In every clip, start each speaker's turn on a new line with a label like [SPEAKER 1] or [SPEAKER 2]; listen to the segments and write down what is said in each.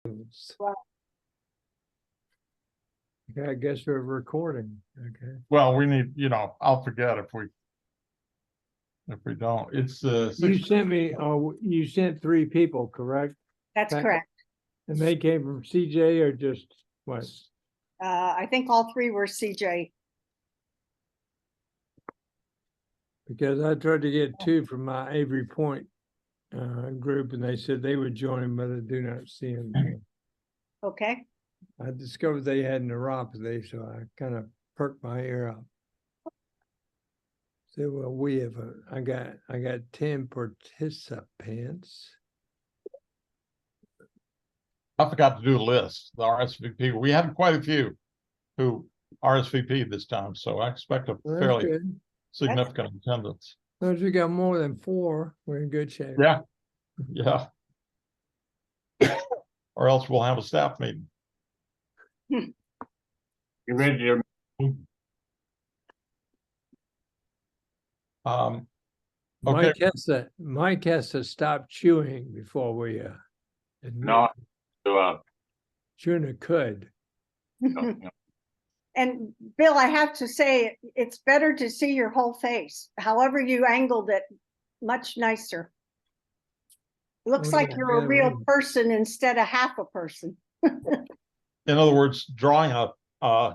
[SPEAKER 1] Wow.
[SPEAKER 2] Okay, I guess we're recording. Okay.
[SPEAKER 3] Well, we need, I'll forget if we don't. It's
[SPEAKER 2] You sent me, you sent 3 people, correct?
[SPEAKER 1] That's
[SPEAKER 2] Okay.
[SPEAKER 1] correct.
[SPEAKER 2] And they came from CJ or just what?
[SPEAKER 1] I think all 3 were CJ.
[SPEAKER 2] Because I tried to get 2 from my Avery Point group and they said they would join, but I do not see them.
[SPEAKER 1] Okay.
[SPEAKER 2] I discovered they had neuropathy, so I kind of perked my ear up. So, well, we have I got 10 participants.
[SPEAKER 3] I forgot to do a list, the RSVP. We had quite a few who RSVP this time, so I expect a
[SPEAKER 2] Well, that's
[SPEAKER 3] fairly
[SPEAKER 2] good.
[SPEAKER 3] significant attendance.
[SPEAKER 2] As we got more than 4, we're in good shape.
[SPEAKER 3] Yeah. Yeah. Or else we'll have a staff meeting.
[SPEAKER 4] You ready to?
[SPEAKER 3] Okay.
[SPEAKER 2] Mike has to stop chewing before we admit.
[SPEAKER 4] No.
[SPEAKER 2] Chewing a cud.
[SPEAKER 1] And Bill, I have to say, it's better to see your whole face. However you angled it, much nicer. Looks
[SPEAKER 2] Oh,
[SPEAKER 1] like
[SPEAKER 2] yeah,
[SPEAKER 1] you're a
[SPEAKER 2] yeah,
[SPEAKER 1] real
[SPEAKER 2] right.
[SPEAKER 1] person instead of half a person.
[SPEAKER 3] In other words, drawing a
[SPEAKER 2] Should I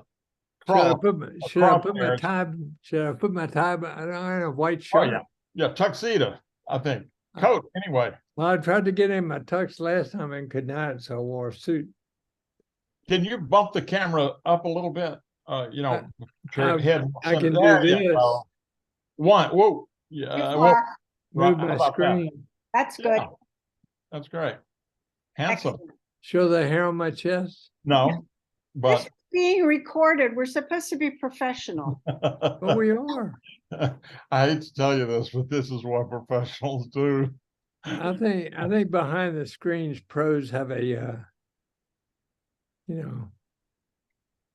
[SPEAKER 3] cross.
[SPEAKER 2] put my, should I put my tie? Should I put my tie? I don't have a white
[SPEAKER 3] Oh
[SPEAKER 2] shirt.
[SPEAKER 3] yeah. Yeah, tuxedo, I think. Coat, anyway.
[SPEAKER 2] Well, I tried to get in my tux last time and could not, so I wore a suit.
[SPEAKER 3] Can you bump the camera up a little bit? Your head.
[SPEAKER 2] I can
[SPEAKER 3] There
[SPEAKER 2] do
[SPEAKER 3] you
[SPEAKER 2] this.
[SPEAKER 3] go. One. Whoa.
[SPEAKER 1] You
[SPEAKER 3] Yeah. Well,
[SPEAKER 1] are.
[SPEAKER 2] Move
[SPEAKER 3] how
[SPEAKER 2] my
[SPEAKER 3] about that?
[SPEAKER 2] screen.
[SPEAKER 1] That's good.
[SPEAKER 3] Yeah, that's great. Handsome.
[SPEAKER 1] Excellent.
[SPEAKER 2] Show the hair on my chest.
[SPEAKER 3] No,
[SPEAKER 1] This
[SPEAKER 3] but
[SPEAKER 1] is being recorded. We're supposed to be professional.
[SPEAKER 2] Oh, we are.
[SPEAKER 3] I hate to tell you this, but this is what professionals do.
[SPEAKER 2] I think behind the screens, pros have a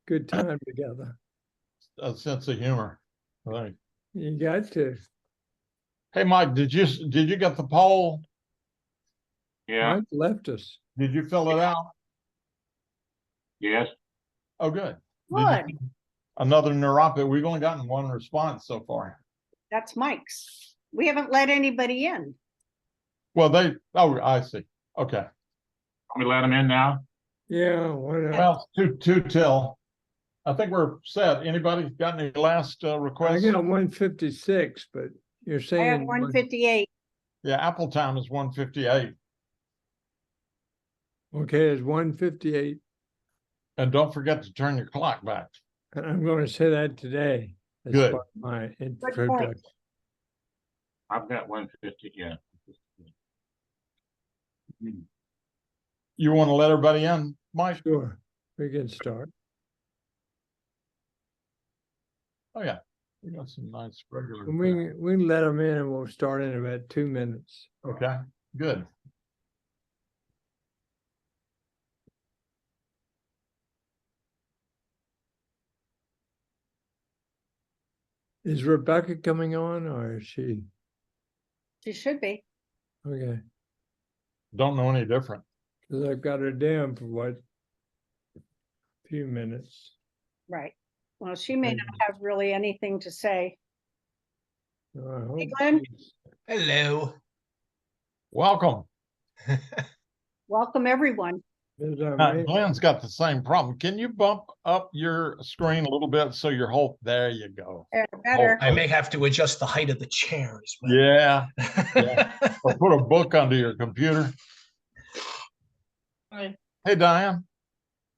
[SPEAKER 2] good time together.
[SPEAKER 3] A sense of humor. I think.
[SPEAKER 2] You got to.
[SPEAKER 3] Hey, Mike, did you get the poll?
[SPEAKER 4] Yeah,
[SPEAKER 2] Mike left us.
[SPEAKER 3] Did you fill it out?
[SPEAKER 4] yes.
[SPEAKER 3] Oh, good.
[SPEAKER 1] Good.
[SPEAKER 3] Another neuropathy. We've only gotten 1 response so far.
[SPEAKER 1] That's Mike's. We haven't let anybody in.
[SPEAKER 3] Well, I see. Okay.
[SPEAKER 4] Can we let them in now?
[SPEAKER 2] Yeah. Why not?
[SPEAKER 3] Well, two till. I think we're set. Anybody got any last
[SPEAKER 2] I
[SPEAKER 3] requests?
[SPEAKER 2] got 156, but you're
[SPEAKER 1] I have
[SPEAKER 2] saying
[SPEAKER 1] 158.
[SPEAKER 3] Yeah, Apple time is 1:58.
[SPEAKER 2] Okay, it's 158.
[SPEAKER 3] And don't forget to turn your clock back.
[SPEAKER 2] And I'm going to say that today. As
[SPEAKER 3] Good.
[SPEAKER 2] part of my
[SPEAKER 1] point.
[SPEAKER 2] introduction.
[SPEAKER 4] I've got 150, yeah.
[SPEAKER 3] You want to let everybody in, Mike?
[SPEAKER 2] Sure, we can start.
[SPEAKER 3] Oh yeah, we got some nice regular.
[SPEAKER 2] And we can let them in and we'll start in about 2 minutes.
[SPEAKER 3] Okay, good.
[SPEAKER 2] Is Rebecca coming on or is she?
[SPEAKER 1] She should be.
[SPEAKER 2] Okay,
[SPEAKER 3] Don't know any different.
[SPEAKER 2] because I've got her down for what? A few minutes.
[SPEAKER 1] Right. Well, she may not have really anything to say.
[SPEAKER 2] So I hope
[SPEAKER 1] Glenn?
[SPEAKER 2] she's-
[SPEAKER 5] Hello.
[SPEAKER 3] Welcome.
[SPEAKER 1] Welcome, everyone.
[SPEAKER 2] is our
[SPEAKER 3] Now,
[SPEAKER 2] main-
[SPEAKER 3] Glenn's got the same problem. Can you bump up your screen a little bit so your whole, there you go.
[SPEAKER 1] Better.
[SPEAKER 5] I may have to adjust the height of the chair as well.
[SPEAKER 3] Yeah, or put a book under your computer.
[SPEAKER 6] Hi.
[SPEAKER 3] Hey, Diane.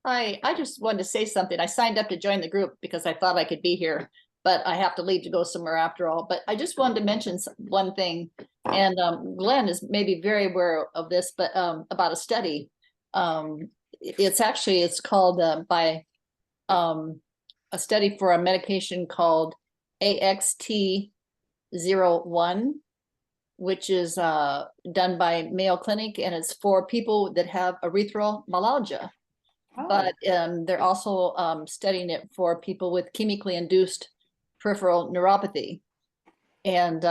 [SPEAKER 6] Hi, I just wanted to say something. I signed up to join the group because I thought I could be here, but I have to leave to go somewhere after all. But I just wanted to mention one thing, and Glenn is maybe very aware of this, but about a study. It's called by a study for a medication called AXT01, which is done by Mayo Clinic, and it's for people that have erythromelalgia.
[SPEAKER 1] Oh,
[SPEAKER 6] But they're also studying it for people with chemically induced peripheral neuropathy. And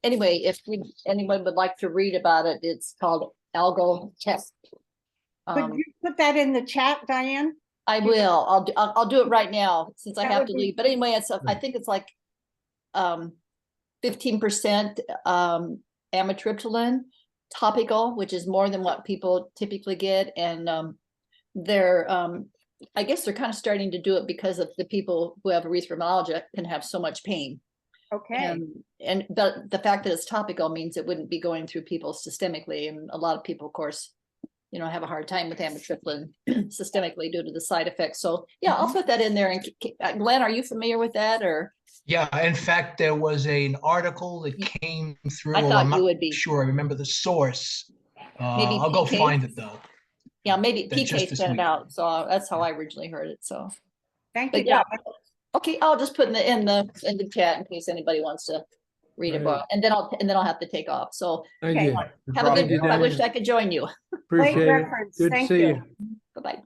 [SPEAKER 6] anyway, if anyone would like to read about it, it's called Algo Test.
[SPEAKER 1] Could you put that in the chat, Diane?
[SPEAKER 6] I will, I'll do it right now, since I
[SPEAKER 1] That
[SPEAKER 6] have
[SPEAKER 1] would
[SPEAKER 6] to
[SPEAKER 1] be-
[SPEAKER 6] leave, but anyway, I think it's like 15% amitriptyline topical, which is more than what people typically get, and they're I guess they're kind of starting to do it because of the people who have erythromelalgia can have so much pain.
[SPEAKER 1] Okay,
[SPEAKER 6] And the fact that it's topical means it wouldn't be going through people systemically, and a lot of people, of course, have a hard time with amitriptyline systemically due to the side effects. So yeah, I'll put that in there. And Glenn, are you familiar with that, or?
[SPEAKER 5] Yeah, in fact, there was an article that came through.
[SPEAKER 6] I thought
[SPEAKER 5] I'm
[SPEAKER 6] you
[SPEAKER 5] not
[SPEAKER 6] would be.
[SPEAKER 5] sure I remember the source.
[SPEAKER 6] Maybe
[SPEAKER 5] I'll go
[SPEAKER 6] PK?
[SPEAKER 5] find it though.
[SPEAKER 6] Yeah, maybe
[SPEAKER 5] That's just
[SPEAKER 6] PK
[SPEAKER 5] this
[SPEAKER 6] sent it
[SPEAKER 5] week.
[SPEAKER 6] out, so that's how I originally heard it, so.
[SPEAKER 1] thank you.
[SPEAKER 6] But yeah,
[SPEAKER 1] Donna.
[SPEAKER 6] okay, I'll just put in the chat in case anybody wants to read it,
[SPEAKER 2] Right.
[SPEAKER 6] and then I'll have to take off, so
[SPEAKER 2] Thank
[SPEAKER 1] Okay.
[SPEAKER 2] you.
[SPEAKER 6] have a
[SPEAKER 2] Thank
[SPEAKER 6] good,
[SPEAKER 2] you,
[SPEAKER 6] I wish
[SPEAKER 2] Diane.
[SPEAKER 6] I could join you.
[SPEAKER 2] Appreciate it.
[SPEAKER 1] reference.
[SPEAKER 2] Good to
[SPEAKER 1] Thank
[SPEAKER 2] see
[SPEAKER 1] you.
[SPEAKER 2] you.
[SPEAKER 6] Bye-bye.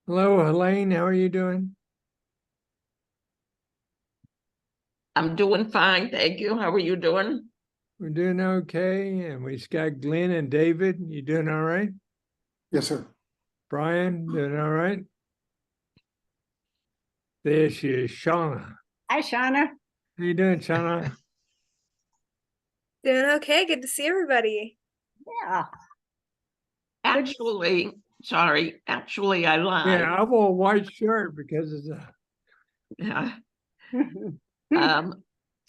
[SPEAKER 2] Hello, Helene, how are you doing?
[SPEAKER 7] I'm doing fine, thank you. How are you doing?
[SPEAKER 2] We're doing okay, and we got Glenn and David. You doing all right?
[SPEAKER 8] Yes, sir.
[SPEAKER 2] Brian, doing all right? There she is, Shauna.
[SPEAKER 1] Hi, Shauna.
[SPEAKER 2] How you doing, Shauna?
[SPEAKER 9] Doing okay. Good to see everybody.
[SPEAKER 1] Yeah,
[SPEAKER 7] Actually, I lied.
[SPEAKER 2] Yeah, I wore a white shirt because it's a
[SPEAKER 7] Yeah.
[SPEAKER 1] okay,
[SPEAKER 7] I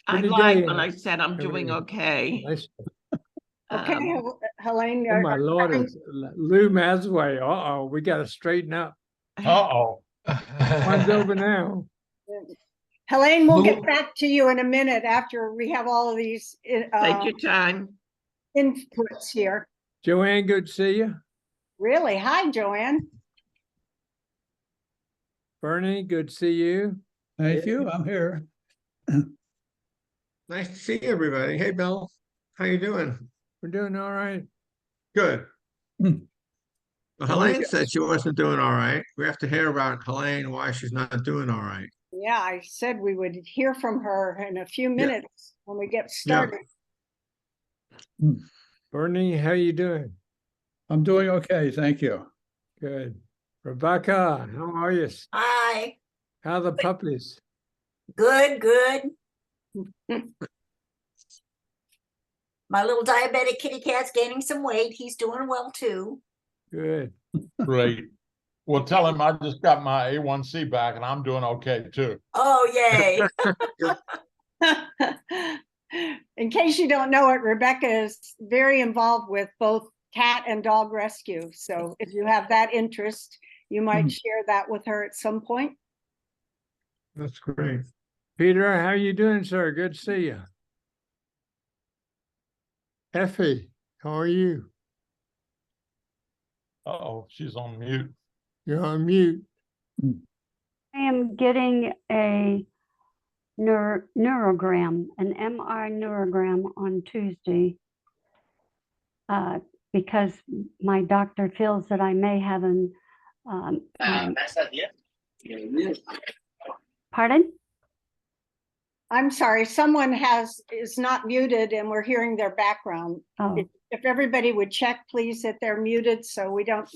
[SPEAKER 2] Pretty
[SPEAKER 7] lied
[SPEAKER 2] day,
[SPEAKER 7] when I said I'm doing
[SPEAKER 2] everything.
[SPEAKER 7] okay.
[SPEAKER 2] nice.
[SPEAKER 1] Helene.
[SPEAKER 2] Oh, my Lord, it's Lou Masway. Uh-oh, we got to straighten up.
[SPEAKER 3] Uh-oh.
[SPEAKER 2] One's over now.
[SPEAKER 1] Helene, we'll get
[SPEAKER 5] Lou-
[SPEAKER 1] back to you in a minute after we have all of these
[SPEAKER 7] Take your time.
[SPEAKER 1] inputs here.
[SPEAKER 2] Joanne, good to see you.
[SPEAKER 1] Really? Hi, Joanne.
[SPEAKER 2] Bernie, good to see you.
[SPEAKER 8] Thank you. I'm here.
[SPEAKER 10] Nice to see everybody. Hey, Bill, how you doing?
[SPEAKER 2] We're doing all right.
[SPEAKER 10] Good.
[SPEAKER 8] Hmm.
[SPEAKER 10] Well, Helene said she wasn't doing all right. We have to hear about Helene, why she's not doing all right.
[SPEAKER 1] Yeah, I said we would hear from her in a few minutes when we get started.
[SPEAKER 2] Bernie, how you doing?
[SPEAKER 8] I'm doing okay. Thank you.
[SPEAKER 2] Good. Rebecca, how are you?
[SPEAKER 11] Hi,
[SPEAKER 2] How are the puppies?
[SPEAKER 11] good. My little diabetic kitty cat's gaining some weight. He's doing well too.
[SPEAKER 2] Good.
[SPEAKER 3] Great. Well, tell him I just got my A1C back and I'm doing okay too.
[SPEAKER 11] Oh, yay.
[SPEAKER 1] In case you don't know it, Rebecca is very involved with both cat and dog rescue. So if you have that interest, you might share that with her at some point.
[SPEAKER 2] That's great. Peter, how you doing, sir? Good to see you. Effie, how are you?
[SPEAKER 3] Uh-oh, she's on mute.
[SPEAKER 2] You're on mute.
[SPEAKER 12] I am getting a neurogram, an MR neurogram on Tuesday, because my doctor feels that I may have an. Pardon?
[SPEAKER 1] I'm sorry, someone is not muted and we're hearing their background.
[SPEAKER 12] Oh,
[SPEAKER 1] If everybody would check, please, that they're muted so we don't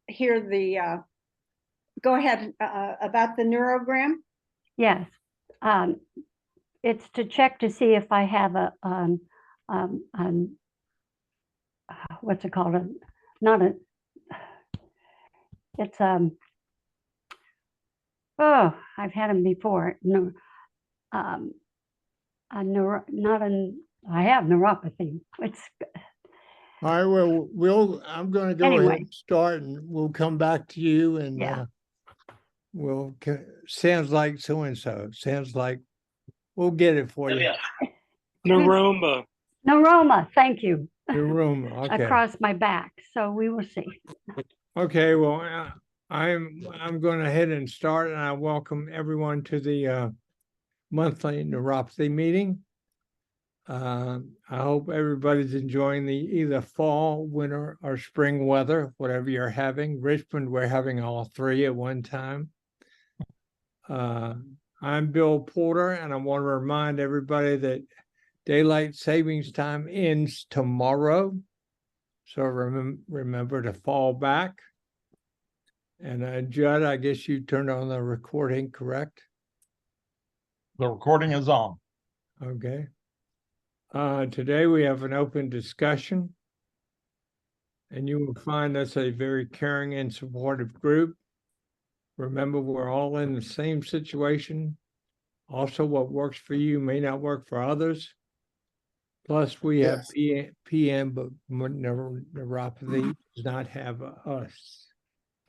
[SPEAKER 1] hear the, go ahead, about the neurogram.
[SPEAKER 12] yes. It's to check to see if I have a, what's it called? It's, oh, I've had them before. No, I have neuropathy. It's,
[SPEAKER 2] All right, well, I'm gonna go ahead
[SPEAKER 12] Anyway.
[SPEAKER 2] and start and we'll come back to you and
[SPEAKER 12] Yeah.
[SPEAKER 2] sounds like so-and-so, sounds like we'll get it for you.
[SPEAKER 12] Neuroma, thank you.
[SPEAKER 2] Your room, okay.
[SPEAKER 12] Across my back, so we will see.
[SPEAKER 2] Okay, well, I'm going ahead and start, and I welcome everyone to the monthly neuropathy meeting. I hope everybody's enjoying the either fall, winter, or spring weather, whatever you're having. Richmond, we're having all three at one time. I I'm Bill Porter, and I want to remind everybody that daylight savings time ends tomorrow. So remember to fall back. And Judd, I guess you turned on the recording, correct?
[SPEAKER 3] The recording is on.
[SPEAKER 2] Okay. Today we have an open discussion. And you will find us a very caring and supportive group. Remember, we're all in the same situation. Also, what works for you may not work for others. Plus, we have PM, but neuropathy does not have us.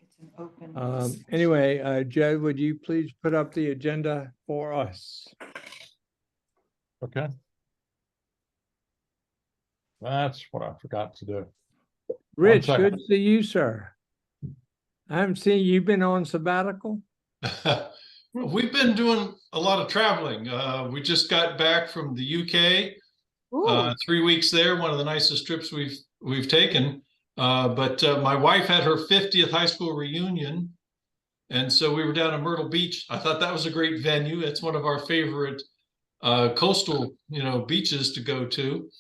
[SPEAKER 6] It's an open.
[SPEAKER 2] Anyway, Jed, would you please put up the agenda for us?
[SPEAKER 3] Okay. That's what I forgot to do.
[SPEAKER 2] Rich,
[SPEAKER 3] second.
[SPEAKER 2] good to see you, sir. I haven't seen you. Been on sabbatical?
[SPEAKER 13] We've been doing a lot of traveling. We just got back from the UK. 3 weeks there, one of the nicest trips we've taken. But my wife had her 50th high school reunion, and so we were down in Myrtle Beach. I thought that was a great venue. It's one of our favorite coastal, beaches to go to.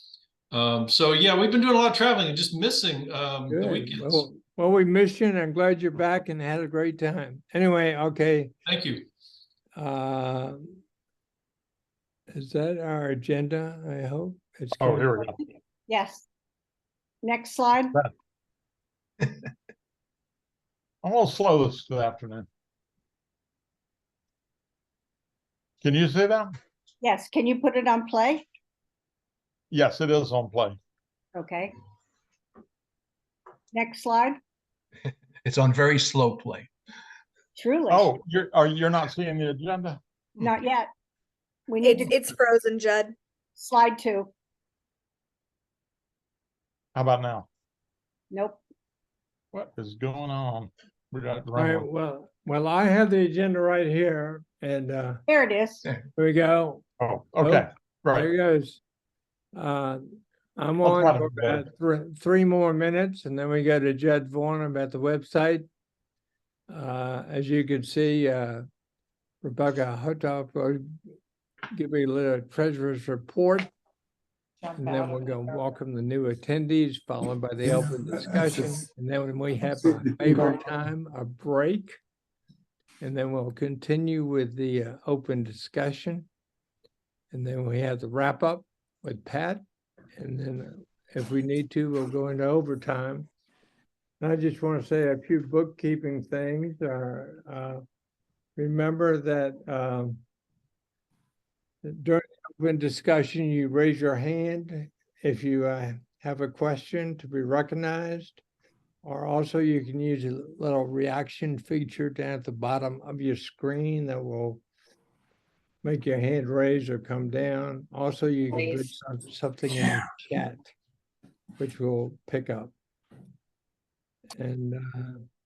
[SPEAKER 13] So yeah, we've been doing a lot of traveling and just missing the
[SPEAKER 2] Good.
[SPEAKER 13] weekends.
[SPEAKER 2] Well, we missed you, and I'm glad you're back and had a great time. Anyway, okay.
[SPEAKER 13] Thank you.
[SPEAKER 2] Is that our agenda? I hope it's.
[SPEAKER 3] Oh, here we go.
[SPEAKER 1] Yes. Next slide.
[SPEAKER 3] I'm a little slow this afternoon. Can you see that?
[SPEAKER 1] Yes. Can you put it on play?
[SPEAKER 3] Yes, it is on play.
[SPEAKER 1] Okay. Next slide.
[SPEAKER 5] It's on very slow play.
[SPEAKER 1] Truly.
[SPEAKER 3] Oh, you're not seeing the agenda?
[SPEAKER 1] Not yet. We need to
[SPEAKER 9] It's frozen, Judd.
[SPEAKER 1] slide 2.
[SPEAKER 3] How about now?
[SPEAKER 1] Nope.
[SPEAKER 3] What is going on? We got it
[SPEAKER 2] All right,
[SPEAKER 3] wrong.
[SPEAKER 2] well, I have the agenda right here, and
[SPEAKER 1] There it is.
[SPEAKER 2] here we go.
[SPEAKER 3] Oh, okay. Right.
[SPEAKER 2] There it goes. I'm
[SPEAKER 3] I'll try
[SPEAKER 2] on
[SPEAKER 3] to
[SPEAKER 2] for
[SPEAKER 3] do
[SPEAKER 2] about 3 more minutes, and then we go to Judd Vaughn about the website. As you can see, Rebecca Hotop will give me a little treasurer's report. And then we're going to welcome the new attendees, followed by the open discussion. And then when we have our favorite time, a break. And then we'll continue with the open discussion. And then we have the wrap up with Pat. And then if we need to, we'll go into overtime. And I just want to say a few bookkeeping things. Remember that during the open discussion, you raise your hand if you have a question to be recognized, or also you can use a little reaction feature down at the bottom of your screen that will make your hand raise or come down. Also, you can put something in the chat, which we'll pick up. And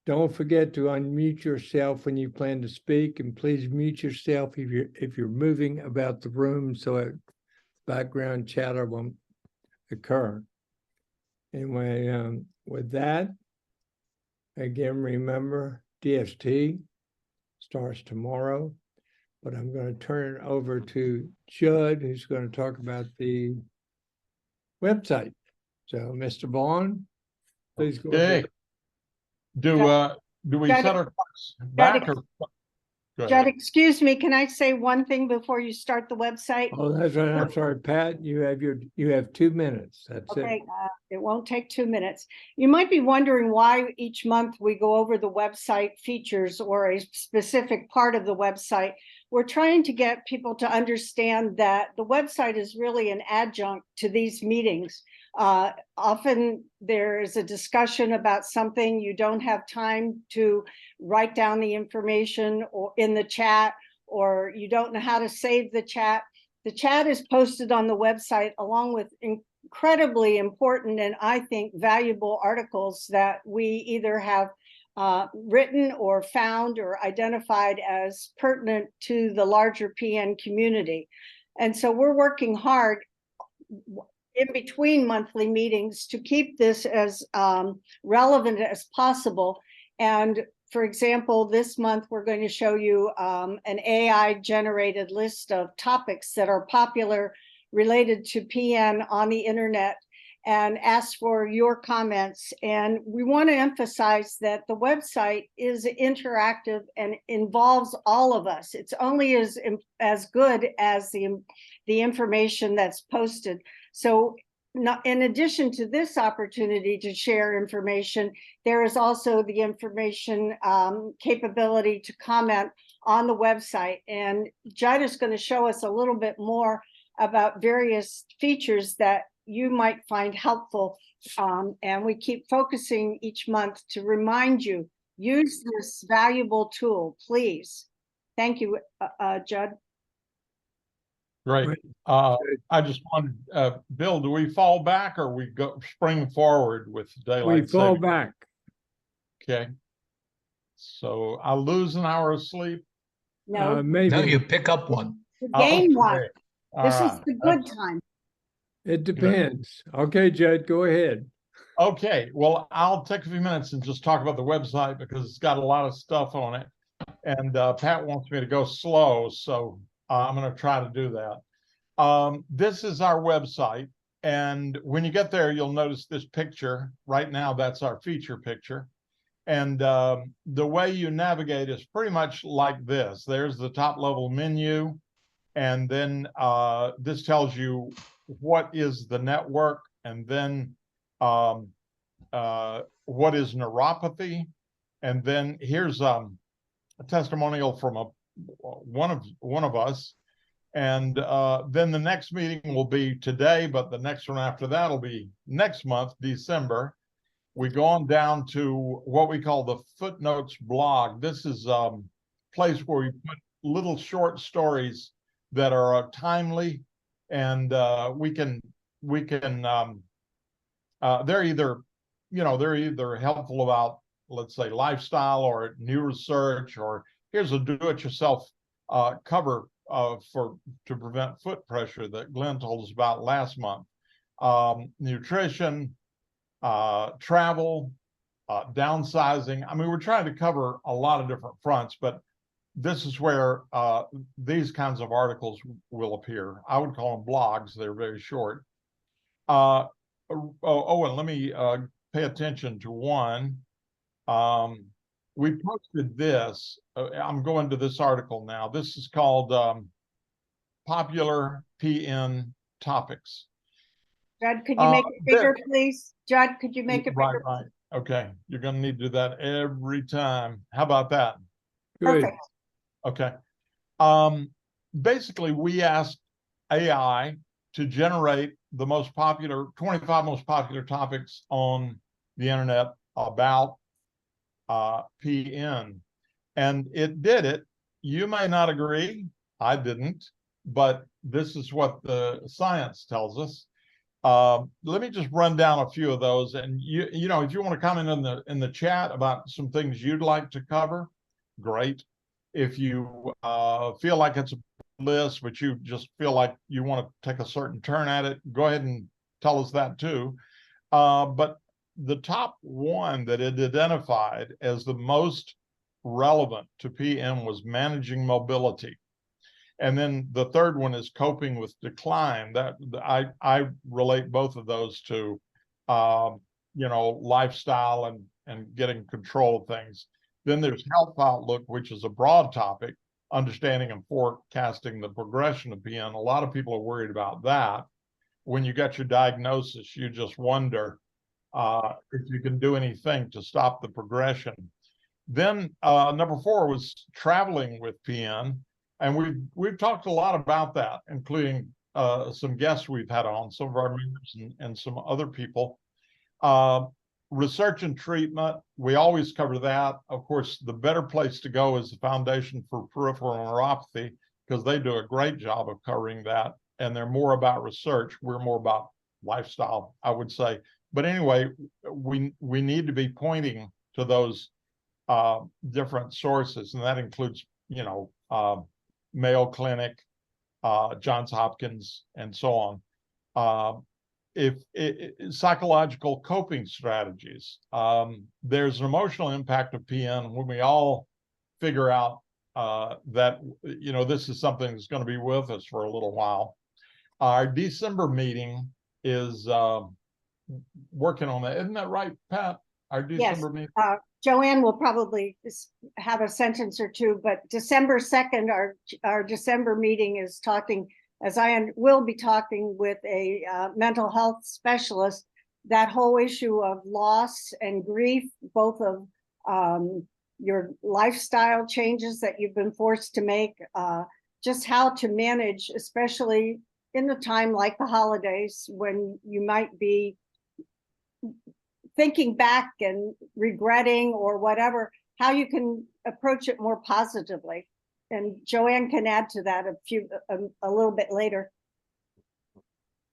[SPEAKER 2] don't forget to unmute yourself when you plan to speak, and please mute yourself if you're moving about the room so that background chatter won't occur. Anyway, with that, again, remember DST starts tomorrow, but I'm going to turn it over to Judd, who's going to talk about the website. So, Mr. Vaughn, please go ahead.
[SPEAKER 3] Do we
[SPEAKER 1] Judd,
[SPEAKER 3] set our clocks back or? Go
[SPEAKER 1] Judd,
[SPEAKER 3] ahead.
[SPEAKER 1] excuse me, can I say one thing before you start the website?
[SPEAKER 2] Oh, that's right. I'm sorry, Pat. You have 2 minutes. That's
[SPEAKER 1] Okay,
[SPEAKER 2] it.
[SPEAKER 1] it won't take 2 minutes. You might be wondering why each month we go over the website features or a specific part of the website. We're trying to get people to understand that the website is really an adjunct to these meetings. Often there is a discussion about something, you don't have time to write down the information or in the chat, or you don't know how to save the chat. The chat is posted on the website along with incredibly important and I think valuable articles that we either have written or found or identified as pertinent to the larger PN community. And so we're working hard in between monthly meetings to keep this as relevant as possible. And For example, this month, we're going to show you an AI generated list of topics that are popular related to PN on the internet, and ask for your comments. And we want to emphasize that the website is interactive and involves all of us. It's only as good as the information that's posted. So in addition to this opportunity to share information, there is also the information capability to comment on the website. And Judd is going to show us a little bit more about various features that you might find helpful. And we keep focusing each month to remind you, use this valuable tool, please. Thank you, Judd.
[SPEAKER 3] Great. I just wanted, Bill, do we fall back or we go spring forward with
[SPEAKER 2] We
[SPEAKER 3] daylight
[SPEAKER 2] fall
[SPEAKER 3] saving?
[SPEAKER 2] back.
[SPEAKER 3] Okay. So I lose an hour of sleep.
[SPEAKER 1] No,
[SPEAKER 2] Maybe.
[SPEAKER 5] No, you pick up one.
[SPEAKER 1] gain one.
[SPEAKER 3] Okay. All
[SPEAKER 1] This is
[SPEAKER 3] right.
[SPEAKER 1] the good time.
[SPEAKER 2] It depends. Okay, Judd, go ahead.
[SPEAKER 3] Okay, well, I'll take a few minutes and just talk about the website because it's got a lot of stuff on it. And Pat wants me to go slow, so I'm going to try to do that. This is our website. And when you get there, you'll notice this picture. Right now, that's our feature picture. And the way you navigate is pretty much like this. There's the top level menu. And then this tells you what is the network, and then what is neuropathy. And then here's a testimonial from one of us. And then the next meeting will be today, but the next one after that will be next month, December. We go on down to what we call the footnotes blog. This is a place where we put little short stories that are timely, and they're either helpful about, let's say, lifestyle or new research, or here's a do-it-yourself cover to prevent foot pressure that Glenn told us about last month. Nutrition, travel, downsizing. I mean, we're trying to cover a lot of different fronts, but this is where these kinds of articles will appear. I would call them blogs. They're very short. And let me pay attention to one. We posted this. I'm going to this article now. This is called Popular PN Topics.
[SPEAKER 1] Judd, could you make it bigger, please? Judd, could you make it bigger?
[SPEAKER 3] Right. Okay. You're going to need to do that every time. How about that?
[SPEAKER 2] Good.
[SPEAKER 1] Perfect.
[SPEAKER 3] Okay. Basically, we asked AI to generate the 25 most popular topics on the internet about PN. And it did it. You may not agree. I didn't, but this is what the science tells us. Let me just run down a few of those. And you know, if you want to comment in the chat about some things you'd like to cover, great. If you feel like it's a list, but you just feel like you want to take a certain turn at it, go ahead and tell us that too. But the top one that it identified as the most relevant to PM was managing mobility. And then the third one is coping with decline. That I relate both of those to, lifestyle and getting control of things. Then there's health outlook, which is a broad topic, understanding and forecasting the progression of PN. A lot of people are worried about that. When you get your diagnosis, you just wonder if you can do anything to stop the progression. Then number 4 was traveling with PN. And we've talked a lot about that, including some guests we've had on, some of our members and some other people. Research and treatment, we always cover that. Of course, the better place to go is the Foundation for Peripheral Neuropathy, because they do a great job of covering that. And they're more about research. We're more about lifestyle, I would say. But anyway, we need to be pointing to those different sources, and that includes, Mayo Clinic, Johns Hopkins, and so on. psychological coping strategies. There's an emotional impact of PN when we all figure out that, you know, this is something that's going to be with us for a little while. Our December meeting is working on that. Isn't that right, Pat? Our December meeting?
[SPEAKER 1] Joanne will probably have a sentence or two, but December 2nd, our December meeting is talking, as I will be talking with a mental health specialist, that whole issue of loss and grief, both of your lifestyle changes that you've been forced to make, just how to manage, especially in the time like the holidays when you might be thinking back and regretting or whatever, how you can approach it more positively. And Joanne can add to that a little bit later.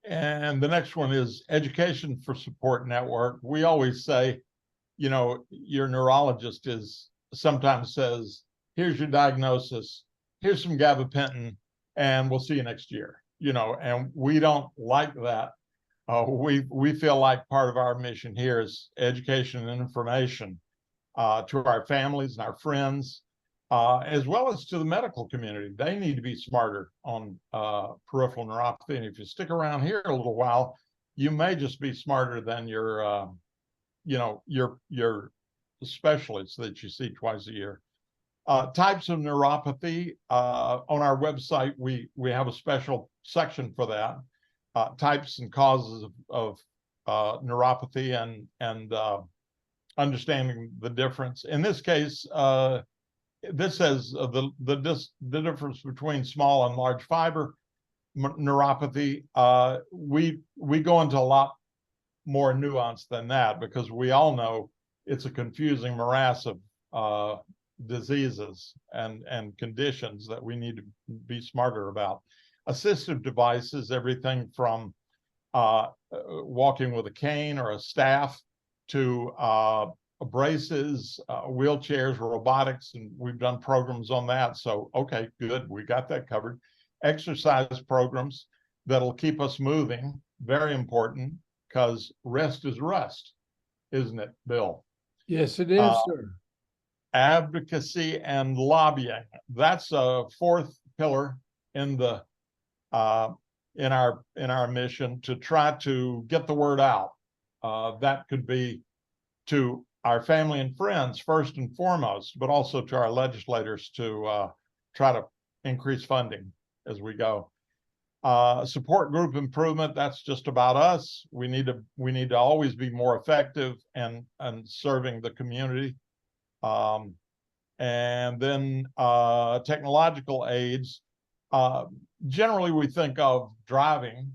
[SPEAKER 3] And the next one is Education for Support Network. We always say, you know, your neurologist sometimes says, here's your diagnosis, here's some gabapentin, and we'll see you next year. You know, and we don't like that. We feel like part of our mission here is education and information to our families and our friends, as well as to the medical community. They need to be smarter on peripheral neuropathy. And if you stick around here a little while, you may just be smarter than your, you know, your specialists that you see twice a year. Types of neuropathy, on our website, we have a special section for that. Types and causes of neuropathy and understanding the difference. In this case, this says the difference between small and large fiber neuropathy. We go into a lot more nuance than that because we all know it's a confusing morass of diseases and conditions that we need to be smarter about. Assistive devices, everything from walking with a cane or a staff to braces, wheelchairs, robotics, and we've done programs on that. So, okay, good, we got that covered. Exercise programs that'll keep us moving, very important, because rest is rust, isn't it, Bill?
[SPEAKER 2] Yes, it is, sir.
[SPEAKER 3] Advocacy and lobbying. That's a fourth pillar in the in our mission to try to get the word out. That could be to our family and friends first and foremost, but also to our legislators to try to increase funding as we go. Support group improvement, that's just about us. We need to always be more effective and serving the community. And then technological aids. Generally, we think of driving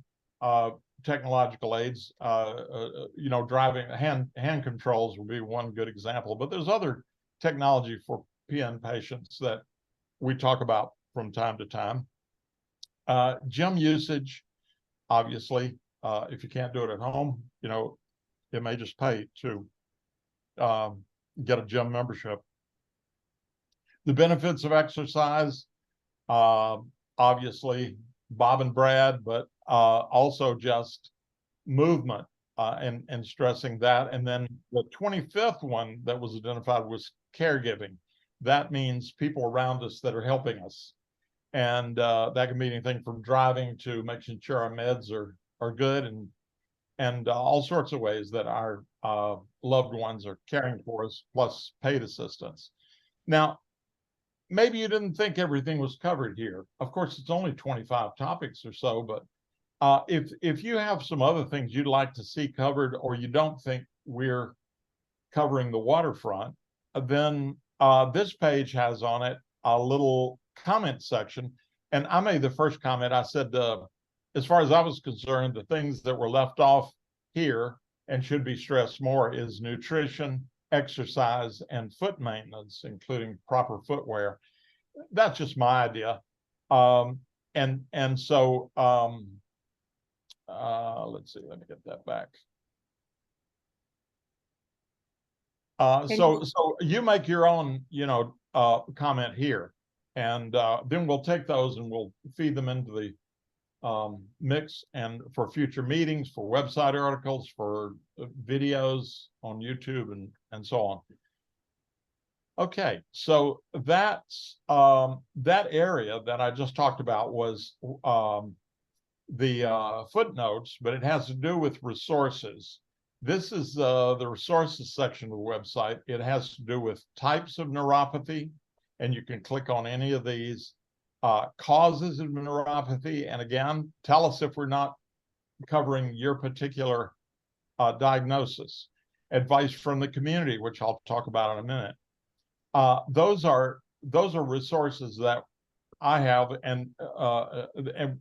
[SPEAKER 3] technological aids. You know, driving hand controls would be one good example, but there's other technology for PN patients that we talk about from time to time. Gym usage, obviously, if you can't do it at home, you know, it may just pay to get a gym membership. The benefits of exercise, obviously, Bob and Brad, but also just movement and stressing that. And then the 25th one that was identified was caregiving. That means people around us that are helping us. And that can be anything from driving to making sure our meds are good and all sorts of ways that our loved ones are caring for us, plus paid assistance. Now, maybe you didn't think everything was covered here. Of course, it's only 25 topics or so, but if you have some other things you'd like to see covered or you don't think we're covering the waterfront, then this page has on it a little comment section. And I made the first comment. I said, as far as I was concerned, the things that were left off here and should be stressed more is nutrition, exercise, and foot maintenance, including proper footwear. That's just my idea. And so let's see, let me get that back. So you make your own, you know, comment here, and then we'll take those and we'll feed them into mix and for future meetings, for website articles, for videos on YouTube and so on. Okay, so that's that area that I just talked about was the footnotes, but it has to do with resources. This is the resources section of the website. It has to do with types of neuropathy, and you can click on any of these. Causes of neuropathy, and again, tell us if we're not covering your particular diagnosis. Advice from the community, which I'll talk about in a minute. Those are resources that I have, and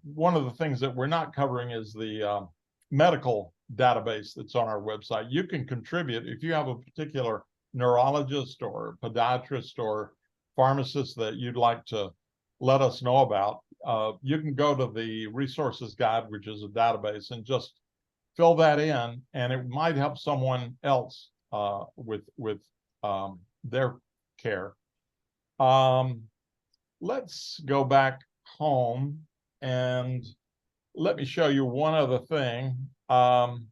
[SPEAKER 3] one of the things that we're not covering is the medical database that's on our website. You can contribute if you have a particular neurologist or podiatrist or pharmacist that you'd like to let us know about. You can go to the resources guide, which is a database, and just fill that in, and it might help someone else with their care. Let's go back home and let me show you one other thing. I'm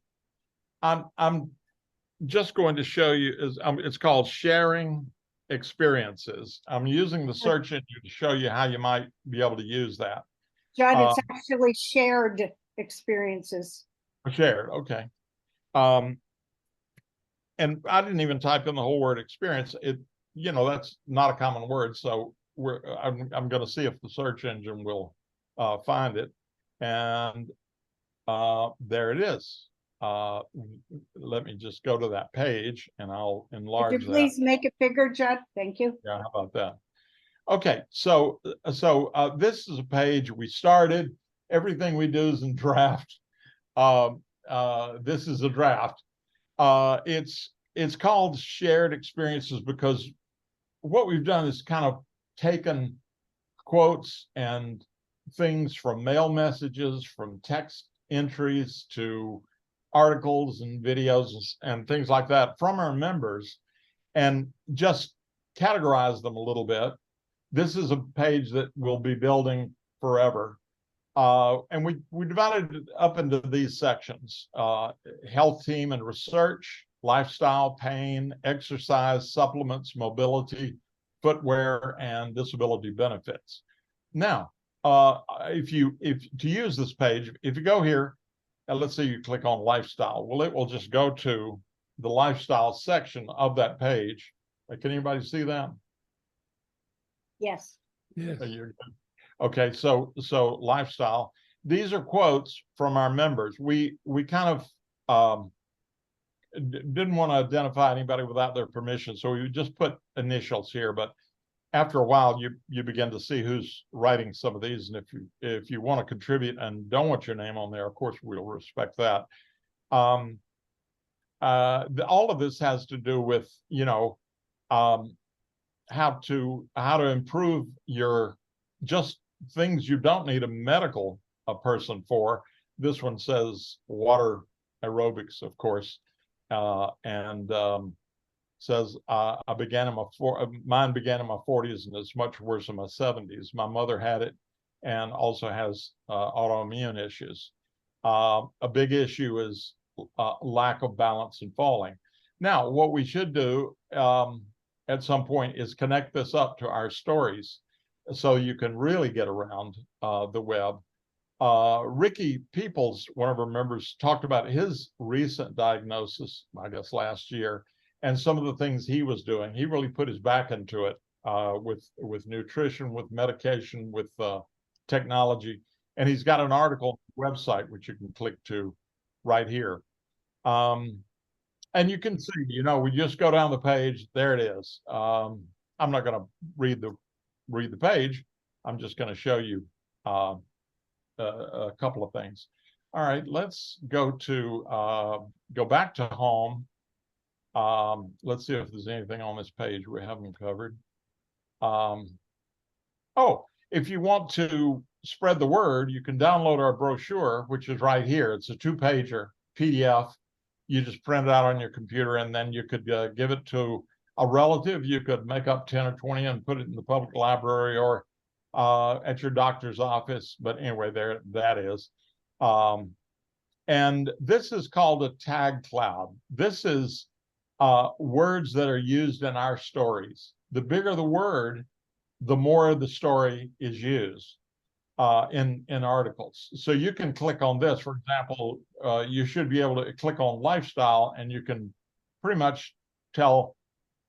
[SPEAKER 3] just going to show you it's called sharing experiences. I'm using the search engine to show you how you might be able to use that.
[SPEAKER 1] John, it's actually shared experiences.
[SPEAKER 3] Shared, okay. And I didn't even type in the whole word experience. That's not a common word, so I'm going to see if the search engine will find it, and there it is. Let me just go to that page and I'll enlarge that.
[SPEAKER 1] Could you please make it bigger, Judd? Thank you.
[SPEAKER 3] Yeah, how about that? Okay, so this is a page we started. Everything we do is in draft. This is a draft. It's called Shared Experiences because what we've done is kind of taken quotes and things from mail messages, from text entries to articles and videos and things like that from our members and just categorize them a little bit. This is a page that we'll be building forever. And we divided it up into these sections: health team and research, lifestyle, pain, exercise, supplements, mobility, footwear, and disability benefits. Now, to use this page, if you go here, and let's say you click on lifestyle, well, it will just go to the lifestyle section of that page. Can anybody see that?
[SPEAKER 1] Yes.
[SPEAKER 2] Yes.
[SPEAKER 3] Okay, so lifestyle. These are quotes from our members. We kind of didn't want to identify anybody without their permission, so we just put initials here. But after a while, you begin to see who's writing some of these, and if you want to contribute and don't want your name on there, of course we'll respect that. All of this has to do with how to improve your just things you don't need a medical person for. This one says water aerobics, of course, and says mine began in my 40s and it's much worse in my 70s. My mother had it and also has autoimmune issues. A big issue is lack of balance and falling. Now, what we should do at some point is connect this up to our stories so you can really get around the web. Ricky Peoples, one of our members, talked about his recent diagnosis, I guess last year, and some of the things he was doing. He really put his back into it with nutrition, with medication, with technology. And he's got an article on the website, which you can click to right here. And you can see, we just go down the page, there it is. I'm not going to read the page. I'm just going to show you a couple of things. All right, let's go back to home. Let's see if there's anything on this page we haven't covered. If you want to spread the word, you can download our brochure, which is right here. It's a 2-pager PDF. You just print it out on your computer, and then you could give it to a relative. You could make up 10 or 20 and put it in the public library, or at your doctor's office. But anyway, there that is. And this is called a tag cloud. This is words that are used in our stories. The bigger the word, the more the story is used in articles. So you can click on this. For example, you should be able to click on lifestyle, and you can pretty much tell,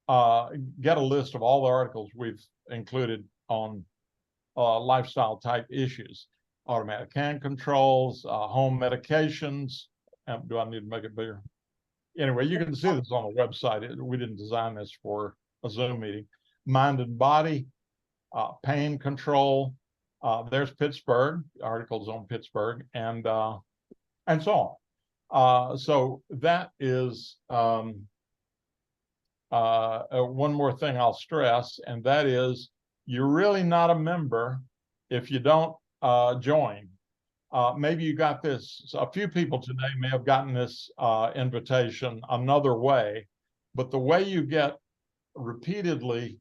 [SPEAKER 3] get a list of all the articles we've included on lifestyle type issues. Automatic hand controls, home medications. Do I need to make it bigger? Anyway, you can see this on the website. We didn't design this for a Zoom meeting. Mind and body, pain control. There's Pittsburgh, articles on Pittsburgh, and so on. So that is one more thing I'll stress, and that is you're really not a member if you don't join. Maybe you got this. A few people today may have gotten this invitation another way, but the way you get repeatedly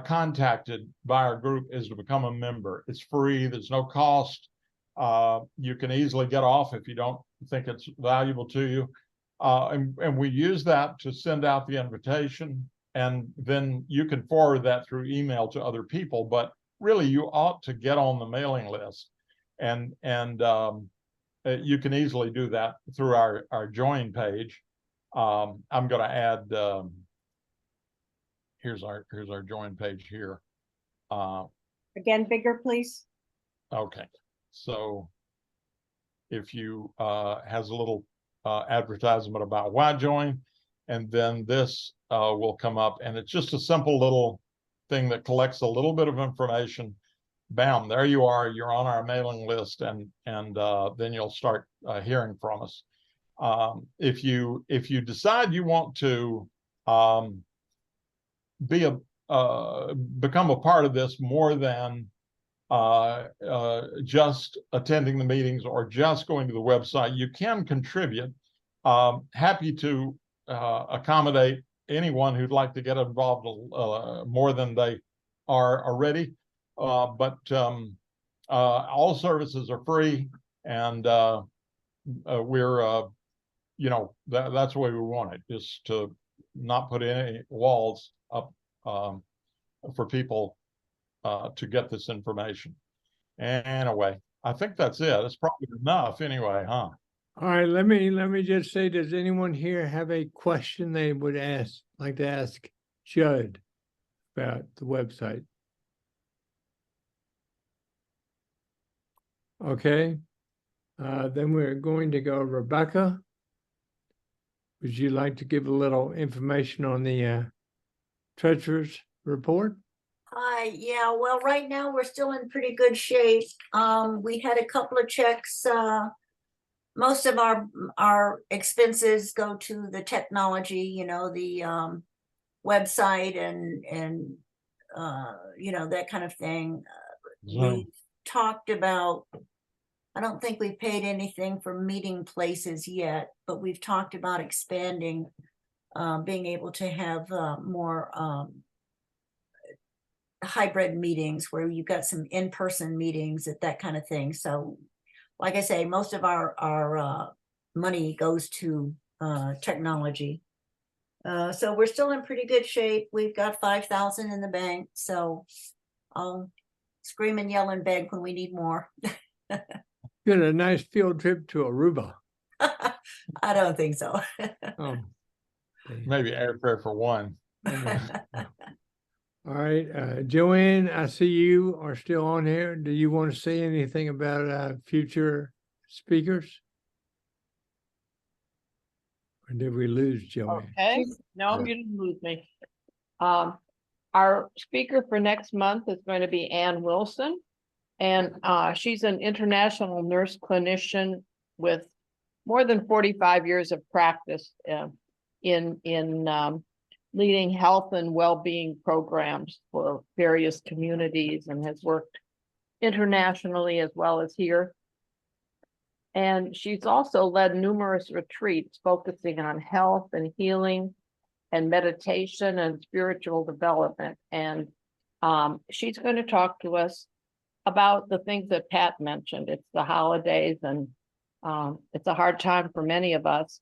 [SPEAKER 3] contacted by our group is to become a member. It's free. There's no cost. You can easily get off if you don't think it's valuable to you. And we use that to send out the invitation, and then you can forward that through email to other people. But really, you ought to get on the mailing list, and you can easily do that through our join page. I'm going to add. Here's our join page here.
[SPEAKER 1] Again, bigger, please.
[SPEAKER 3] Okay, so if you has a little advertisement about why join, and then this will come up, and it's just a simple little thing that collects a little bit of information. Bam, there you are. You're on our mailing list, and then you'll start hearing from us. If you decide you want to become a part of this more than just attending the meetings or just going to the website, you can contribute. Happy to accommodate anyone who'd like to get involved more than they are already. But all services are free, and we're, that's the way we want it, is to not put any walls up for people to get this information. Anyway, I think that's it. It's probably enough anyway, huh?
[SPEAKER 2] All right, let me just say, does anyone here have a question they would like to ask Judd about the website? Okay, then we're going to go Rebecca. Would you like to give a little information on the treasurer's report?
[SPEAKER 11] Yeah, well, right now we're still in pretty good shape. We had a couple of checks. Most of our expenses go to the technology, the website and that kind of thing. We talked about, I don't think we paid anything for meeting places yet, but we've talked about expanding, being able to have more hybrid meetings where you've got some in-person meetings, that kind of thing. So like I say, most of our money goes to technology. So we're still in pretty good shape. We've got 5,000 in the bank, so I'll scream and yell and beg when we need more.
[SPEAKER 2] Good, a nice field trip to Aruba.
[SPEAKER 11] I don't think so.
[SPEAKER 2] Oh,
[SPEAKER 3] maybe airfare for one.
[SPEAKER 2] All right, Joanne, I see you are still on here. Do you want to say anything about future speakers? Or did we lose Joanne?
[SPEAKER 7] Okay, no, you didn't lose me. Our speaker for next month is going to be Ann Wilson. And she's an international nurse clinician with more than 45 years of practice in leading health and well-being programs for various communities, and has worked internationally as well as here. And she's also led numerous retreats focusing on health and healing and meditation and spiritual development. And she's going to talk to us about the things that Pat mentioned. It's the holidays and it's a hard time for many of us.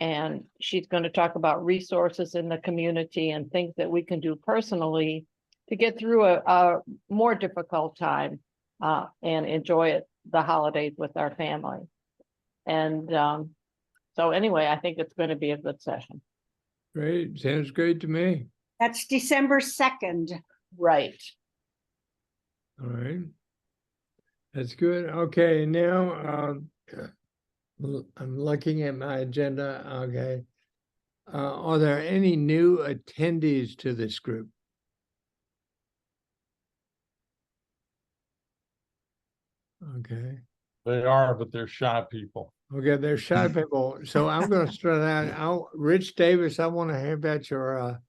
[SPEAKER 7] And she's going to talk about resources in the community and things that we can do personally to get through a more difficult time and enjoy the holidays with our family. And so anyway, I think it's going to be a good session.
[SPEAKER 2] Great, sounds great to me.
[SPEAKER 1] That's December 2nd.
[SPEAKER 7] Right.
[SPEAKER 2] All right. That's good. Okay, now I'm looking at my agenda. Okay. Are there any new attendees to this group? Okay.
[SPEAKER 3] They are, but they're shy people.
[SPEAKER 2] Okay, they're shy people. So I'm going to start out. Rich Davis, I want to hear about your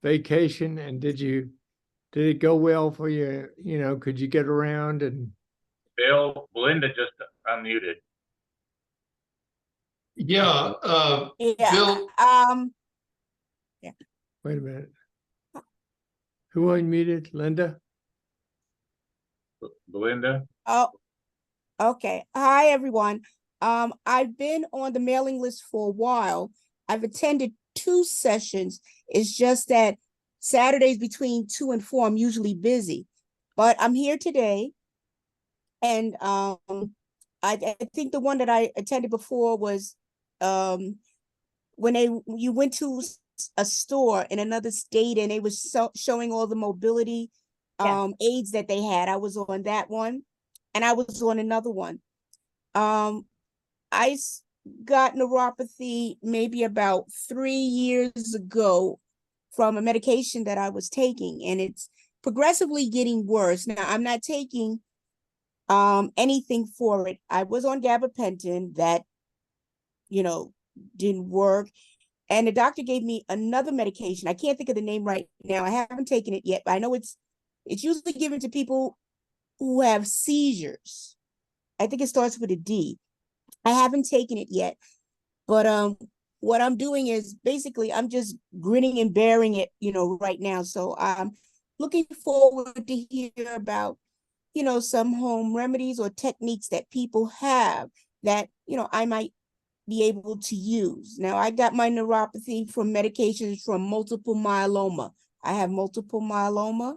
[SPEAKER 2] vacation. And did it go well for you? You know, could you get around and?
[SPEAKER 4] Belinda just unmuted.
[SPEAKER 13] Yeah,
[SPEAKER 9] Yeah.
[SPEAKER 13] Bill,
[SPEAKER 2] Wait a minute. Who unmuted? Linda?
[SPEAKER 4] Belinda?
[SPEAKER 9] Oh, okay. Hi, everyone. I've been on the mailing list for a while. I've attended 2 sessions. It's just that Saturdays between 2 and 4, I'm usually busy. But I'm here today. And I think the one that I attended before was when you went to a store in another state and they was showing all the mobility aids that they had. I was on that one, and I was on another one. I got neuropathy maybe about 3 years ago from a medication that I was taking, and it's progressively getting worse. Now, I'm not taking anything for it. I was on gabapentin that, didn't work. And the doctor gave me another medication. I can't think of the name right now. I haven't taken it yet, but I know it's usually given to people who have seizures. I think it starts with a D. I haven't taken it yet, but what I'm doing is basically I'm just grinning and bearing it, right now. So I'm looking forward to hear about, some home remedies or techniques that people have that, I might be able to use. Now, I got my neuropathy from medications from multiple myeloma. I have multiple myeloma.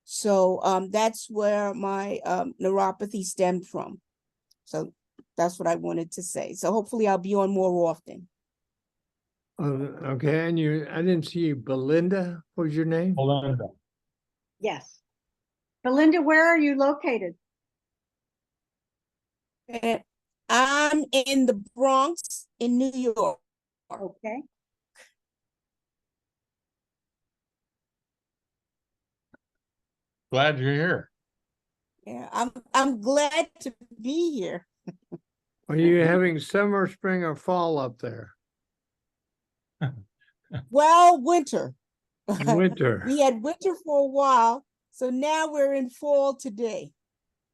[SPEAKER 9] So that's where my neuropathy stemmed from. So that's what I wanted to say. So hopefully I'll be on more often.
[SPEAKER 2] Okay, and I didn't see you. Belinda, what was your name?
[SPEAKER 3] Belinda.
[SPEAKER 1] Yes. Belinda, where are you located?
[SPEAKER 9] I'm in the Bronx in New York.
[SPEAKER 1] Okay.
[SPEAKER 3] Glad you're here.
[SPEAKER 9] Yeah, I'm glad to be here.
[SPEAKER 2] Are you having summer, spring, or fall up there?
[SPEAKER 9] Well, winter.
[SPEAKER 2] Winter.
[SPEAKER 9] We had winter for a while, so now we're in fall today.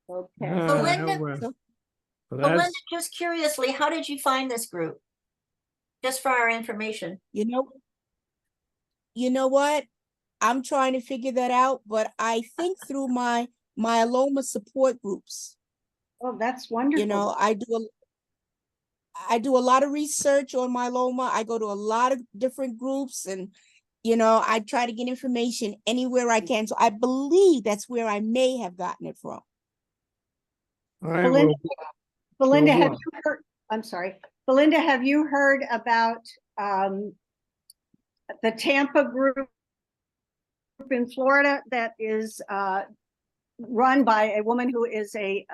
[SPEAKER 1] Okay.
[SPEAKER 11] Belinda,
[SPEAKER 2] Well,
[SPEAKER 11] Belinda, just curiously, how did you find this group? Just for our information.
[SPEAKER 9] You know what? I'm trying to figure that out, but I think through my myeloma support groups.
[SPEAKER 1] Oh, that's wonderful.
[SPEAKER 9] I do a lot of research on myeloma. I go to a lot of different groups, and I try to get information anywhere I can. So I believe that's where I may have gotten it from.
[SPEAKER 2] All right,
[SPEAKER 1] Belinda,
[SPEAKER 2] well,
[SPEAKER 1] have you heard? I'm sorry, Belinda, have you heard about the Tampa group in Florida that is run by a woman who is a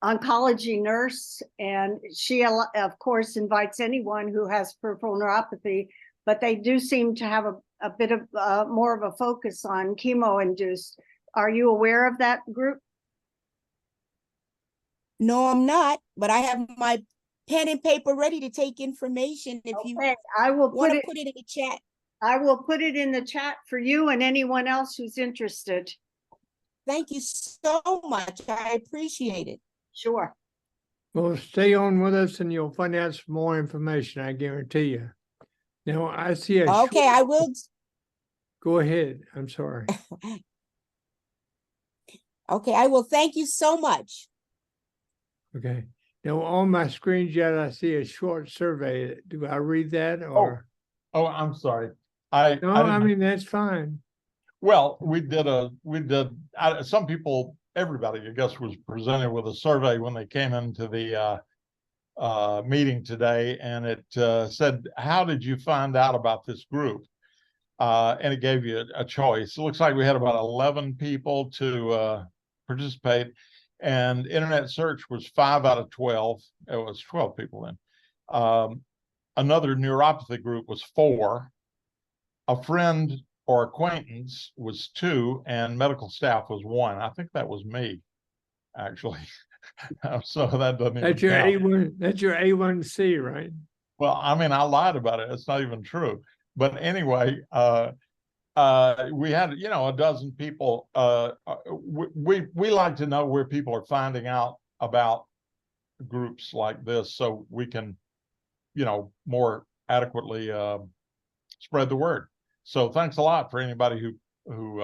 [SPEAKER 1] oncology nurse, and she of course invites anyone who has peripheral neuropathy, but they do seem to have a bit of more of a focus on chemo induced. Are you aware of that group?
[SPEAKER 9] No, I'm not, but I have my pen and paper ready to take information. If you
[SPEAKER 1] I will
[SPEAKER 9] want to put it in the chat.
[SPEAKER 1] I will put it in the chat for you and anyone else who's interested.
[SPEAKER 9] Thank you so much. I appreciate it.
[SPEAKER 1] Sure.
[SPEAKER 2] Well, stay on with us and you'll find out some more information, I guarantee you. Now, I see a
[SPEAKER 9] Okay, I will.
[SPEAKER 2] Go ahead. I'm sorry.
[SPEAKER 9] Okay, I will. Thank you so much.
[SPEAKER 2] Okay. Now, on my screen, yet I see a short survey. Do I read that or?
[SPEAKER 3] Oh, I'm sorry. I
[SPEAKER 2] No,
[SPEAKER 3] didn't-
[SPEAKER 2] I mean, that's fine.
[SPEAKER 3] Well, some people, everybody, I guess, was presented with a survey when they came into the meeting today, and it said, how did you find out about this group? And it gave you a choice. It looks like we had about 11 people to participate, and internet search was 5 out of 12. It was 12 people then. Another neuropathy group was 4. A friend or acquaintance was 2, and medical staff was 1. I think that was me, actually. So that doesn't even
[SPEAKER 2] That's your
[SPEAKER 3] count.
[SPEAKER 2] A1, that's your A1C, right?
[SPEAKER 3] Well, I mean, I lied about it. It's not even true. But anyway, we had, a dozen people. We like to know where people are finding out about groups like this, so we can, more adequately spread the word. So thanks a lot for anybody who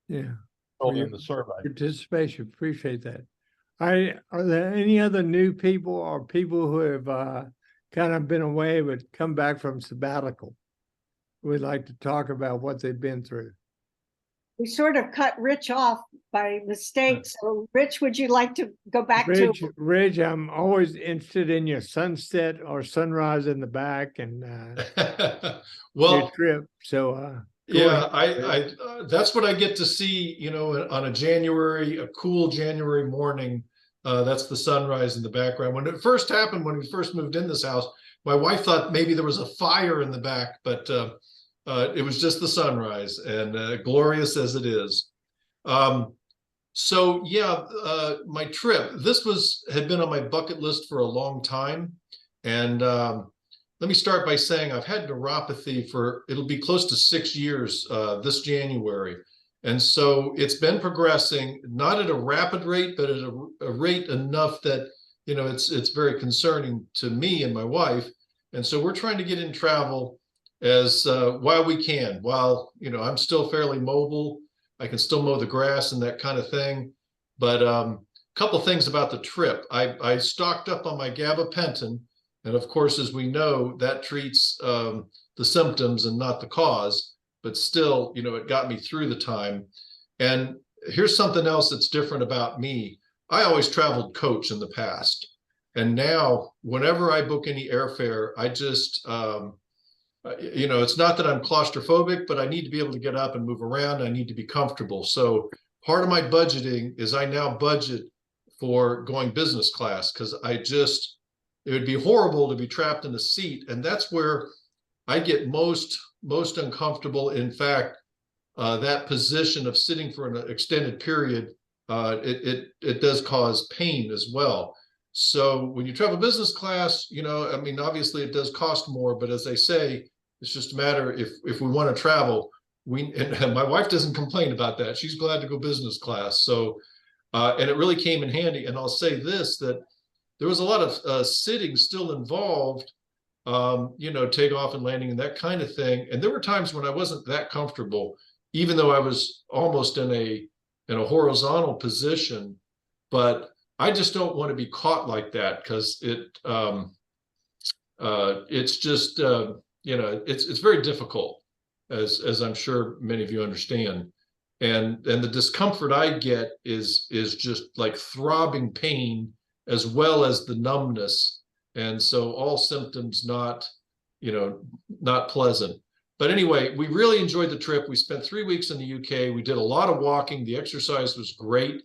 [SPEAKER 2] Yeah.
[SPEAKER 3] filled
[SPEAKER 2] your
[SPEAKER 3] in the survey.
[SPEAKER 2] Participation, appreciate that. Are there any other new people or people who have kind of been away but come back from sabbatical? We'd like to talk about what they've been through.
[SPEAKER 1] We sort of cut Rich off by mistake. So Rich, would you like to go back to?
[SPEAKER 2] Rich, I'm always interested in your sunset or sunrise in the back and your trip. So
[SPEAKER 13] yeah, I that's what I get to see, on a cool January morning. That's the sunrise in the background. When it first happened, when we first moved in this house, my wife thought maybe there was a fire in the back, but it was just the sunrise, and glorious as it is. So yeah, my trip, had been on my bucket list for a long time. And let me start by saying I've had neuropathy it'll be close to 6 years this January. And so it's been progressing, not at a rapid rate, but at a rate enough that, it's very concerning to me and my wife. And so we're trying to get in travel as while we can, while, I'm still fairly mobile. I can still mow the grass and that kind of thing. But a couple things about the trip. I stocked up on my gabapentin. And of course, as we know, that treats the symptoms and not the cause. But still, it got me through the time. And here's something else that's different about me. I always traveled coach in the past. And now, whenever I book any airfare, I just, it's not that I'm claustrophobic, but I need to be able to get up and move around. I need to be comfortable. So part of my budgeting is I now budget for going business class, because it would be horrible to be trapped in a seat. And that's where I get most uncomfortable. In fact, that position of sitting for an extended period, it does cause pain as well. So when you travel business class, obviously it does cost more, but as I say, it's just a matter if we want to travel, and my wife doesn't complain about that. She's glad to go business class. So, and it really came in handy. And I'll say this, that there was a lot of sitting still involved, takeoff and landing and that kind of thing. And there were times when I wasn't that comfortable, even though I was almost in a horizontal position. But I just don't want to be caught like that, because it's just it's very difficult, as I'm sure many of you understand. And the discomfort I get is just like throbbing pain, as well as the numbness. And so all symptoms not pleasant. But anyway, we really enjoyed the trip. We spent 3 weeks in the UK. We did a lot of walking. The exercise was great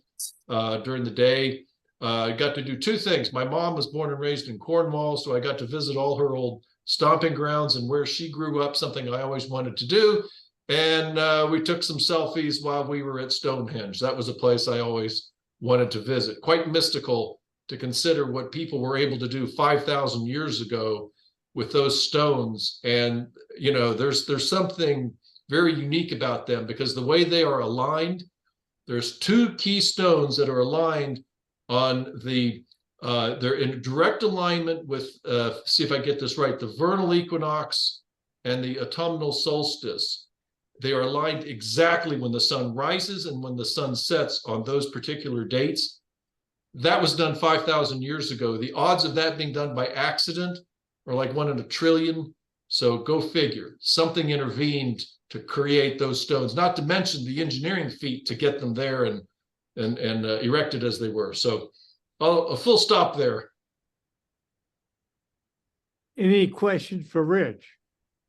[SPEAKER 13] during the day. I got to do 2 things. My mom was born and raised in Cornwall, so I got to visit all her old stomping grounds and where she grew up, something I always wanted to do. And we took some selfies while we were at Stonehenge. That was a place I always wanted to visit. Quite mystical to consider what people were able to do 5,000 years ago with those stones. And, there's something very unique about them, because the way they are aligned, there's 2 key stones that are aligned on they're in direct alignment with, see if I get this right, the vernal equinox and the autumnal solstice. they are aligned exactly when the sun rises and when the sun sets on those particular dates. That was done 5,000 years ago. The odds of that being done by accident are like 1 in a trillion. So go figure. Something intervened to create those stones, not to mention the engineering feat to get them there and erected as they were. So a full stop there.
[SPEAKER 2] Any questions for Rich?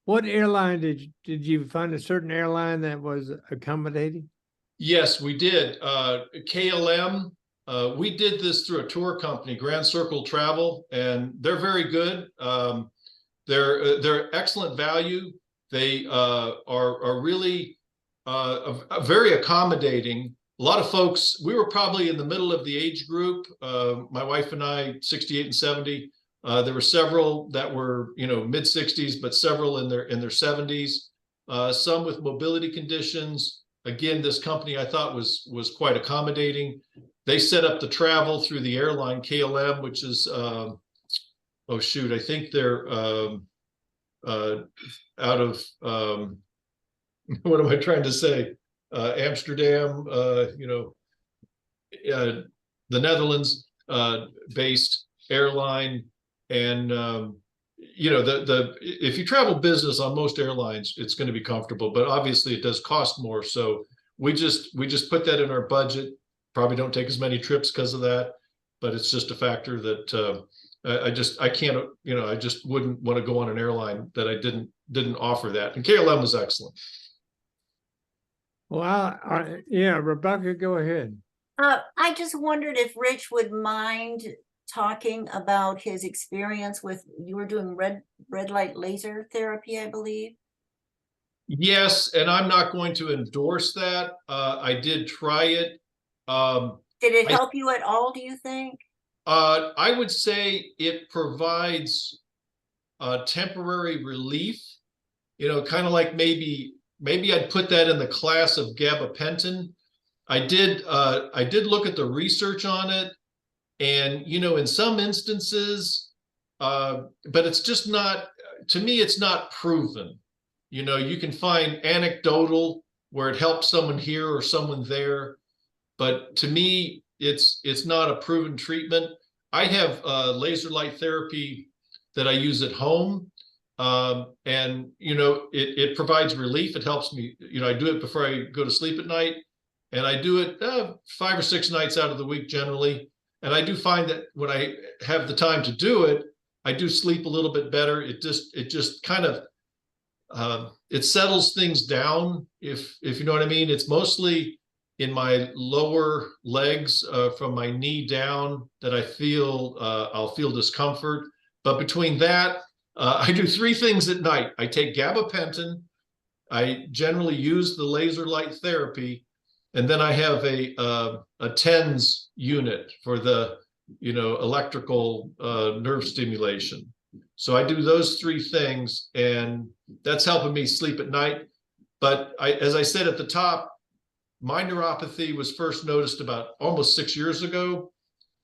[SPEAKER 2] What airline did you find a certain airline that was accommodating?
[SPEAKER 13] Yes, we did. KLM, we did this through a tour company, Grand Circle Travel, and they're very good. They're excellent value. They are really very accommodating. A lot of folks, we were probably in the middle of the age group. My wife and I, 68 and 70. There were several that were, mid 60s, but several in their 70s. Some with mobility conditions. Again, this company I thought was quite accommodating. They set up the travel through the airline KLM, which is oh shoot, I think they're out of what am I trying to say? Amsterdam, the Netherlands based airline. And if you travel business on most airlines, it's going to be comfortable, but obviously it does cost more. So we just put that in our budget. Probably don't take as many trips because of that, but it's just a factor that I can't, I just wouldn't want to go on an airline that I didn't offer that. And KLM was excellent.
[SPEAKER 2] Well, yeah, Rebecca, go ahead.
[SPEAKER 11] I just wondered if Rich would mind talking about his experience with, you were doing red light laser therapy, I believe.
[SPEAKER 13] Yes, and I'm not going to endorse that. I did try it.
[SPEAKER 11] Did it help you at all, do you think?
[SPEAKER 13] I would say it provides temporary relief, kind of like maybe I'd put that in the class of gabapentin. I did look at the research on it, and in some instances, but it's just not, to me, it's not proven. You can find anecdotal where it helps someone here or someone there, but to me, it's not a proven treatment. I have laser light therapy that I use at home. And it provides relief. It helps me, I do it before I go to sleep at night, and I do it 5 or 6 nights out of the week generally. And I do find that when I have the time to do it, I do sleep a little bit better. It just kind of, it settles things down, if you know what I mean. It's mostly in my lower legs, from my knee down, that I'll feel discomfort. But between that, I do 3 things at night. I take gabapentin. I generally use the laser light therapy, and then I have a TENS unit for the electrical nerve stimulation. So I do those 3 things, and that's helping me sleep at night. But as I said at the top, my neuropathy was first noticed about almost 6 years ago,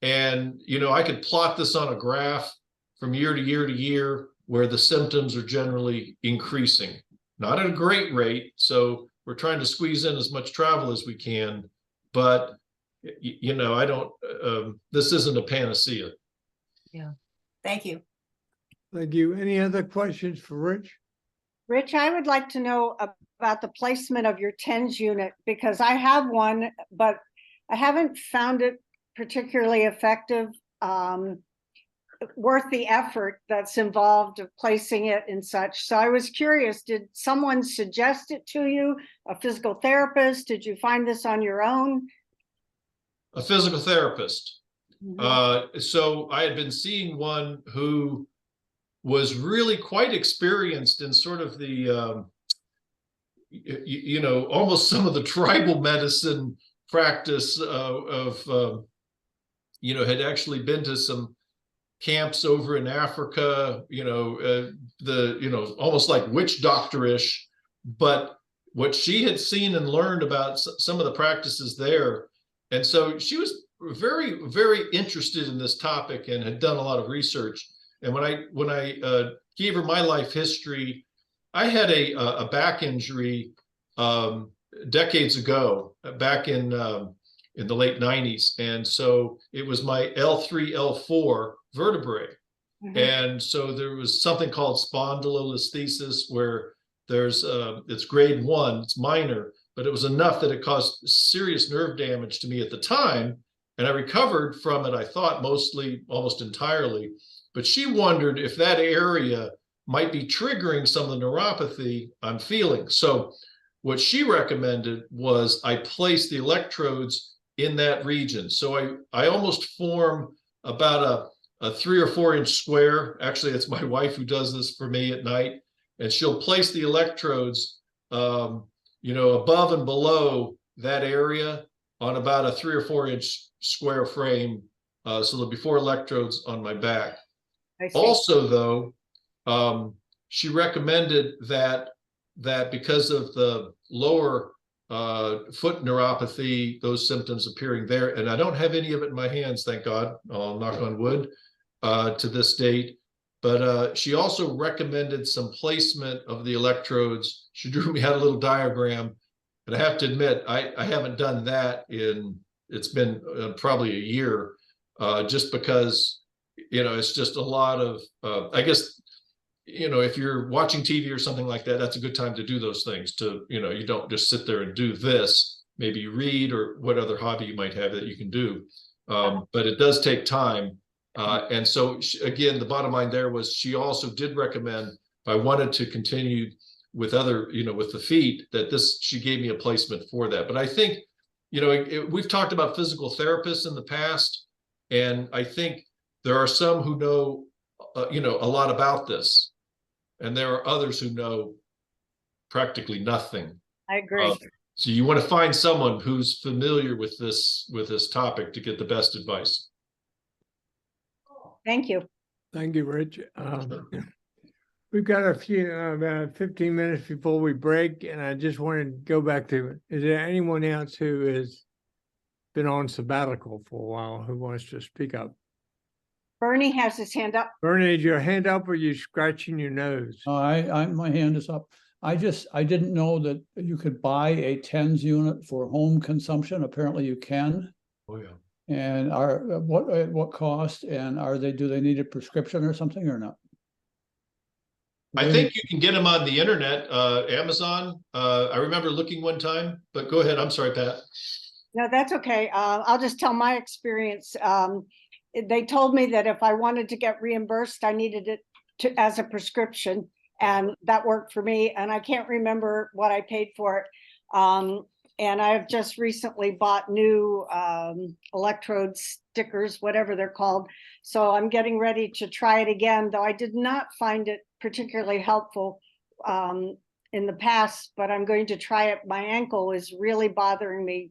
[SPEAKER 13] and I could plot this on a graph from year to year to year, where the symptoms are generally increasing, not at a great rate. So we're trying to squeeze in as much travel as we can, but I don't, this isn't a panacea.
[SPEAKER 11] Yeah. Thank you.
[SPEAKER 2] Thank you. Any other questions for Rich?
[SPEAKER 1] Rich, I would like to know about the placement of your TENS unit, because I have one, but I haven't found it particularly effective. Worth the effort that's involved of placing it and such. So I was curious, did someone suggest it to you? A physical therapist? Did you find this on your own?
[SPEAKER 13] A physical therapist.
[SPEAKER 1] Mm-hmm.
[SPEAKER 13] So I had been seeing one who was really quite experienced in sort of the, almost some of the tribal medicine practice had actually been to some camps over in Africa, almost like witch doctor-ish. But what she had seen and learned about some of the practices there, and so she was very, very interested in this topic and had done a lot of research. And when I gave her my life history, I had a back injury decades ago, back in the late 90s. And so it was my L3, L4 vertebrae. And so there was something called spondylolisthesis where it's grade 1, it's minor, but it was enough that it caused serious nerve damage to me at the time. And I recovered from it, I thought mostly, almost entirely. But she wondered if that area might be triggering some of the neuropathy I'm feeling. So what she recommended was I place the electrodes in that region. So I almost form about a 3 or 4 inch square. Actually, it's my wife who does this for me at night. And she'll place the electrodes, above and below that area on about a 3 or 4 inch square frame. So there'll be 4 electrodes on my back. Also, though, she recommended that because of the lower foot neuropathy, those symptoms appearing there, and I don't have any of it in my hands, thank God, I'll knock on wood, to this date. But she also recommended some placement of the electrodes. She drew me out a little diagram, and I have to admit, I haven't done that it's been probably a year, just because, it's just a lot of, I guess, if you're watching TV or something like that, that's a good time to do those things. You don't just sit there and do this. Maybe you read or what other hobby you might have that you can do. But it does take time. And so, again, the bottom line there was she also did recommend if I wanted to continue with other, with the feet, she gave me a placement for that. But I think, we've talked about physical therapists in the past, and I think there are some who know, a lot about this. And there are others who know practically nothing.
[SPEAKER 1] I agree.
[SPEAKER 2] So you want to find someone who's familiar with this topic to get the best advice.
[SPEAKER 1] Thank you.
[SPEAKER 2] Thank you, Rich. We've got a few, about 15 minutes before we break, and I just wanted to go back to, is there anyone else who has been on sabbatical for a while who wants to speak up?
[SPEAKER 1] Bernie has his hand up.
[SPEAKER 2] Bernie, is your hand up or are you scratching your nose?
[SPEAKER 8] My hand is up. I didn't know that you could buy a TENS unit for home consumption. Apparently you can.
[SPEAKER 2] Oh, yeah.
[SPEAKER 8] And at what cost, and do they need a prescription or something or not?
[SPEAKER 13] I think you can get them on the internet, Amazon. I remember looking one time, but go ahead. I'm sorry, Pat.
[SPEAKER 1] No, that's okay. I'll just tell my experience. They told me that if I wanted to get reimbursed, I needed it as a prescription, and that worked for me. And I can't remember what I paid for it. And I've just recently bought new electrode stickers, whatever they're called. So I'm getting ready to try it again, though I did not find it particularly helpful in the past, but I'm going to try it. My ankle is really bothering me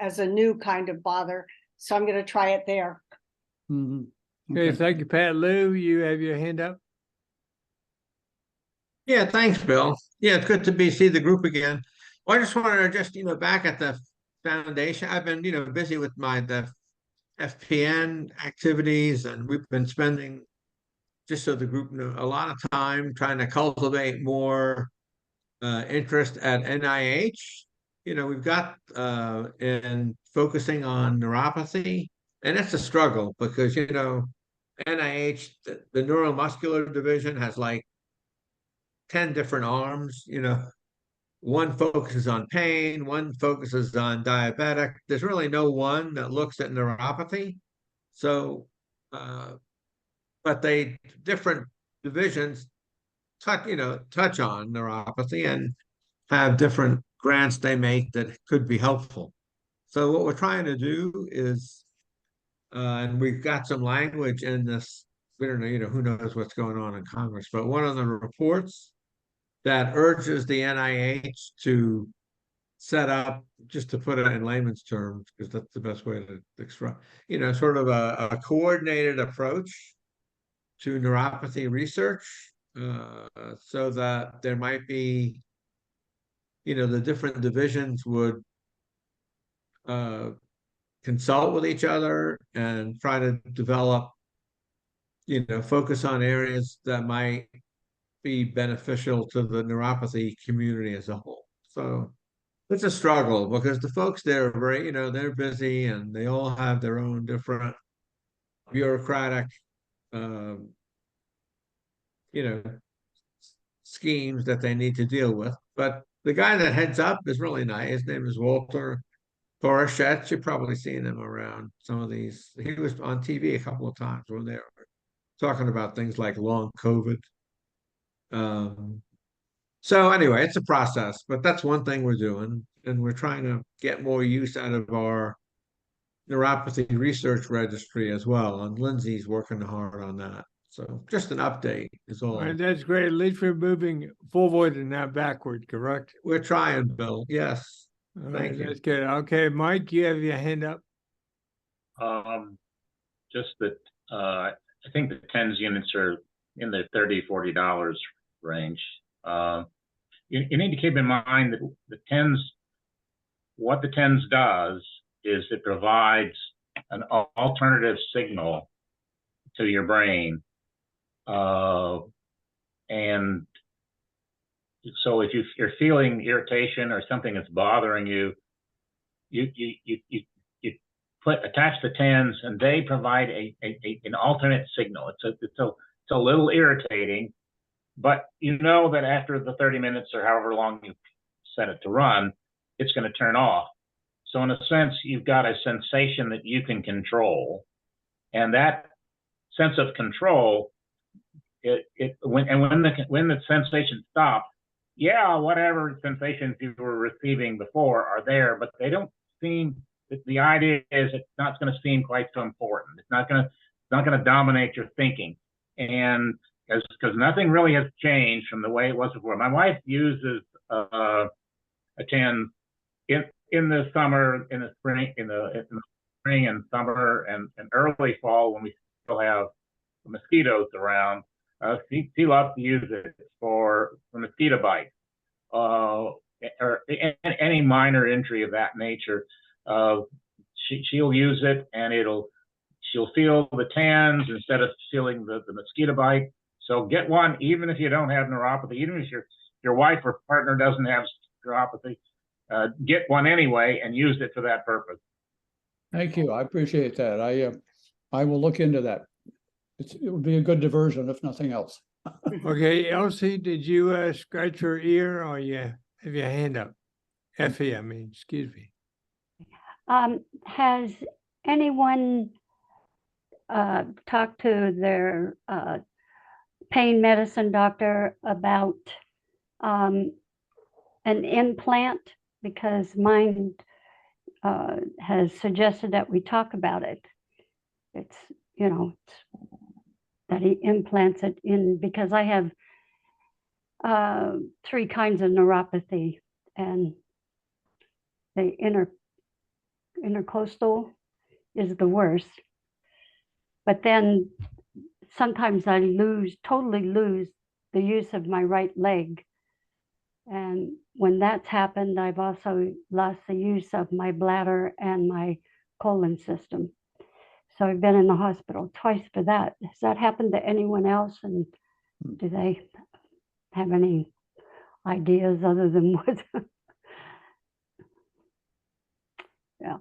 [SPEAKER 1] as a new kind of bother. So I'm going to try it there.
[SPEAKER 8] Mm-hmm.
[SPEAKER 2] Okay, thank you, Pat. Lou, you have your hand up.
[SPEAKER 10] Yeah, thanks, Bill. Yeah, it's good to see the group again. Well, I just wanted to back at the foundation. I've been, busy with the FPN activities, and we've been spending, just so the group know, a lot of time trying to cultivate more interest at NIH. We've got in focusing on neuropathy, and it's a struggle because, NIH, the neuromuscular division has like 10 different arms, one focuses on pain, one focuses on diabetic. There's really no one that looks at neuropathy. So, but different divisions touch on neuropathy and have different grants they make that could be helpful. So what we're trying to do is, and we've got some language in this, we don't know, who knows what's going on in Congress, but one of the reports that urges the NIH to set up, just to put it in layman's terms, because that's the best way to express, sort of a coordinated approach to neuropathy research, so that there might be, the different divisions would consult with each other and try to develop, focus on areas that might be beneficial to the neuropathy community as a whole. So it's a struggle because the folks there are very, they're busy and they all have their own different bureaucratic, um, you know, schemes that they need to deal with. But the guy that heads up is really nice. His name is Walter Borichet. You've probably seen him around some of these. He was on TV a couple of times when they were talking about things like long COVID. So anyway, it's a process, but that's one thing we're doing, and we're trying to get more use out of our neuropathy research registry as well. And Lindsay's working hard on that. So just an update is all.
[SPEAKER 2] All right, that's great. At least we're moving forward and not backward, correct?
[SPEAKER 10] We're trying, Bill. Yes.
[SPEAKER 2] All
[SPEAKER 10] Thank
[SPEAKER 2] right,
[SPEAKER 10] you.
[SPEAKER 2] that's good. Okay, Mike, you have your hand up.
[SPEAKER 4] Just that, I think the TENS units are in the $30-40 range. You need to keep in mind that what the TENS does is it provides an alternative signal to your brain. And so if you're feeling irritation or something that's bothering you, you attach the TENS and they provide an alternate signal. It's a little irritating, but you know that after the 30 minutes or however long you set it to run, it's going to turn off. So in a sense, you've got a sensation that you can control, and that sense of control, when the sensation stops, yeah, whatever sensations you were receiving before are there, but they don't seem. The idea is it's not going to seem quite so important. It's not going to dominate your thinking, and because nothing really has changed from the way it was before. My wife uses a TENS in the summer, in the spring, in the spring and summer and early fall when we still have mosquitoes around. She loves to use it for mosquito bites or any minor injury of that nature. She'll use it and she'll feel the TENS instead of feeling the mosquito bite. So get one, even if you don't have neuropathy, even if your wife or partner doesn't have neuropathy, get one anyway and use it for that purpose.
[SPEAKER 8] Thank you. I appreciate that. I will look into that. It would be a good diversion, if nothing else.
[SPEAKER 2] Okay, Elsie, did you scratch your ear or you have your hand up? Effie, I mean, excuse me.
[SPEAKER 12] Has anyone talked to their pain medicine doctor about an implant? Because mine has suggested that we talk about it. It's, that he implants it in, because I have 3 kinds of neuropathy, and the intercostal is the worst. But then sometimes I totally lose the use of my right leg. And when that's happened, I've also lost the use of my bladder and my colon system. So I've been in the hospital twice for that. Has that happened to anyone else? And do they have any ideas other than what? Yeah.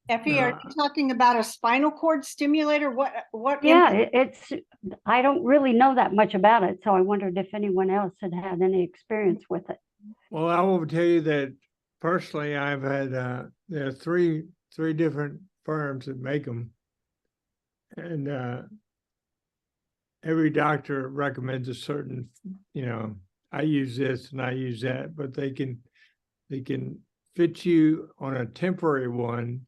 [SPEAKER 1] Effie, are you talking about a spinal cord stimulator? What?
[SPEAKER 12] Yeah, I don't really know that much about it, so I wondered if anyone else had had any experience with it.
[SPEAKER 2] Well, I will tell you that personally, I've had there are three different firms that make them, and every doctor recommends a certain. I use this and I use that, but they can fit you on a temporary one,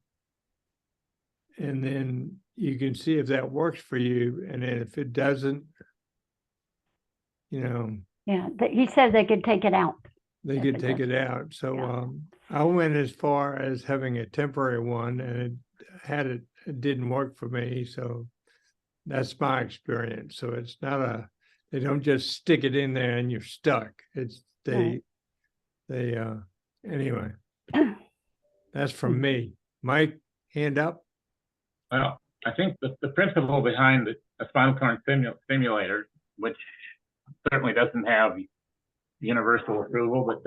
[SPEAKER 2] and then you can see if that works for you, and then if it doesn't,
[SPEAKER 12] Yeah, he said they could take it out.
[SPEAKER 2] They could take it out. So
[SPEAKER 12] Yeah.
[SPEAKER 2] I went as far as having a temporary one, and it didn't work for me. So that's my experience. So it's not they don't just stick it in there and you're stuck. It's anyway. That's from me. Mike, hand up.
[SPEAKER 4] Well, I think the principle behind a spinal cord stimulator, which certainly doesn't have universal approval, but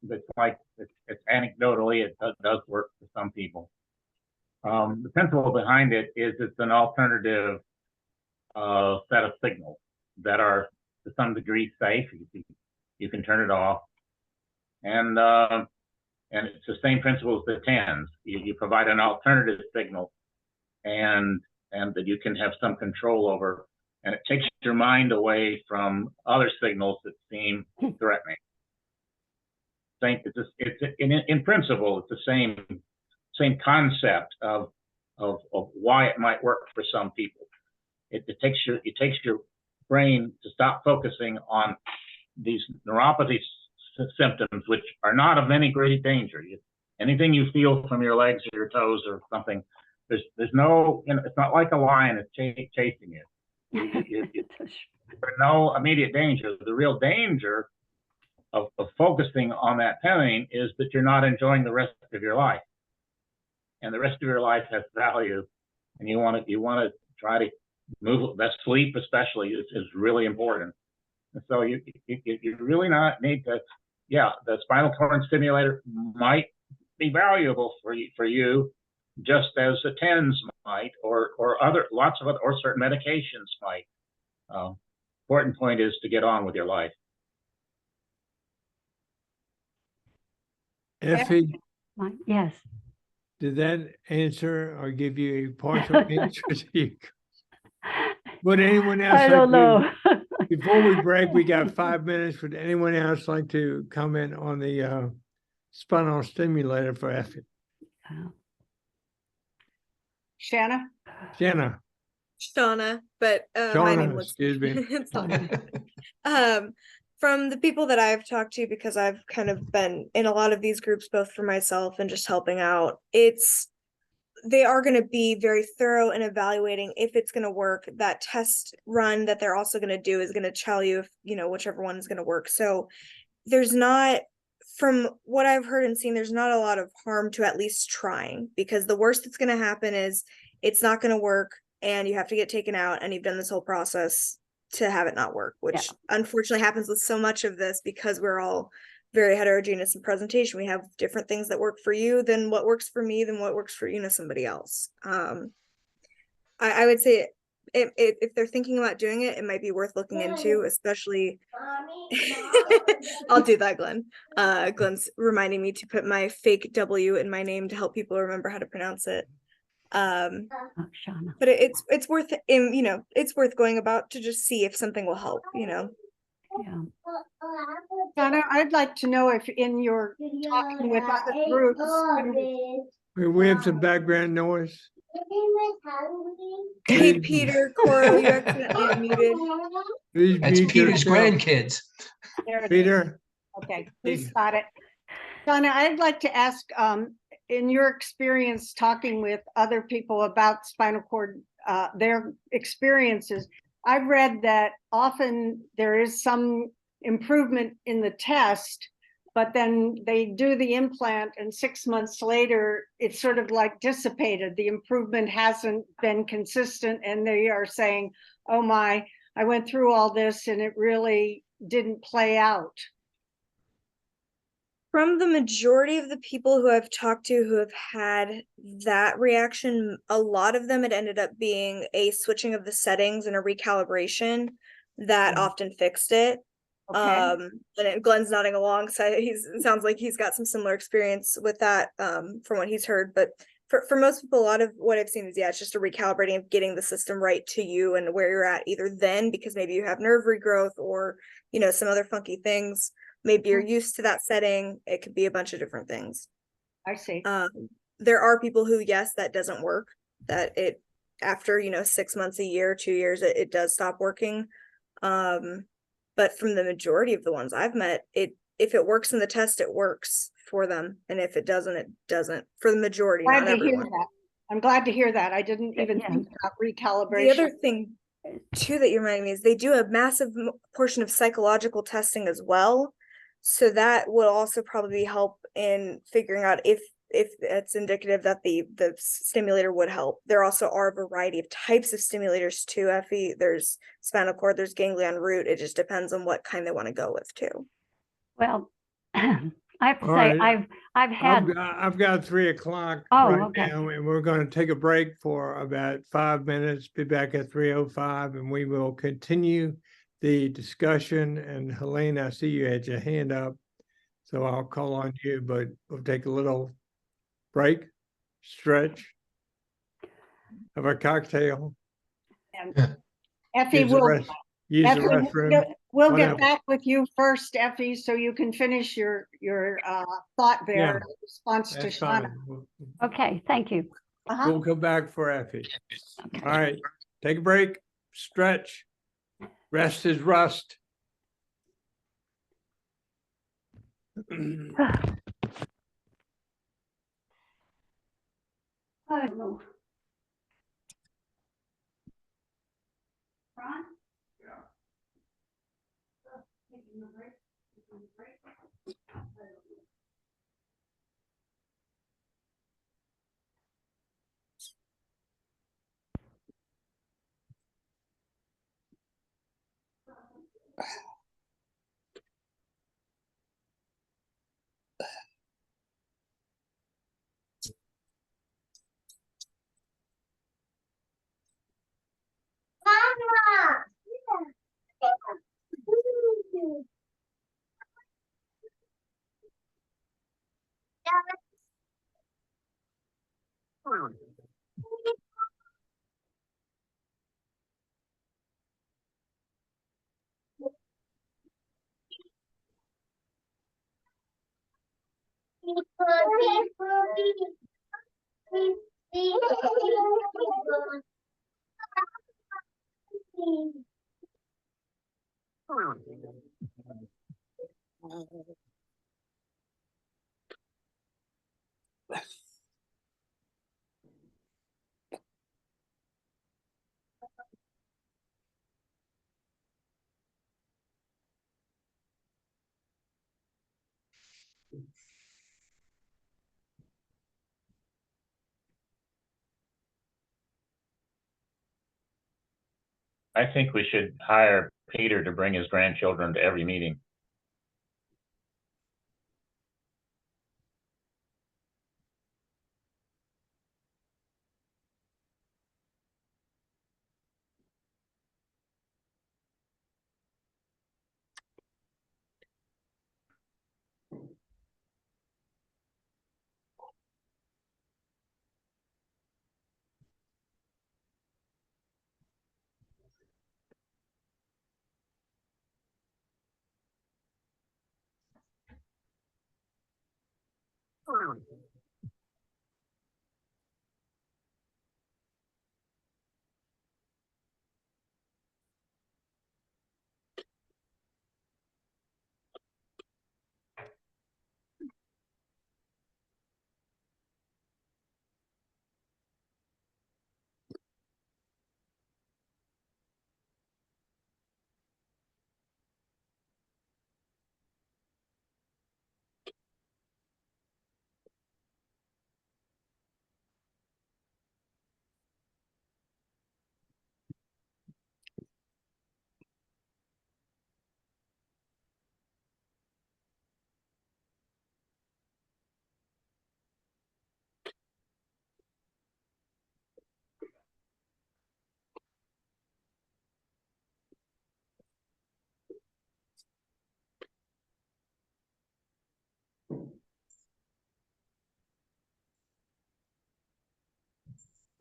[SPEAKER 4] it's anecdotally, it does work for some people. The principle behind it is it's an alternative set of signals that are to some degree safe. You can turn it off, and it's the same principle as the TENS. You provide an alternative signal, and that you can have some control over, and it takes your mind away from other signals that seem threatening. In principle, it's the same concept of why it might work for some people. It takes your brain to stop focusing on these neuropathy symptoms, which are not of any great danger. Anything you feel from your legs or your toes or something, there's no, it's not like a lion is chasing you. There's no immediate danger. The real danger of focusing on that pain is that you're not enjoying the rest of your life, and the rest of your life has value, and you want to try to move. That sleep especially is really important, and so you really not need to. Yeah, the spinal cord stimulator might be valuable for you, just as the TENS might, or lots of other, or certain medications might. Important point is to get on with your life.
[SPEAKER 2] Effie,
[SPEAKER 12] Yes.
[SPEAKER 2] did that answer or give you a partial answer to you? Would anyone else
[SPEAKER 12] I
[SPEAKER 2] like
[SPEAKER 12] don't know.
[SPEAKER 2] before we break, we got 5 minutes. Would anyone else like to comment on the spinal stimulator for Effie?
[SPEAKER 1] Shanna?
[SPEAKER 2] Jenna.
[SPEAKER 14] Shauna, but my
[SPEAKER 2] Shauna,
[SPEAKER 14] name was
[SPEAKER 2] excuse me.
[SPEAKER 14] it's all from the people that I've talked to, because I've kind of been in a lot of these groups, both for myself and just helping out, they are going to be very thorough in evaluating if it's going to work. That test run that they're also going to do is going to tell you if, whichever one is going to work. So there's not, from what I've heard and seen, there's not a lot of harm to at least trying, because the worst that's going to happen is it's not going to work and you have to get taken out, and you've done this whole process to have it not work, which unfortunately happens with so much of this, because we're all very heterogeneous in presentation. We have different things that work for you than what works for me, than what works for somebody else. I would say if they're thinking about doing it, it might be worth looking into, especially I'll do that, Glenn. Glenn's reminding me to put my fake W in my name to help people remember how to pronounce it. But it's worth it's worth going about to just see if something will help.
[SPEAKER 12] Yeah.
[SPEAKER 1] Donna, I'd like to know if in your talking with other groups.
[SPEAKER 2] We have some background noise.
[SPEAKER 14] Hey, Peter, Coral, you accidentally unmuted.
[SPEAKER 5] That's Peter's grandkids.
[SPEAKER 2] Peter.
[SPEAKER 1] Okay, he's got it. Donna, I'd like to ask, in your experience talking with other people about spinal cord, their experiences, I've read that often there is some improvement in the test, but then they do the implant and 6 months later, it's sort of like dissipated. The improvement hasn't been consistent, and they are saying, oh my, I went through all this and it really didn't play out.
[SPEAKER 14] From the majority of the people who I've talked to who have had that reaction, a lot of them, it ended up being a switching of the settings and a recalibration that often fixed it.
[SPEAKER 1] Okay.
[SPEAKER 14] And Glenn's nodding along, so it sounds like he's got some similar experience with that from what he's heard. But for most people, a lot of what I've seen is, it's just a recalibrating of getting the system right to you and where you're at either then, because maybe you have nerve regrowth or, some other funky things. Maybe you're used to that setting. It could be a bunch of different things.
[SPEAKER 1] I see.
[SPEAKER 14] There are people who, yes, that doesn't work, that it, after, 6 months, a year, 2 years, it does stop working. But from the majority of the ones I've met, if it works in the test, it works for them. And if it doesn't, it doesn't, for the majority, not everyone.
[SPEAKER 1] I'm glad to hear that. I didn't even think about recalibration.
[SPEAKER 14] The other thing too that you're reminding me is they do a massive portion of psychological testing as well. So that will also probably help in figuring out if it's indicative that the stimulator would help. There also are a variety of types of stimulators too, Effie. There's spinal cord, there's ganglion root. It just depends on what kind they want to go with too.
[SPEAKER 12] Well, I have to
[SPEAKER 2] All
[SPEAKER 12] say,
[SPEAKER 2] right.
[SPEAKER 12] I've had,
[SPEAKER 2] I've got 3 o'clock
[SPEAKER 12] Oh,
[SPEAKER 2] right
[SPEAKER 12] okay.
[SPEAKER 2] now, and we're going to take a break for about 5 minutes, be back at 3:05, and we will continue the discussion. And Helene, I see you had your hand up, so I'll call on you, but we'll take a little break, stretch, have a cocktail,
[SPEAKER 1] And Effie
[SPEAKER 2] use the
[SPEAKER 1] will,
[SPEAKER 2] use the
[SPEAKER 1] Effie,
[SPEAKER 2] restroom.
[SPEAKER 1] we'll
[SPEAKER 2] whatever.
[SPEAKER 1] get back with you first, Effie, so you can finish your thought there
[SPEAKER 2] Yeah,
[SPEAKER 1] in response to
[SPEAKER 2] That's
[SPEAKER 1] Shauna.
[SPEAKER 2] fine.
[SPEAKER 12] okay, thank you.
[SPEAKER 2] We'll come back for Effie. All right, take a break, stretch. Rest is rust.
[SPEAKER 12] I don't know. Ron? Taking a break? Taking a break?
[SPEAKER 4] I think we should hire Peter to bring his grandchildren to every meeting.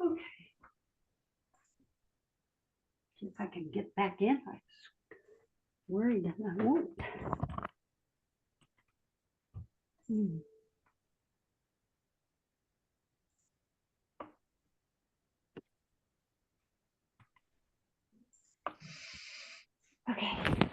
[SPEAKER 12] Okay. See if I can get back in. I was worried that I won't. Okay.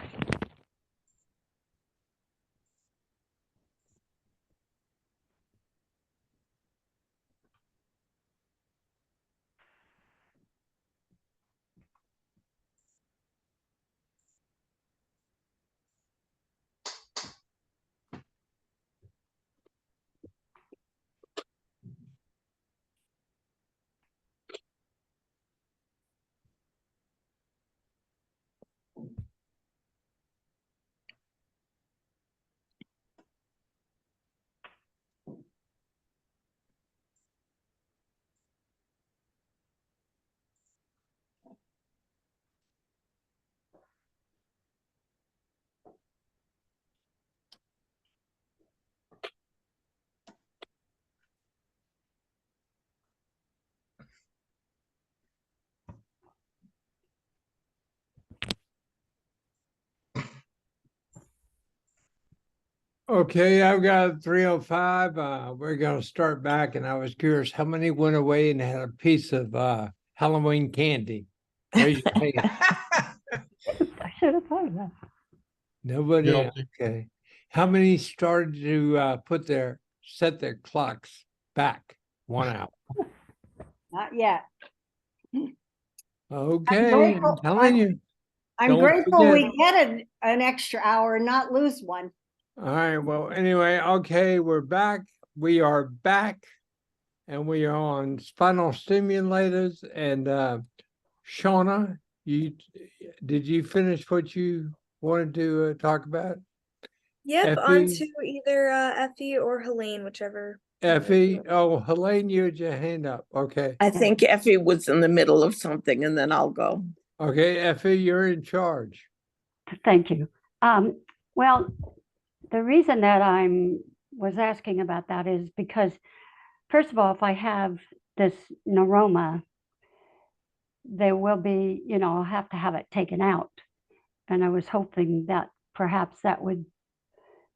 [SPEAKER 2] Okay, I've got 3:05. We're gonna start back, and I was curious how many went away and had a piece of Halloween candy. Raise your hand.
[SPEAKER 12] I should have thought of that.
[SPEAKER 2] Nobody.
[SPEAKER 3] Guilty.
[SPEAKER 2] Okay. How many started to set their clocks back 1 hour?
[SPEAKER 1] Not yet.
[SPEAKER 2] Okay,
[SPEAKER 1] grateful-
[SPEAKER 2] I'm telling you.
[SPEAKER 1] I'm
[SPEAKER 2] Don't
[SPEAKER 1] grateful
[SPEAKER 2] forget.
[SPEAKER 1] we get an extra hour and not lose one.
[SPEAKER 2] All right, well, anyway, okay, we're back. We are back, and we are on spinal stimulators. And Shauna, did you finish what you wanted to talk about?
[SPEAKER 14] Yep, on
[SPEAKER 2] Effie,
[SPEAKER 14] to either Effie or Helene, whichever.
[SPEAKER 2] Effie, oh, Helene, you had your hand up. Okay,
[SPEAKER 15] I think Effie was in the middle of something and then I'll go.
[SPEAKER 2] okay, Effie, you're in charge.
[SPEAKER 12] Thank you. Well, the reason that was asking about that is because, first of all, if I have this neuroma, there will be, I'll have to have it taken out. And I was hoping that perhaps that would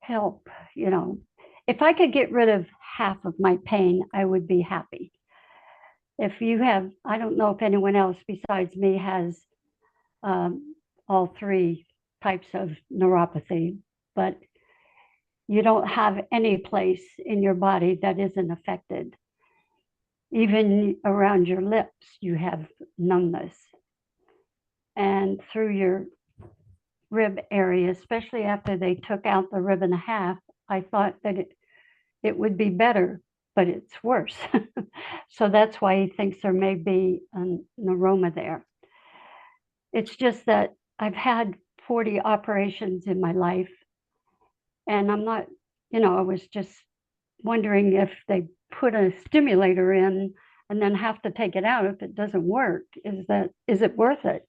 [SPEAKER 12] help, If I could get rid of half of my pain, I would be happy. If you have, I don't know if anyone else besides me has all three types of neuropathy, but you don't have any place in your body that isn't affected. Even around your lips, you have numbness. And through your rib area, especially after they took out the rib and a half, I thought that it would be better, but it's worse. So that's why he thinks there may be an neuroma there. It's just that I've had 40 operations in my life, and I'm not, I was just wondering if they put a stimulator in and then have to take it out if it doesn't work. Is it worth it?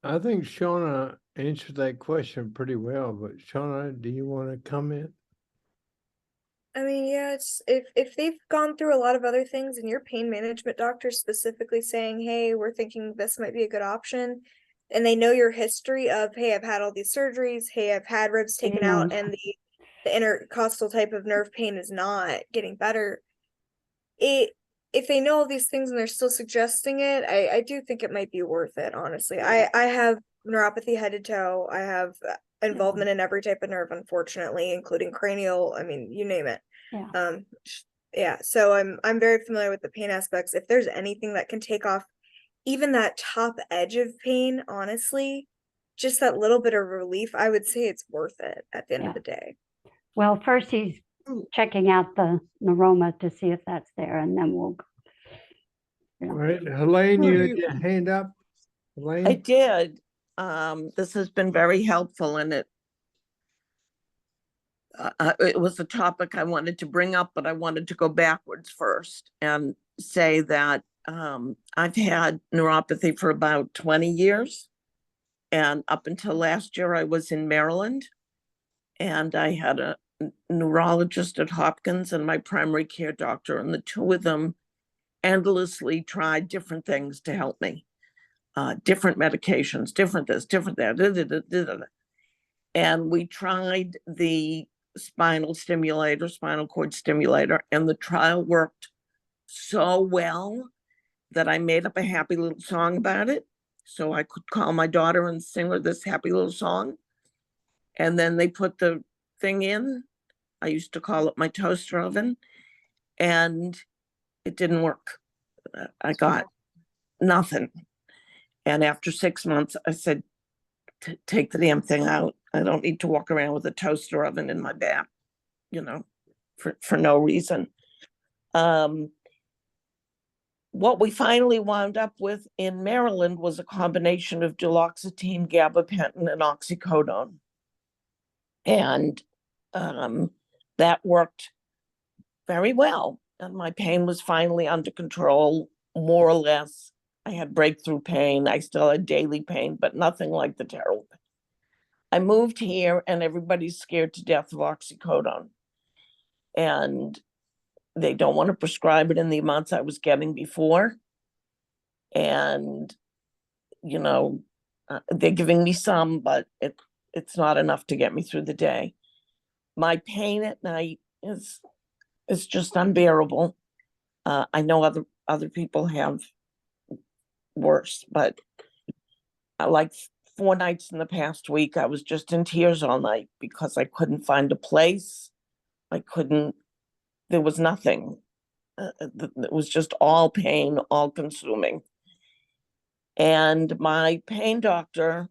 [SPEAKER 2] I think Shauna answered that question pretty well, but Shauna, do you want to comment?
[SPEAKER 14] I mean, yeah, it's if they've gone through a lot of other things and your pain management doctor specifically saying, hey, we're thinking this might be a good option, and they know your history of, hey, I've had all these surgeries, hey, I've had ribs taken out, and the intercostal type of nerve pain is not getting better. If they know all these things and they're still suggesting it, I do think it might be worth it, honestly. I have neuropathy head to toe. I have involvement in every type of nerve, unfortunately, including cranial. I mean, you name it.
[SPEAKER 12] Yeah.
[SPEAKER 14] So I'm very familiar with the pain aspects. If there's anything that can take off even that top edge of pain, honestly, just that little bit of relief, I would say it's worth it at the end of the day.
[SPEAKER 12] Well, first he's checking out the neuroma to see if that's there, and then we'll.
[SPEAKER 2] All right, Helene, you had your hand up. Helene?
[SPEAKER 15] I did. This has been very helpful, and it was a topic I wanted to bring up, but I wanted to go backwards first and say that I've had neuropathy for about 20 years. And up until last year, I was in Maryland, and I had a neurologist at Hopkins and my primary care doctor, and the two of them endlessly tried different things to help me. Different medications, different this, different that. And we tried the spinal cord stimulator, and the trial worked so well that I made up a happy little song about it. So I could call my daughter and sing her this happy little song. And then they put the thing in. I used to call it my toaster oven, and it didn't work. I got nothing. And after 6 months, I said, take the damn thing out. I don't need to walk around with a toaster oven in my back, for no reason. What we finally wound up with in Maryland was a combination of duloxetine, gabapentin, and oxycodone. And that worked very well. And my pain was finally under control, more or less. I had breakthrough pain. I still had daily pain, but nothing like the terrible pain. I moved here and everybody's scared to death of oxycodone. And they don't want to prescribe it in the amounts I was getting before. And, they're giving me some, but it's not enough to get me through the day. My pain at night is just unbearable. I know other people have worse, but like 4 nights in the past week, I was just in tears all night because I couldn't find a place. There was nothing. It was just all pain, all consuming. And my pain doctor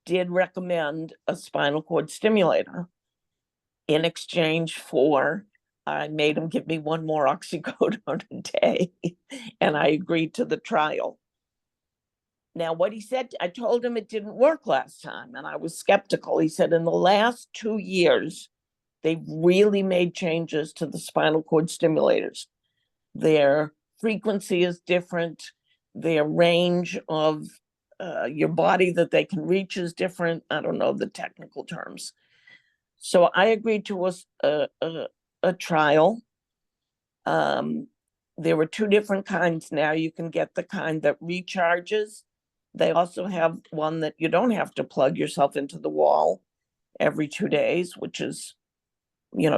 [SPEAKER 15] did recommend a spinal cord stimulator in exchange for, I made him give me 1 more oxycodone a day, and I agreed to the trial. Now, what he said, I told him it didn't work last time, and I was skeptical. He said in the last 2 years, they've really made changes to the spinal cord stimulators. Their frequency is different. Their range of your body that they can reach is different. I don't know the technical terms. So I agreed to a trial. There were 2 different kinds now. You can get the kind that recharges. They also have one that you don't have to plug yourself into the wall every 2 days, which is,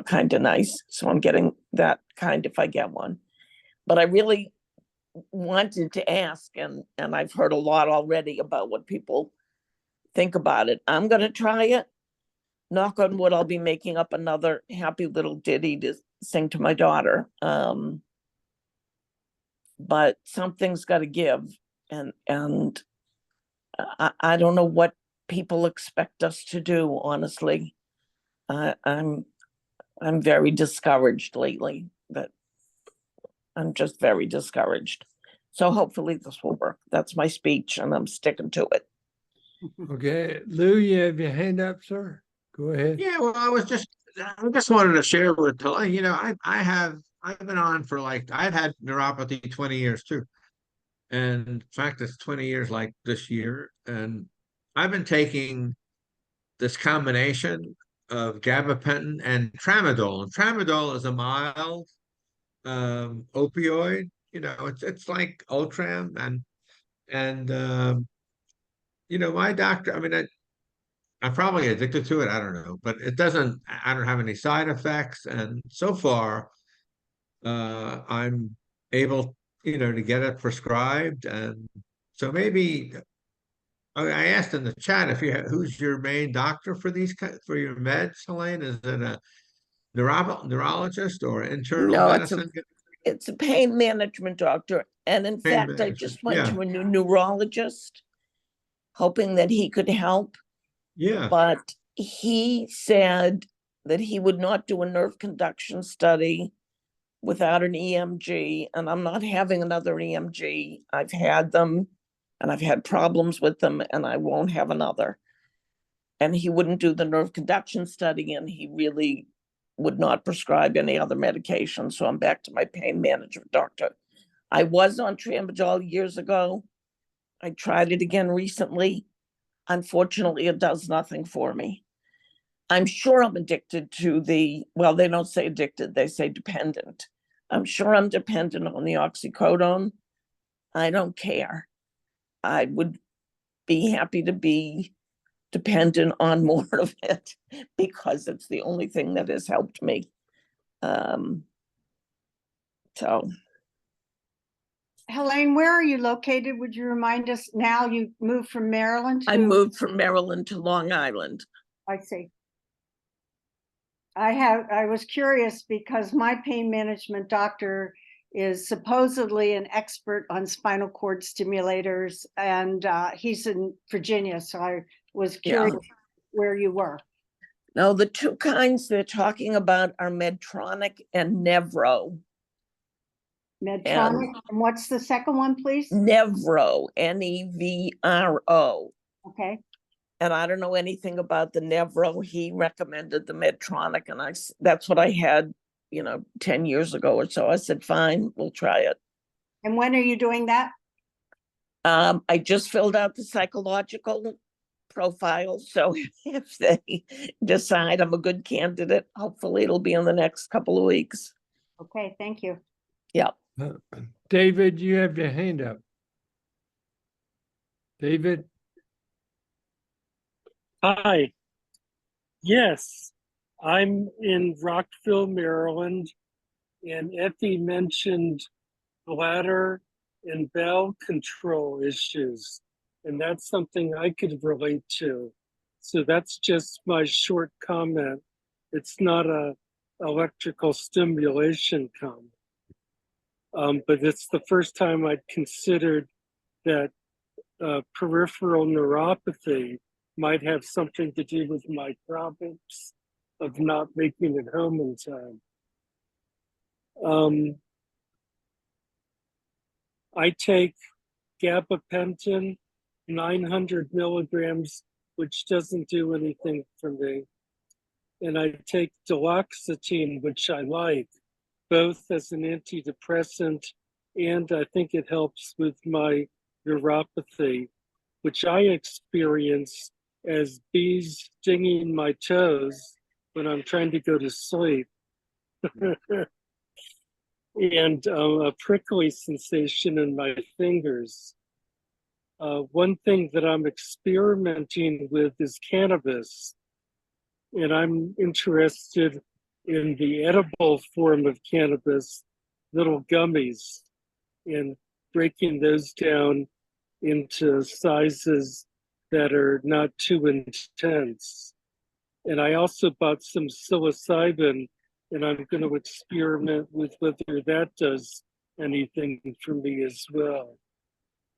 [SPEAKER 15] kind of nice. So I'm getting that kind if I get one. But I really wanted to ask, and I've heard a lot already about what people think about it. I'm going to try it. Knock on wood, I'll be making up another happy little ditty to sing to my daughter. But something's got to give, and I don't know what people expect us to do. Honestly, I'm very discouraged lately. That I'm just very discouraged. So hopefully this will work. That's my speech, and I'm sticking to it.
[SPEAKER 2] Okay, Lou, you have your hand up, sir? Go ahead.
[SPEAKER 10] Yeah, well, I just wanted to share with, I've been on for I've had neuropathy 20 years too. And in fact, it's 20 years like this year. And I've been taking this combination of gabapentin and tramadol. And tramadol is a mild opioid. It's like Ultram, and my doctor, I'm probably addicted to it. I don't know, but I don't have any side effects. And so far, I'm able, to get it prescribed. And so maybe I asked in the chat who's your main doctor for for your meds, Helene? Is it a neurologist or internal
[SPEAKER 15] No,
[SPEAKER 10] medicine?
[SPEAKER 15] it's a pain management doctor. And in
[SPEAKER 10] Pain
[SPEAKER 15] fact, I
[SPEAKER 10] management,
[SPEAKER 15] just went
[SPEAKER 10] yeah.
[SPEAKER 15] to a new neurologist, hoping that he could help.
[SPEAKER 10] Yeah.
[SPEAKER 15] But he said that he would not do a nerve conduction study without an EMG, and I'm not having another EMG. I've had them, and I've had problems with them, and I won't have another. And he wouldn't do the nerve conduction study, and he really would not prescribe any other medication. So I'm back to my pain management doctor. I was on Tramadol years ago. I tried it again recently. Unfortunately, it does nothing for me. I'm sure I'm addicted to they don't say addicted, they say dependent. I'm sure I'm dependent on the oxycodone. I don't care. I would be happy to be dependent on more of it because it's the only thing that has helped me. So.
[SPEAKER 1] Helene, where are you located? Would you remind us now? You moved from Maryland to?
[SPEAKER 15] I moved from Maryland to Long Island.
[SPEAKER 1] I see. I was curious because my pain management doctor is supposedly an expert on spinal cord stimulators, and he's in Virginia. So I was curious where you were.
[SPEAKER 15] No, the 2 kinds they're talking about are Medtronic and Nevro.
[SPEAKER 1] Medtronic, and what's the second one, please?
[SPEAKER 15] Nevro, Nevro.
[SPEAKER 1] Okay.
[SPEAKER 15] And I don't know anything about the Nevro. He recommended the Medtronic, and that's what I had, 10 years ago or so. I said, fine, we'll try it.
[SPEAKER 1] And when are you doing that?
[SPEAKER 15] I just filled out the psychological profile. So if they decide I'm a good candidate, hopefully it'll be in the next couple of weeks.
[SPEAKER 1] Okay, thank you.
[SPEAKER 15] Yeah.
[SPEAKER 2] David, you have your hand up. David?
[SPEAKER 16] Hi. Yes, I'm in Rockville, Maryland, and Effie mentioned bladder and bowel control issues, and that's something I could relate to. So that's just my short comment. It's not a electrical stimulation comment. But it's the first time I'd considered that peripheral neuropathy might have something to do with my problems of not making it home in time. I take gabapentin, 900 milligrams, which doesn't do anything for me. And I take duloxetine, which I like, both as an antidepressant, and I think it helps with my neuropathy, which I experience as bees stinging my toes when I'm trying to go to sleep. And a prickly sensation in my fingers. One thing that I'm experimenting with is cannabis, and I'm interested in the edible form of cannabis, little gummies, and breaking those down into sizes that are not too intense. And I also bought some psilocybin, and I'm going to experiment with whether that does anything for me as well.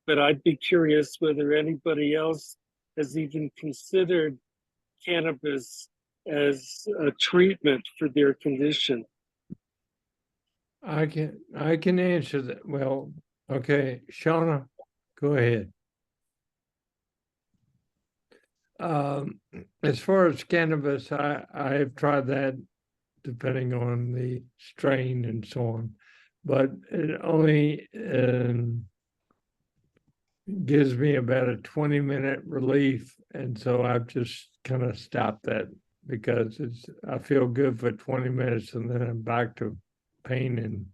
[SPEAKER 16] But I'd be curious whether anybody else has even considered cannabis as a treatment for their condition.
[SPEAKER 2] I can answer that. Well, okay, Shauna, go ahead. As far as cannabis, I have tried that depending on the strain and so on, but it only gives me about a 20-minute relief. And so I've just kind of stopped that because I feel good for 20 minutes and then I'm back to pain and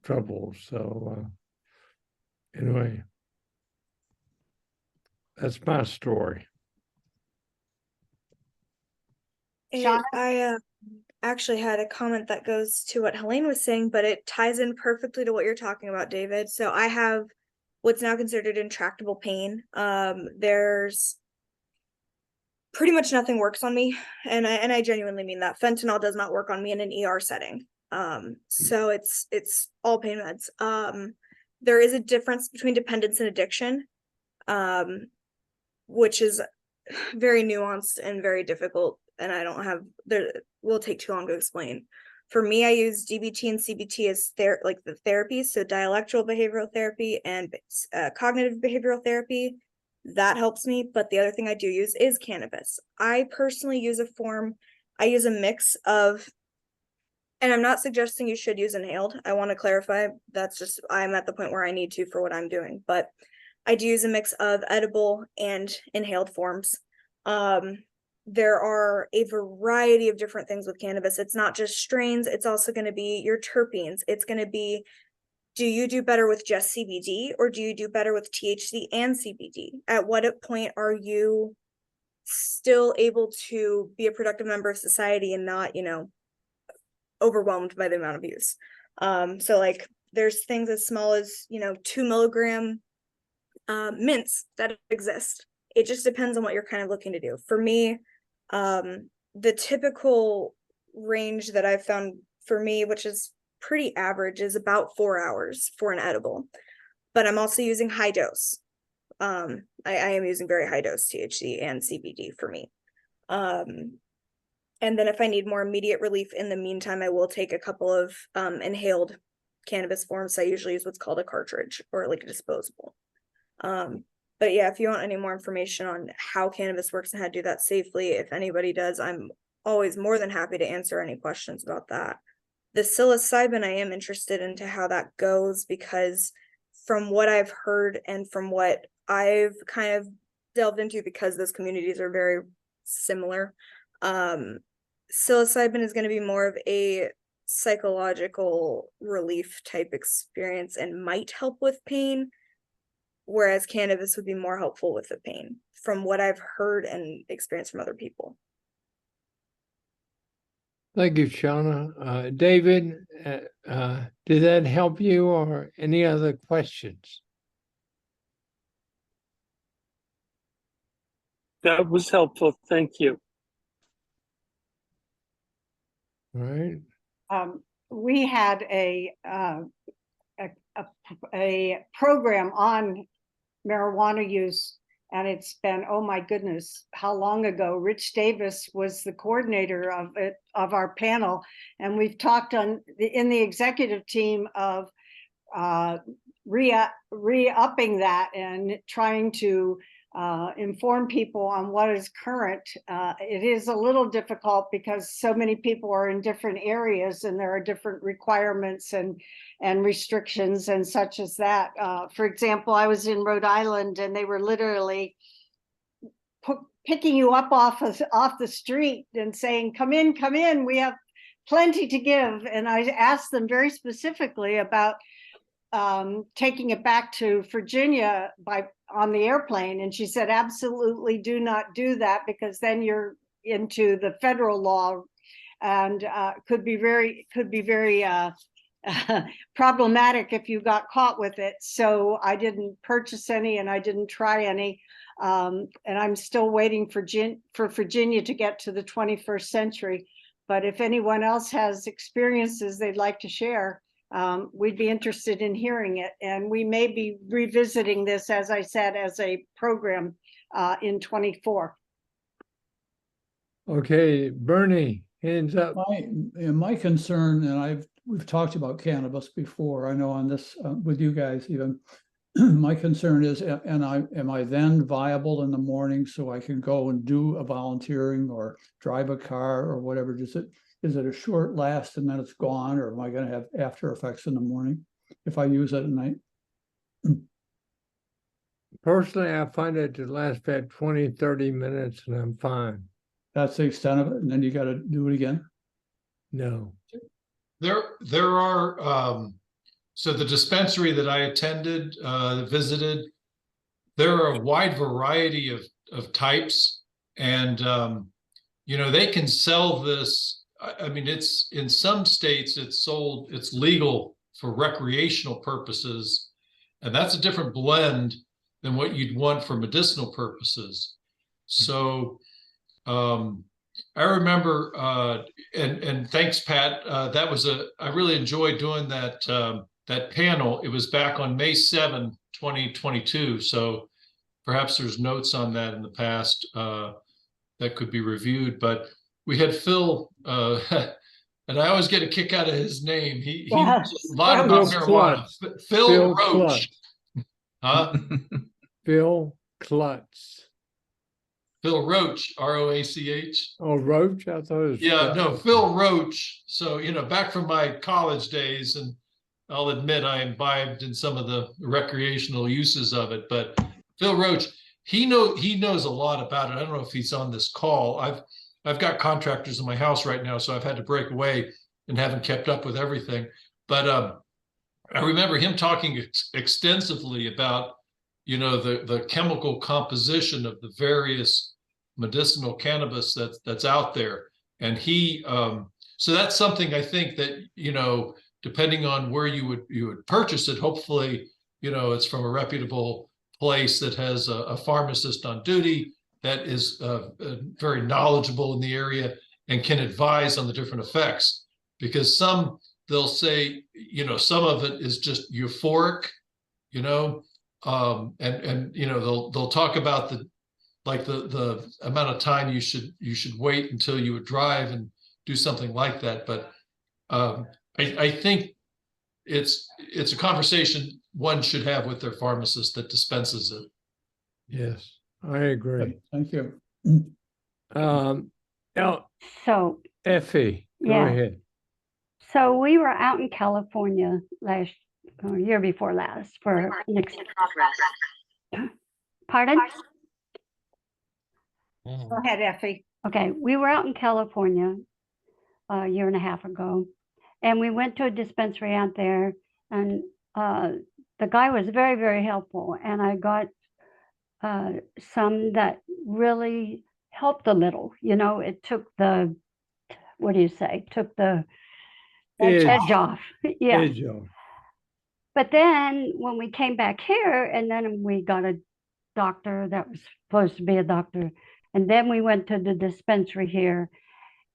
[SPEAKER 2] trouble. So anyway, that's my story.
[SPEAKER 14] I actually had a comment that goes to what Helene was saying, but it ties in perfectly to what you're talking about, David. So I have what's now considered intractable pain. There's pretty much nothing works on me, and I genuinely mean that. Fentanyl does not work on me in an ER setting. So it's all pain meds. There is a difference between dependence and addiction, which is very nuanced and very difficult, and I don't have will take too long to explain. For me, I use DBT and CBT as like the therapies, so dialectical behavioral therapy and cognitive behavioral therapy. That helps me, but the other thing I do use is cannabis. I personally use I use a mix of, and I'm not suggesting you should use inhaled. I want to clarify, that's just, I'm at the point where I need to for what I'm doing, but I do use a mix of edible and inhaled forms. There are a variety of different things with cannabis. It's not just strains, it's also going to be your terpenes. It's going to be, do you do better with just CBD or do you do better with THC and CBD? At what point are you still able to be a productive member of society and not, overwhelmed by the amount of use? So like there's things as small as, 2 milligram mints that exist. It just depends on what you're kind of looking to do. For me, the typical range that I've found for me, which is pretty average, is about 4 hours for an edible, but I'm also using high dose. I am using very high dose THC and CBD for me. And then if I need more immediate relief in the meantime, I will take a couple of inhaled cannabis forms. I usually use what's called a cartridge or like a disposable. But yeah, if you want any more information on how cannabis works and how to do that safely, if anybody does, I'm always more than happy to answer any questions about that. The psilocybin, I am interested into how that goes, because from what I've heard and from what I've kind of delved into, because those communities are very similar, psilocybin is going to be more of a psychological relief type experience and might help with pain. whereas cannabis would be more helpful with the pain, from what I've heard and experienced from other people.
[SPEAKER 2] Thank you, Shauna. David, did that help you or any other questions?
[SPEAKER 16] That was helpful. Thank you.
[SPEAKER 2] All right.
[SPEAKER 1] We had a program on marijuana use, and it's been, oh my goodness, how long ago? Rich Davis was the coordinator of it, of our panel, and we've talked in the executive team of re-upping that and trying to inform people on what is current. It is a little difficult because so many people are in different areas and there are different requirements and restrictions and such as that. For example, I was in Rhode Island and they were literally picking you up off the street and saying, come in, we have plenty to give. And I asked them very specifically about taking it back to Virginia on the airplane, and she said, absolutely do not do that, because then you're into the federal law and could be very problematic if you got caught with it. So I didn't purchase any and I didn't try any, and I'm still waiting for Virginia to get to the 21st century. But if anyone else has experiences they'd like to share, we'd be interested in hearing it. And we may be revisiting this, as I said, as a program in 24.
[SPEAKER 2] Okay, Bernie, hands up.
[SPEAKER 8] My concern, and we've talked about cannabis before, I know on this with you guys even. My concern is, am I then viable in the morning so I can go and do a volunteering or drive a car or whatever? Is it a short last and then it's gone, or am I going to have after effects in the morning if I use it at night?
[SPEAKER 2] Personally, I find it to last about 20, 30 minutes and I'm fine.
[SPEAKER 8] That's the extent of it, and then you got to do it again?
[SPEAKER 2] No.
[SPEAKER 13] There are, so the dispensary that I attended, visited, there are a wide variety of types, and they can sell this. I mean, it's in some states it's legal for recreational purposes, and that's a different blend than what you'd want for medicinal purposes. So I remember, and thanks, Pat. I really enjoyed doing that panel. It was back on May 7, 2022. So perhaps there's notes on that in the past that could be reviewed. But we had Phil, and I always get a kick out of his name. He knows a lot about marijuana. Phil Roach. Huh?
[SPEAKER 2] Phil Klutz.
[SPEAKER 13] Phil Roach, R-O-A-C-H.
[SPEAKER 2] Oh, Roach? I thought it was.
[SPEAKER 13] Yeah, no, Phil Roach. So, back from my college days, and I'll admit I imbibed in some of the recreational uses of it, but Phil Roach, he knows a lot about it. I don't know if he's on this call. I've got contractors in my house right now, so I've had to break away and haven't kept up with everything. But I remember him talking extensively about, the chemical composition of the various medicinal cannabis that's out there. And so that's something I think that, depending on where you would purchase it, hopefully, it's from a reputable place that has a pharmacist on duty that is very knowledgeable in the area and can advise on the different effects. Because they'll say, some of it is just euphoric, and they'll talk about the amount of time you should wait until you would drive and do something like that. But I think it's a conversation one should have with their pharmacist that dispenses it.
[SPEAKER 2] Yes, I agree.
[SPEAKER 8] Thank you.
[SPEAKER 12] So
[SPEAKER 2] Effie, go
[SPEAKER 12] yeah.
[SPEAKER 2] ahead.
[SPEAKER 12] So we were out in California year before last for Pardon?
[SPEAKER 1] Go ahead, Effie.
[SPEAKER 12] Okay, we were out in California a year and a half ago, and we went to a dispensary out there, and the guy was very, very helpful, and I got some that really helped a little. You know, it took the, what do you say? Took the edge off. Yeah.
[SPEAKER 2] Edge off.
[SPEAKER 12] But then when we came back here, and then we got a doctor that was supposed to be a doctor, and then we went to the dispensary here,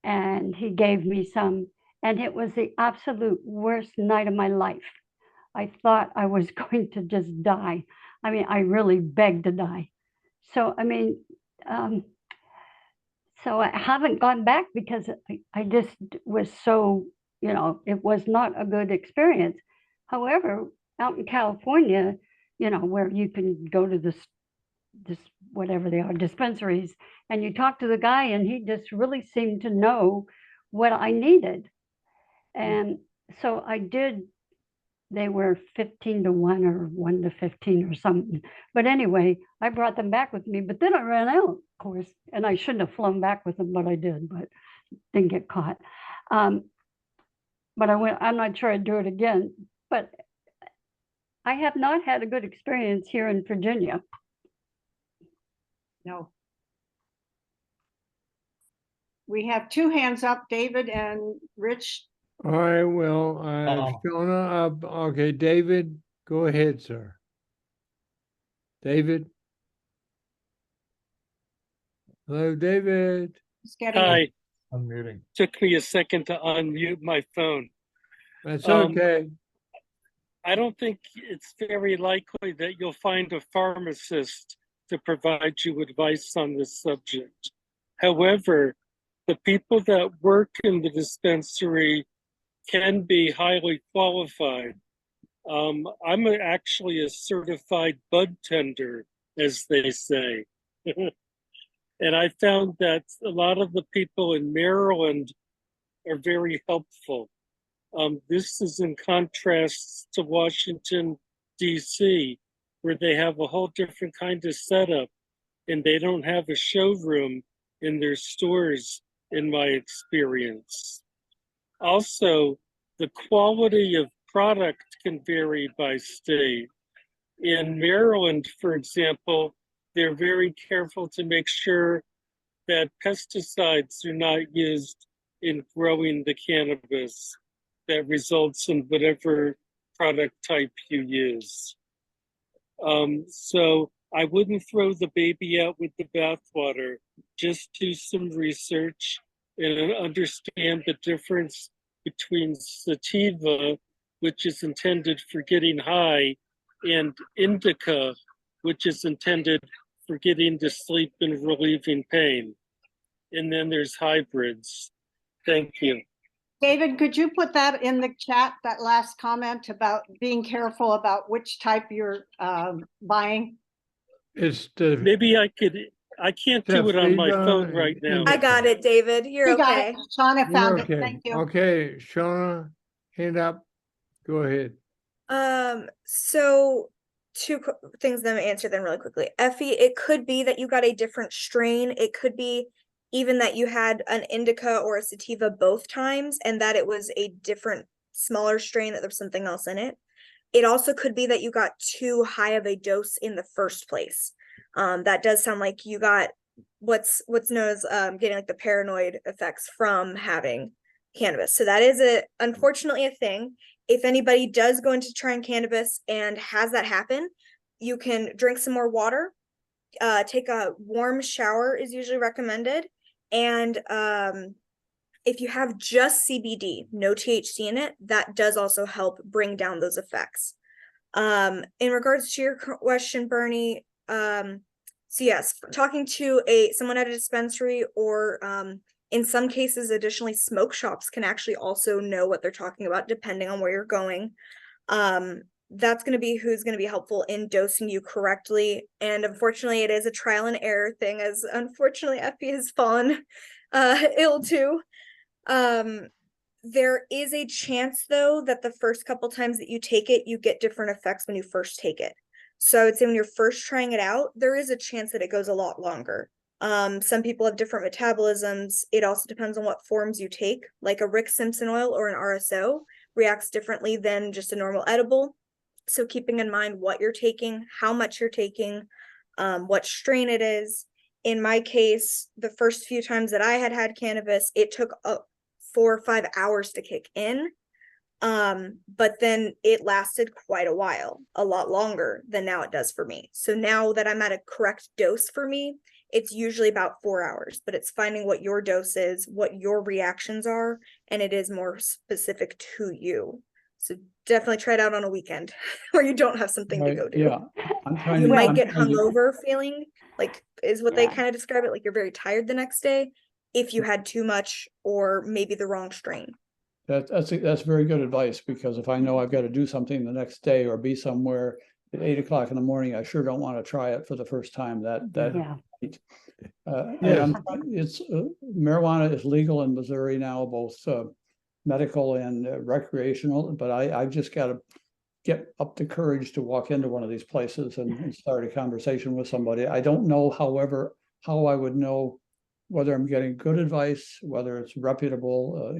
[SPEAKER 12] and he gave me some, and it was the absolute worst night of my life. I thought I was going to just die. I mean, I really begged to die. So, I mean, so I haven't gone back because I just was so, you know, it was not a good experience. However, out in California, you know, where you can go to this whatever they are, dispensaries, and you talk to the guy, and he just really seemed to know what I needed. And so I did. They were 15 to 1 or 1 to 15 or something. But anyway, I brought them back with me, but then I ran out, of course, and I shouldn't have flown back with them, but I did, but didn't get caught. But I'm not sure I'd do it again, but I have not had a good experience here in Virginia.
[SPEAKER 1] No. We have 2 hands up, David and Rich.
[SPEAKER 2] All right, well, Shona, okay, David, go ahead, sir. David? Hello, David.
[SPEAKER 16] Hi.
[SPEAKER 3] Unmuting.
[SPEAKER 16] Took me a second to unmute my phone.
[SPEAKER 2] That's okay.
[SPEAKER 16] I don't think it's very likely that you'll find a pharmacist to provide you advice on this subject. However, the people that work in the dispensary can be highly qualified. I'm actually a certified bud tender, as they say. And I found that a lot of the people in Maryland are very helpful. This is in contrast to Washington, D.C., where they have a whole different kind of setup, and they don't have a showroom in their stores, in my experience. Also, the quality of product can vary by state. In Maryland, for example, they're very careful to make sure that pesticides are not used in growing the cannabis that results in whatever product type you use. So I wouldn't throw the baby out with the bathwater. Just do some research and understand the difference between sativa, which is intended for getting high, and indica, which is intended for getting to sleep and relieving pain. And then there's hybrids. Thank you.
[SPEAKER 1] David, could you put that in the chat, that last comment about being careful about which type you're buying?
[SPEAKER 16] Maybe I could. I can't do it on my phone right now.
[SPEAKER 14] I got it, David. You're okay.
[SPEAKER 1] Shauna found
[SPEAKER 2] okay.
[SPEAKER 1] it. Thank you.
[SPEAKER 2] Okay, Shauna, hand up. Go ahead.
[SPEAKER 14] So 2 things that I'm gonna answer them really quickly. Effie, it could be that you got a different strain. It could be even that you had an indica or a sativa both times, and that it was a different, smaller strain, that there's something else in it. It also could be that you got too high of a dose in the first place. That does sound like you got what's known as getting like the paranoid effects from having cannabis. So that is unfortunately a thing. If anybody does go into trying cannabis and has that happen, you can drink some more water. Take a warm shower is usually recommended. And if you have just CBD, no THC in it, that does also help bring down those effects. In regards to your question, Bernie, so yes, talking to someone at a dispensary, or in some cases, additionally, smoke shops can actually also know what they're talking about depending on where you're going. That's going to be who's going to be helpful in dosing you correctly. And unfortunately, it is a trial and error thing, as unfortunately Effie has fallen ill too. There is a chance, though, that the first couple times that you take it, you get different effects when you first take it. So I would say when you're first trying it out, there is a chance that it goes a lot longer. Some people have different metabolisms. It also depends on what forms you take, like a Rick Simpson oil or an RSO reacts differently than just a normal edible. So keeping in mind what you're taking, how much you're taking, what strain it is. In my case, the first few times that I had cannabis, it took 4 or 5 hours to kick in. But then it lasted quite a while, a lot longer than now it does for me. So now that I'm at a correct dose for me, it's usually about 4 hours, but it's finding what your dose is, what your reactions are, and it is more specific to you. So definitely try it out on a weekend where you don't have something to go do.
[SPEAKER 8] Yeah, I'm trying
[SPEAKER 14] You
[SPEAKER 8] to.
[SPEAKER 14] might
[SPEAKER 8] I'm
[SPEAKER 14] get
[SPEAKER 8] trying to-
[SPEAKER 14] hungover feeling, like is what they
[SPEAKER 12] Yeah.
[SPEAKER 14] kind of describe it, like you're very tired the next day if you had too much or maybe the wrong strain.
[SPEAKER 8] That's very good advice, because if I know I've got to do something the next day or be somewhere at 8 o'clock in the morning, I sure don't want to try it for the first time that
[SPEAKER 12] Yeah.
[SPEAKER 8] night.
[SPEAKER 2] Yes.
[SPEAKER 8] It's marijuana is legal in Missouri now, both medical and recreational, but I've just got to get up the courage to walk into one of these places and start a conversation with somebody. I don't know, however, how I would know whether I'm getting good advice, whether it's reputable,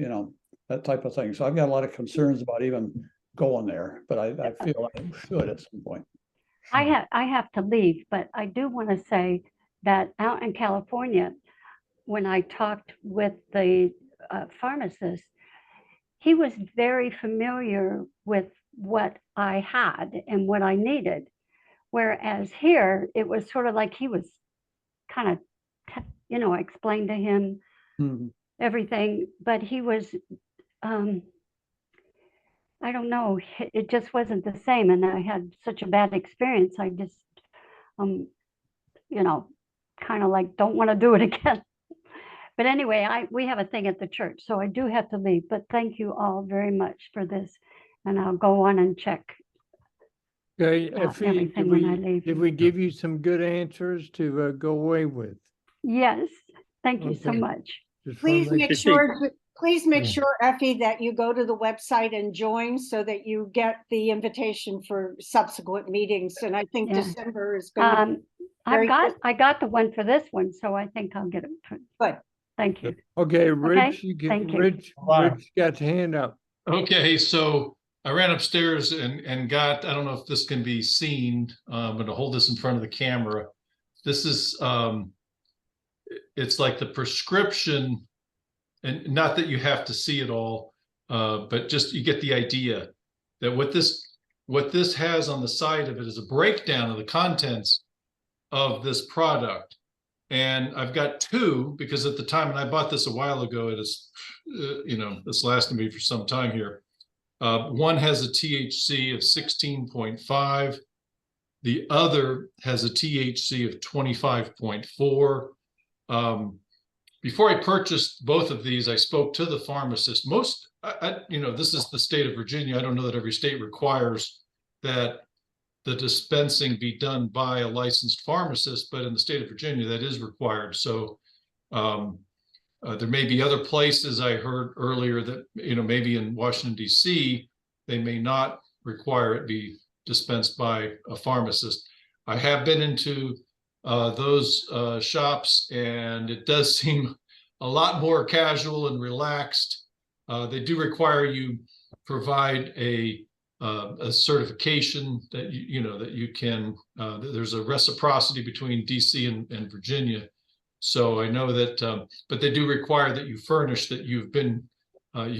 [SPEAKER 8] that type of thing. So I've got a lot of concerns about even going there, but I feel I should at some point.
[SPEAKER 12] I have to leave, but I do want to say that out in California, when I talked with the pharmacist, he was very familiar with what I had and what I needed. Whereas here, it was sort of like he was kind of, explained to him everything, but he was, I don't know, it just wasn't the same. And I had such a bad experience. I just, kind of like don't want to do it again. But anyway, we have a thing at the church, so I do have to leave. But thank you all very much for this. And I'll go on and check
[SPEAKER 2] Okay,
[SPEAKER 12] everything when I leave.
[SPEAKER 2] did we give you some good answers to go away with?
[SPEAKER 12] Yes, thank you so
[SPEAKER 2] Okay.
[SPEAKER 12] much.
[SPEAKER 2] Just wanna
[SPEAKER 1] Please make
[SPEAKER 2] Yeah.
[SPEAKER 1] sure, Effie, that you go to the website and join so that you get the invitation for subsequent meetings. And I think
[SPEAKER 12] Yeah.
[SPEAKER 1] December is going to very
[SPEAKER 12] I got the one for this one, so I think I'll get it.
[SPEAKER 1] Good.
[SPEAKER 12] Thank you.
[SPEAKER 2] Okay, Rich,
[SPEAKER 12] thank you.
[SPEAKER 2] Rich got your hand up.
[SPEAKER 13] Okay, so I ran upstairs and got, I don't know if this can be seen, I'm gonna hold this in front of the camera. This is, it's like the prescription, and not that you have to see it all, but just you get the idea that what this has on the side of it is a breakdown of the contents of this product. And I've got two, because at the time, and I bought this a while ago, it is, it's lasted me for some time here. One has a THC of 16.5. The other has a THC of 25.4. Before I purchased both of these, I spoke to the pharmacist. This is the state of Virginia. I don't know that every state requires that the dispensing be done by a licensed pharmacist, but in the state of Virginia, that is required. So there may be other places I heard earlier that, maybe in Washington, D.C., they may not require it be dispensed by a pharmacist. I have been into those shops, and it does seem a lot more casual and relaxed. They do require you provide a certification that you can. There's a reciprocity between DC and Virginia, so I know that. But they do require that you furnish that you've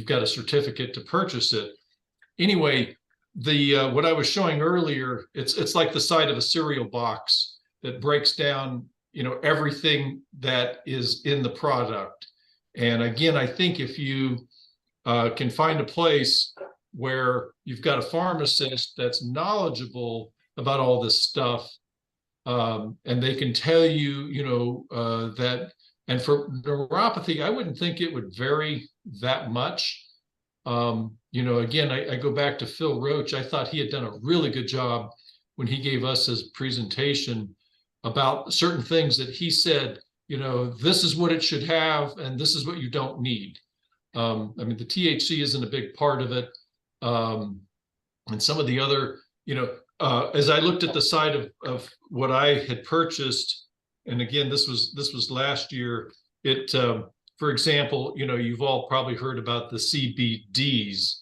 [SPEAKER 13] got a certificate to purchase it. Anyway, what I was showing earlier, it's like the side of a cereal box that breaks down everything that is in the product. And again, I think if you can find a place where you've got a pharmacist that's knowledgeable about all this stuff, and they can tell you, that, and for neuropathy, I wouldn't think it would vary that much. Again, I go back to Phil Roach. I thought he had done a really good job when he gave us his presentation about certain things that he said, this is what it should have, and this is what you don't need. The THC isn't a big part of it. And some of the other, as I looked at the side of what I had purchased, and again, this was last year, for example, you've all probably heard about the CBDs,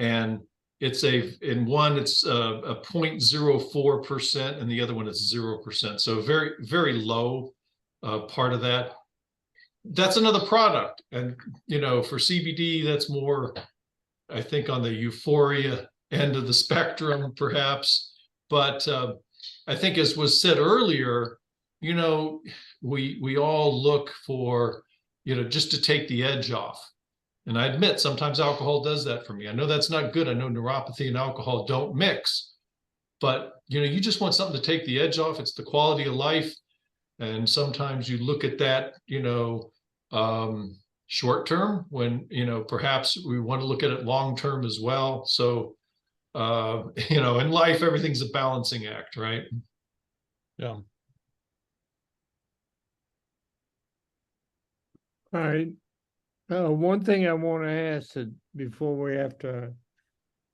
[SPEAKER 13] and it's in one, it's a 0.04%, and the other one is 0%. So very, very low part of that. That's another product. And, for CBD, that's more, I think, on the euphoria end of the spectrum, perhaps. But I think, as was said earlier, we all look for, just to take the edge off. And I admit sometimes alcohol does that for me. I know that's not good. I know neuropathy and alcohol don't mix, but you just want something to take the edge off. It's the quality of life. And sometimes you look at that, short term when, perhaps we want to look at it long term as well. So, in life, everything's a balancing act, right?
[SPEAKER 3] Yeah.
[SPEAKER 2] All right. One thing I want to ask before we have to,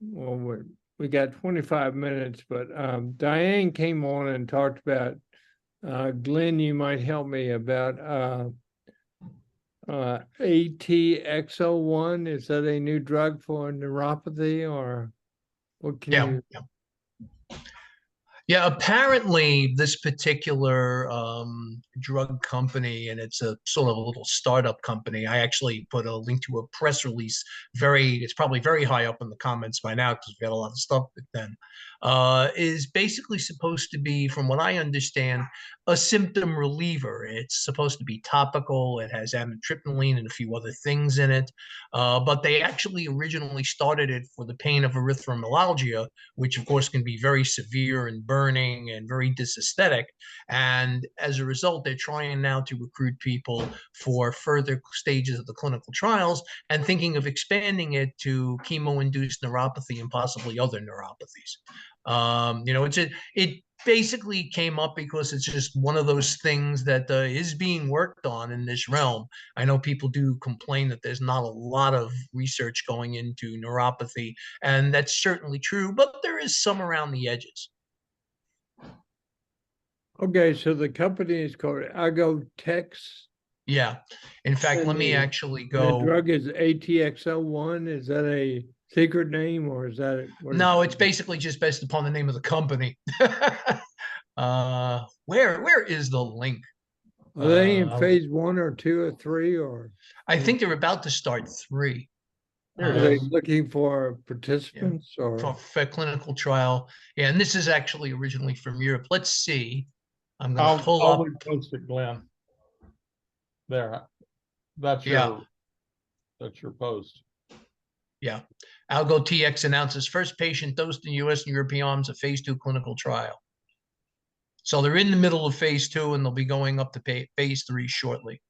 [SPEAKER 2] well, we got 25 minutes, but Diane came on and talked about, Glenn, you might help me about ATX01. Is that a new drug for neuropathy, or what can you?
[SPEAKER 5] Yeah, apparently this particular drug company, and it's a sort of a little startup company. I actually put a link to a press release. It's probably very high up in the comments by now because we had a lot of stuff with them. Is basically supposed to be, from what I understand, a symptom reliever. It's supposed to be topical. It has amitriptyline and a few other things in it. But they actually originally started it for the pain of erythromelalgia, which of course can be very severe and burning and very dysesthetic. And as a result, they're trying now to recruit people for further stages of the clinical trials and thinking of expanding it to chemo-induced neuropathy and possibly other neuropathies. It basically came up because it's just one of those things that is being worked on in this realm. I know people do complain that there's not a lot of research going into neuropathy, and that's certainly true, but there is some around the edges.
[SPEAKER 2] Okay, so the company is called Algotex.
[SPEAKER 5] Yeah. In fact, let me actually go.
[SPEAKER 2] The drug is ATX01. Is that a secret name, or is that?
[SPEAKER 5] No, it's basically just based upon the name of the company. Where is the link?
[SPEAKER 2] Are they in phase 1 or 2 or 3, or?
[SPEAKER 5] I think they're about to start 3.
[SPEAKER 2] Are they looking for participants, or?
[SPEAKER 5] For clinical trial. Yeah, and this is actually originally from Europe. Let's see. I'm going to pull up.
[SPEAKER 3] Post it, Glenn. There. That's your post.
[SPEAKER 5] Yeah. AlgoTX announces first patient dosed in US and European arms of phase 2 clinical trial. So they're in the middle of phase 2 and they'll be going up to phase 3 shortly.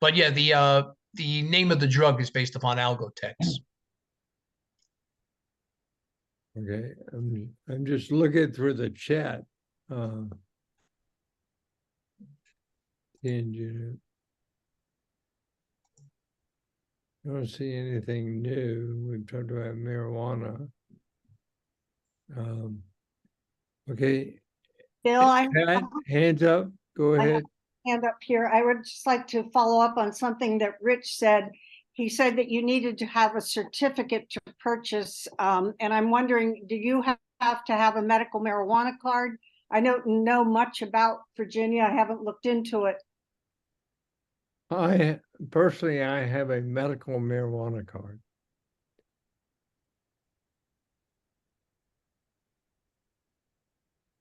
[SPEAKER 5] But yeah, the name of the drug is based upon Algotex.
[SPEAKER 2] Okay, I'm just looking through the chat. I don't see anything new. We've talked about marijuana. Okay.
[SPEAKER 1] Bill,
[SPEAKER 2] hands up. Go ahead.
[SPEAKER 1] Hand up here. I would just like to follow up on something that Rich said. He said that you needed to have a certificate to purchase. And I'm wondering, do you have to have a medical marijuana card? I don't know much about Virginia. I haven't looked into it.
[SPEAKER 2] I personally have a medical marijuana card.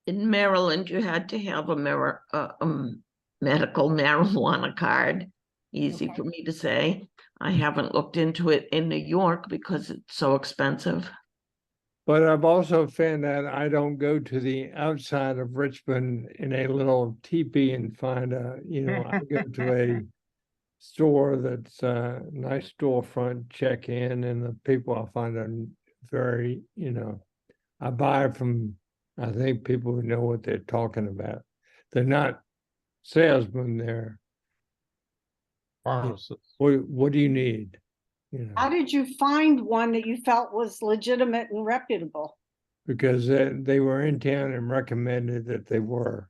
[SPEAKER 15] In Maryland, you had to have a medical marijuana card. Easy for me to say. I haven't looked into it in New York because it's so expensive.
[SPEAKER 2] But I've also found that I don't go to the outside of Richmond in a little teepee and find I go to a store that's a nice storefront, check in, and the people I find are very, I buy from, I think, people who know what they're talking about. They're not salesmen, they're pharmacists. What do you need?
[SPEAKER 1] How did you find one that you felt was legitimate and reputable?
[SPEAKER 2] Because they were in town and recommended that they were.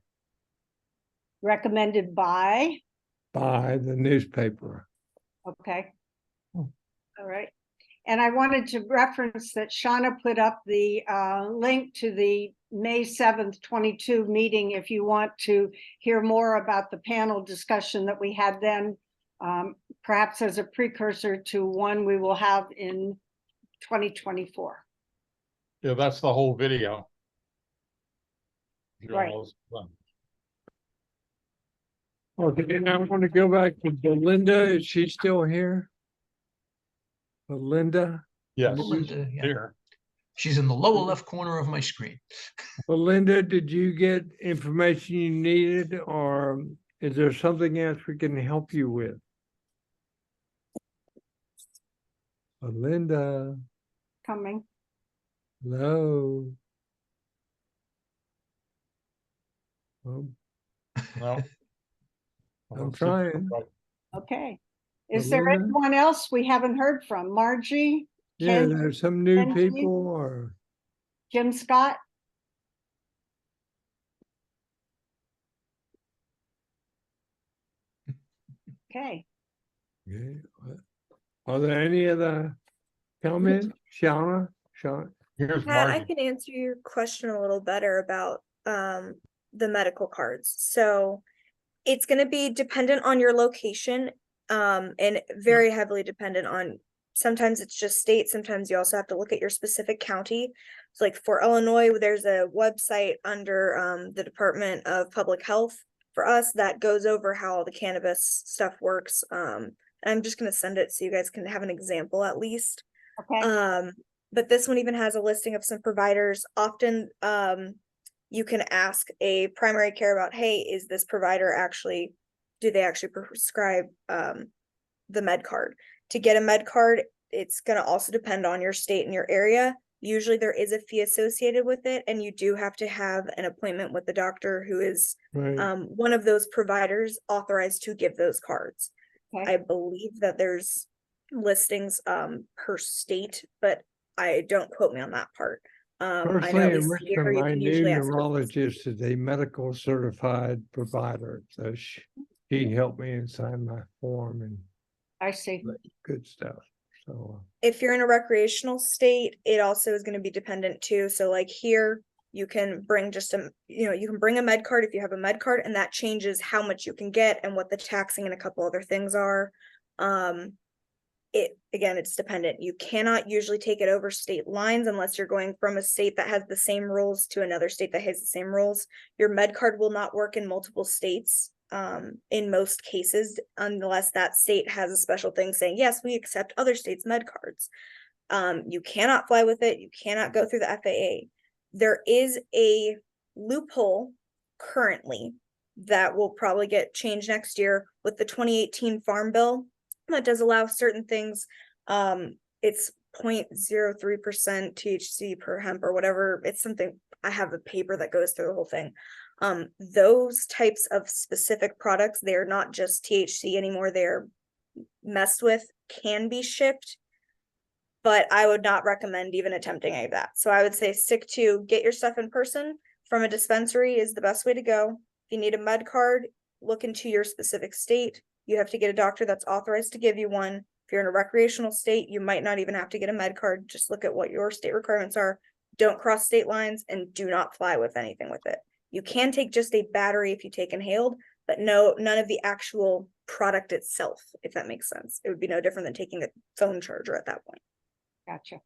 [SPEAKER 1] Recommended by?
[SPEAKER 2] By the newspaper.
[SPEAKER 1] Okay. All right. And I wanted to reference that Shauna put up the link to the May 7th, 22 meeting if you want to hear more about the panel discussion that we had then, perhaps as a precursor to one we will have in 2024.
[SPEAKER 3] Yeah, that's the whole video.
[SPEAKER 1] Right.
[SPEAKER 2] Okay, now I'm going to go back to Belinda. Is she still here? Belinda?
[SPEAKER 3] Yes,
[SPEAKER 5] Belinda, yeah.
[SPEAKER 3] here.
[SPEAKER 5] She's in the lower left corner of my screen.
[SPEAKER 2] Belinda, did you get information you needed, or is there something else we can help you with? Belinda,
[SPEAKER 1] Coming.
[SPEAKER 2] hello? Oh,
[SPEAKER 3] No.
[SPEAKER 2] I'm trying.
[SPEAKER 1] Okay. Is there
[SPEAKER 2] Belinda?
[SPEAKER 1] anyone else we haven't heard from? Margie?
[SPEAKER 2] Yeah,
[SPEAKER 1] Ken,
[SPEAKER 2] there's some new
[SPEAKER 1] Benji?
[SPEAKER 2] people, or
[SPEAKER 1] Jim Scott? Okay.
[SPEAKER 2] okay. Are there any other comments? Shauna?
[SPEAKER 3] Here's
[SPEAKER 14] Pat, I
[SPEAKER 3] Margie.
[SPEAKER 14] can answer your question a little better about the medical cards. So it's going to be dependent on your location, and very heavily dependent on, sometimes it's just state, sometimes you also have to look at your specific county. So like for Illinois, there's a website under the Department of Public Health for us that goes over how all the cannabis stuff works. I'm just going to send it so you guys can have an example at least.
[SPEAKER 1] Okay.
[SPEAKER 14] But this one even has a listing of some providers. Often you can ask a primary care about, hey, is this provider actually, do they actually prescribe the med card? To get a med card, it's going to also depend on your state and your area. Usually there is a fee associated with it, and you do have to have an appointment with the doctor who is
[SPEAKER 2] right?
[SPEAKER 14] one of those providers authorized to give those cards.
[SPEAKER 1] Okay.
[SPEAKER 14] I believe that there's listings per state, but I don't quote me on that part. I know
[SPEAKER 2] Personally,
[SPEAKER 14] at
[SPEAKER 2] in
[SPEAKER 14] least
[SPEAKER 2] Richmond,
[SPEAKER 14] here you
[SPEAKER 2] my
[SPEAKER 14] can
[SPEAKER 2] new
[SPEAKER 14] usually ask.
[SPEAKER 2] neurologist is a medical certified provider, so she helped me and signed my form and
[SPEAKER 1] I see.
[SPEAKER 2] good stuff. So
[SPEAKER 14] If you're in a recreational state, it also is going to be dependent too. So like here, you can bring just you can bring a med card if you have a med card, and that changes how much you can get and what the taxing and a couple other things are. It's dependent. You cannot usually take it over state lines unless you're going from a state that has the same rules to another state that has the same rules. Your med card will not work in multiple states in most cases, unless that state has a special thing saying, yes, we accept other states' med cards. You cannot fly with it. You cannot go through the FAA. There is a loophole currently that will probably get changed next year with the 2018 Farm Bill that does allow certain things. It's 0.03% THC per hemp or whatever. It's something, I have a paper that goes through the whole thing. Those types of specific products, they're not just THC anymore. They're messed with, can be shipped, but I would not recommend even attempting any of that. So I would say stick to get your stuff in person from a dispensary is the best way to go. If you need a med card, look into your specific state. You have to get a doctor that's authorized to give you one. If you're in a recreational state, you might not even have to get a med card. Just look at what your state requirements are. Don't cross state lines and do not fly with anything with it. You can take just a battery if you take inhaled, but none of the actual product itself, if that makes sense. It would be no different than taking a phone charger at that point.
[SPEAKER 1] Gotcha.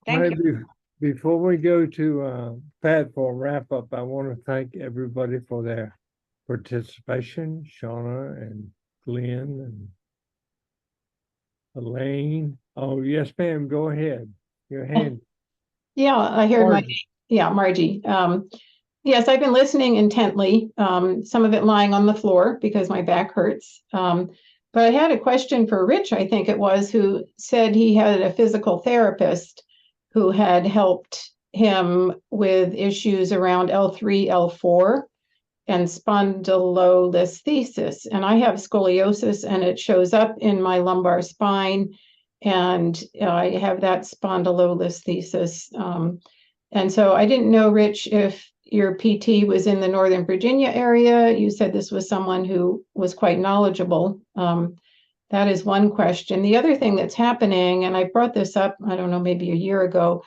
[SPEAKER 1] Thank you.
[SPEAKER 2] Before we go to Pat for a wrap up, I want to thank everybody for their participation, Shauna and Glenn and Elaine. Oh, yes, ma'am. Go ahead. Your hand.
[SPEAKER 17] Yeah, I heard
[SPEAKER 2] Margie.
[SPEAKER 17] Margie. Yes, I've been listening intently, some of it lying on the floor because my back hurts. But I had a question for Rich, I think it was, who said he had a physical therapist who had helped him with issues around L3, L4 and spondylolisthesis. And I have scoliosis and it shows up in my lumbar spine. And I have that spondylolisthesis. And so I didn't know, Rich, if your PT was in the Northern Virginia area. You said this was someone who was quite knowledgeable. that is one question. The other thing that's happening, and I brought this up, I don't know, maybe a year ago.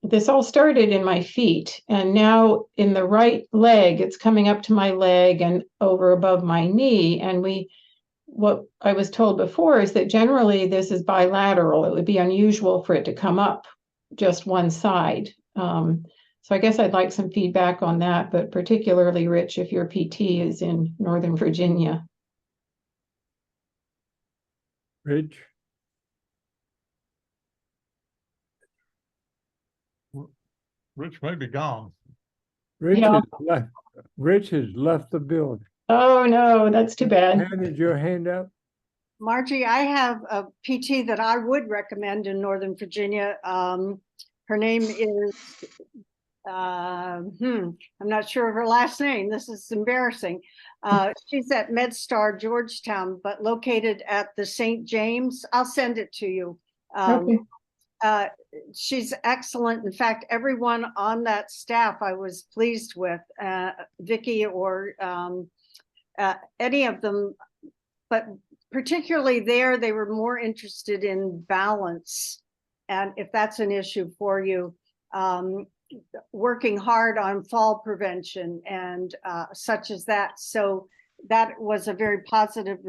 [SPEAKER 17] This all started in my feet, and now in the right leg, it's coming up to my leg and over above my knee. And what I was told before is that generally this is bilateral. It would be unusual for it to come up just one side. So I guess I'd like some feedback on that, but particularly, Rich, if your PT is in Northern Virginia.
[SPEAKER 2] Rich?
[SPEAKER 3] Rich may be gone.
[SPEAKER 2] Rich
[SPEAKER 17] Yeah.
[SPEAKER 2] has left. Rich has left the building.
[SPEAKER 17] Oh, no, that's too bad.
[SPEAKER 2] Handed your hand up.
[SPEAKER 1] Margie, I have a PT that I would recommend in Northern Virginia. Her name is, I'm not sure of her last name. This is embarrassing. She's at MedStar Georgetown, but located at the St. James. I'll send it to you.
[SPEAKER 17] Okay.
[SPEAKER 1] She's excellent. In fact, everyone on that staff I was pleased with, Vicky or any of them, but particularly there, they were more interested in balance. And if that's an issue for you, working hard on fall prevention and such as that. So that was a very positive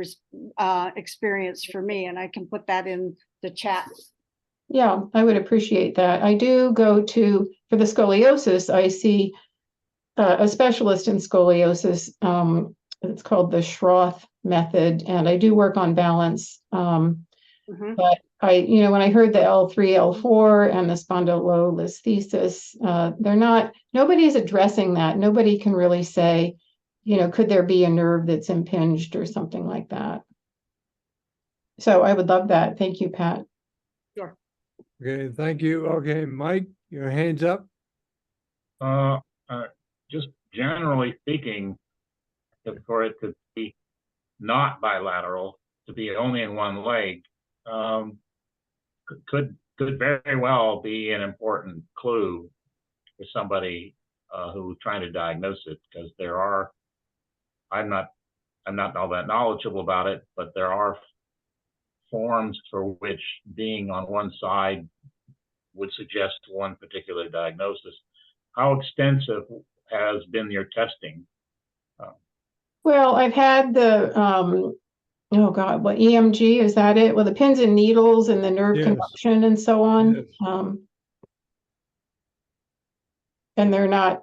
[SPEAKER 1] experience for me, and I can put that in the chat.
[SPEAKER 17] Yeah, I would appreciate that. I do go for the scoliosis, I see a specialist in scoliosis. It's called the Schroth method, and I do work on balance. But when I heard the L3, L4 and the spondylolisthesis, nobody's addressing that. Nobody can really say, could there be a nerve that's impinged or something like that? So I would love that. Thank you, Pat.
[SPEAKER 1] Sure.
[SPEAKER 2] Okay, thank you. Okay, Mike, your hand's up.
[SPEAKER 4] Just generally speaking, for it to be not bilateral, to be only in one leg, could very well be an important clue for somebody who's trying to diagnose it, because I'm not all that knowledgeable about it, but there are forms for which being on one side would suggest one particular diagnosis. How extensive has been your testing?
[SPEAKER 17] Well, I've had the oh God, what EMG, is that it? Well, the pins and needles and the nerve conduction and so on.
[SPEAKER 2] Yes.
[SPEAKER 17] And they're not,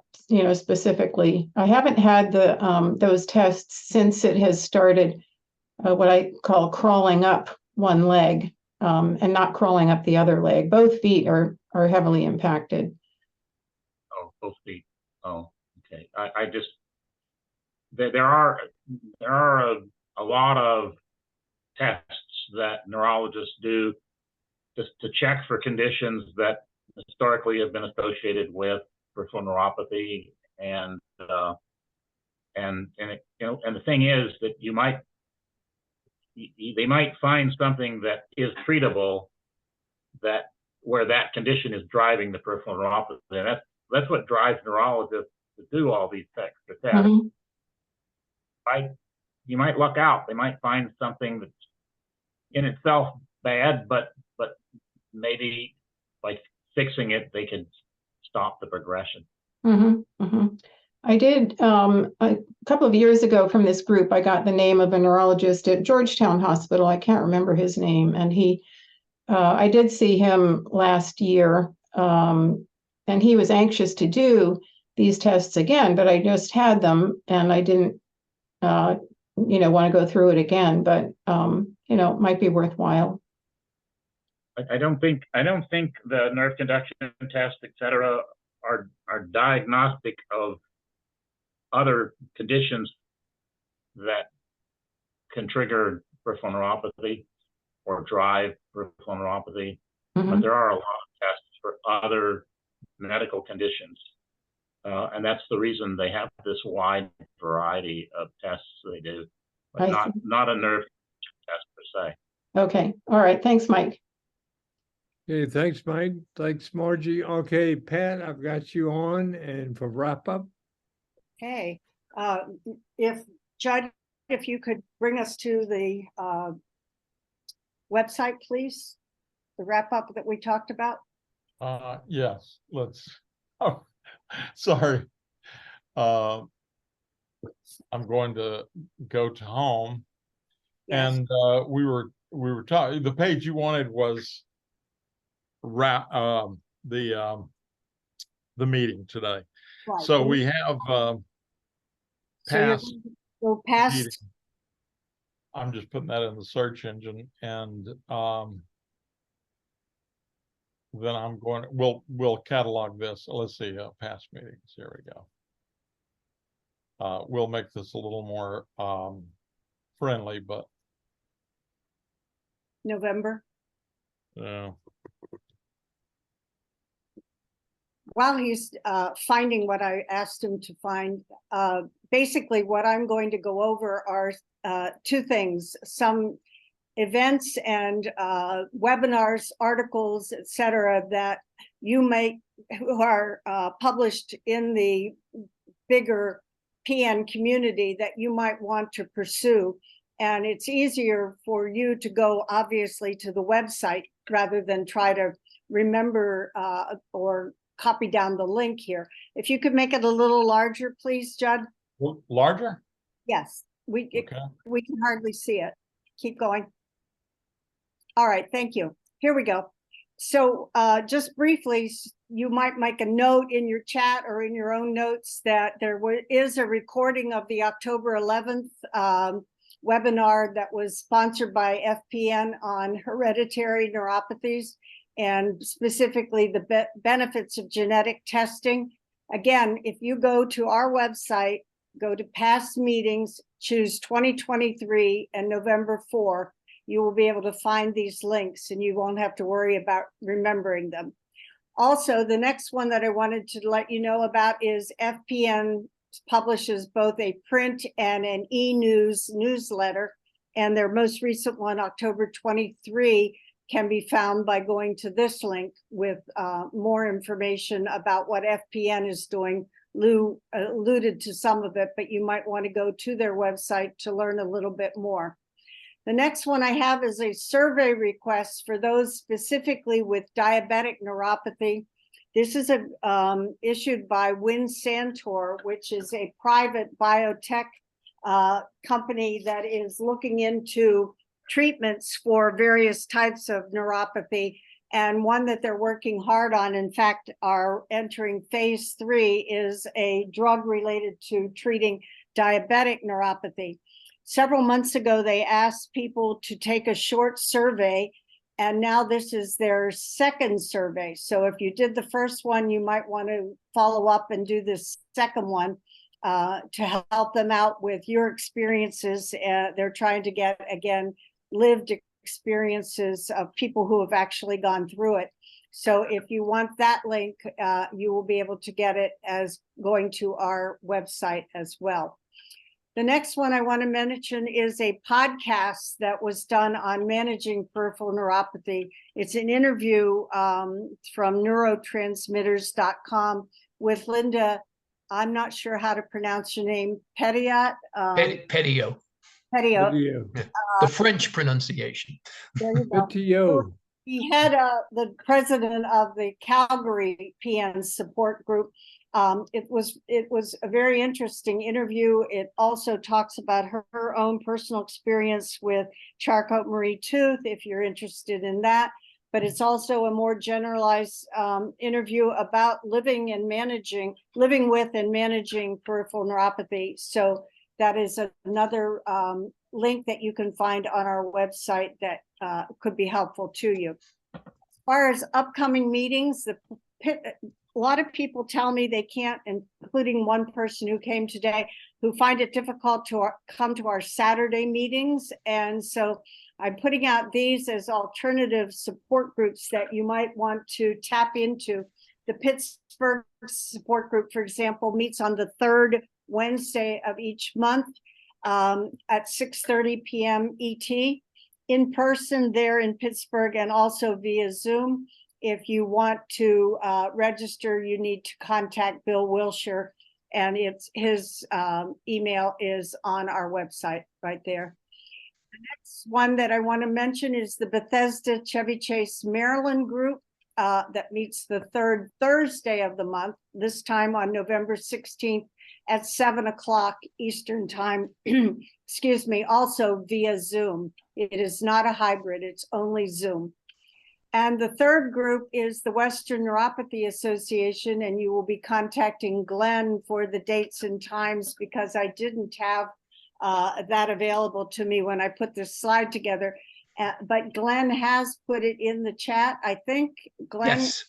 [SPEAKER 17] specifically, I haven't had those tests since it has started what I call crawling up one leg and not crawling up the other leg. Both feet are heavily impacted.
[SPEAKER 4] Oh, both feet. Oh, okay. I just, there are a lot of tests that neurologists do just to check for conditions that historically have been associated with peripheral neuropathy, and the thing is that they might find something that is treatable, where that condition is driving the peripheral neuropathy, and that's what drives neurologists to do all these tests.
[SPEAKER 17] Mm-hmm.
[SPEAKER 4] You might luck out. They might find something that's in itself bad, but maybe by fixing it, they can stop the progression.
[SPEAKER 17] Mm-hmm. Mm-hmm. I did a couple of years ago from this group, I got the name of a neurologist at Georgetown Hospital. I can't remember his name. And I did see him last year, and he was anxious to do these tests again, but I just had them and I didn't, want to go through it again, but, it might be worthwhile.
[SPEAKER 4] I don't think the nerve conduction test, et cetera, are diagnostic of other conditions that can trigger peripheral neuropathy or drive peripheral neuropathy.
[SPEAKER 17] Mm-hmm.
[SPEAKER 4] But there are a lot of tests for other medical conditions. And that's the reason they have this wide variety of tests they do, but not a nerve test per se.
[SPEAKER 17] Okay. All right. Thanks, Mike.
[SPEAKER 2] Okay, thanks, Mike. Thanks, Margie. Okay, Pat, I've got you on, and for wrap up.
[SPEAKER 1] Okay. If Judd if you could bring us to the website, please, the wrap up that we talked about.
[SPEAKER 3] Yes, let's, oh, sorry. I'm going to go to home.
[SPEAKER 1] Yes.
[SPEAKER 3] And we were talking, the page you wanted was the meeting today.
[SPEAKER 1] Right.
[SPEAKER 3] So we have
[SPEAKER 1] So you're
[SPEAKER 3] past
[SPEAKER 1] go past.
[SPEAKER 3] meeting. I'm just putting that in the search engine, and then I'm going, we'll catalog this. Let's see, past meetings. Here we go. We'll make this a little more friendly, but
[SPEAKER 1] November. While he's finding what I asked him to find, basically what I'm going to go over are two things: some events and webinars, articles, etc., that you may, who are published in the bigger PN community, that you might want to pursue. And it's easier for you to go, obviously, to the website rather than try to remember or copy down the link here. If you could make it a little larger, please, Judd.
[SPEAKER 3] Larger?
[SPEAKER 1] Yes, we can hardly see it. Keep going. All right, thank you. Here we go. So just briefly, you might make a note in your chat or in your own notes that there is a recording of the October 11th webinar that was sponsored by FPN on hereditary neuropathies, and specifically the benefits of genetic testing. Again, if you go to our website, go to past meetings, choose 2023 and November 4, you will be able to find these links and you won't have to worry about remembering them. Also, the next one that I wanted to let you know about is FPN publishes both a print and an e-news newsletter, and their most recent one, October 23, can be found by going to this link with more information about what FPN is doing. Lou alluded to some of it, but you might want to go to their website to learn a little bit more. The next one I have is a survey request for those specifically with diabetic neuropathy. This is issued by Win Santor, which is a private biotech company that is looking into treatments for various types of neuropathy, and one that they're working hard on, in fact, are entering phase 3, is a drug related to treating diabetic neuropathy. Several months ago, they asked people to take a short survey, and now this is their second survey. So if you did the first one, you might want to follow up and do this second one to help them out with your experiences. They're trying to get, again, lived experiences of people who have actually gone through it. So if you want that link, you will be able to get it as going to our website as well. The next one I want to mention is a podcast that was done on managing peripheral neuropathy. It's an interview from neurotransmitters.com with Linda. I'm not sure how to pronounce your name. Petiot.
[SPEAKER 5] Petio.
[SPEAKER 1] Petio.
[SPEAKER 5] The French pronunciation.
[SPEAKER 1] There you go.
[SPEAKER 2] Petio.
[SPEAKER 1] He had the president of the Calgary PN support group. It was a very interesting interview. It also talks about her own personal experience with Charcot-Marie Tooth, if you're interested in that. But it's also a more generalized interview about living with and managing peripheral neuropathy. So that is another link that you can find on our website that could be helpful to you. As far as upcoming meetings, a lot of people tell me they can't, including one person who came today, who find it difficult to come to our Saturday meetings. And so I'm putting out these as alternative support groups that you might want to tap into. The Pittsburgh support group, for example, meets on the third Wednesday of each month at 6:30 p.m. ET, in person there in Pittsburgh, and also via Zoom. If you want to register, you need to contact Bill Wilshire, And his email is on our website right there. The next one that I want to mention is the Bethesda Chevy Chase Maryland group that meets the third Thursday of the month, this time on November 16th at 7 o'clock Eastern time, excuse me, also via Zoom. It is not a hybrid, it's only Zoom. And the third group is the Western Neuropathy Association, and you will be contacting Glenn for the dates and times because I didn't have that available to me when I put this slide together. But Glenn has put it in the chat, I think. Glenn.
[SPEAKER 5] Yes.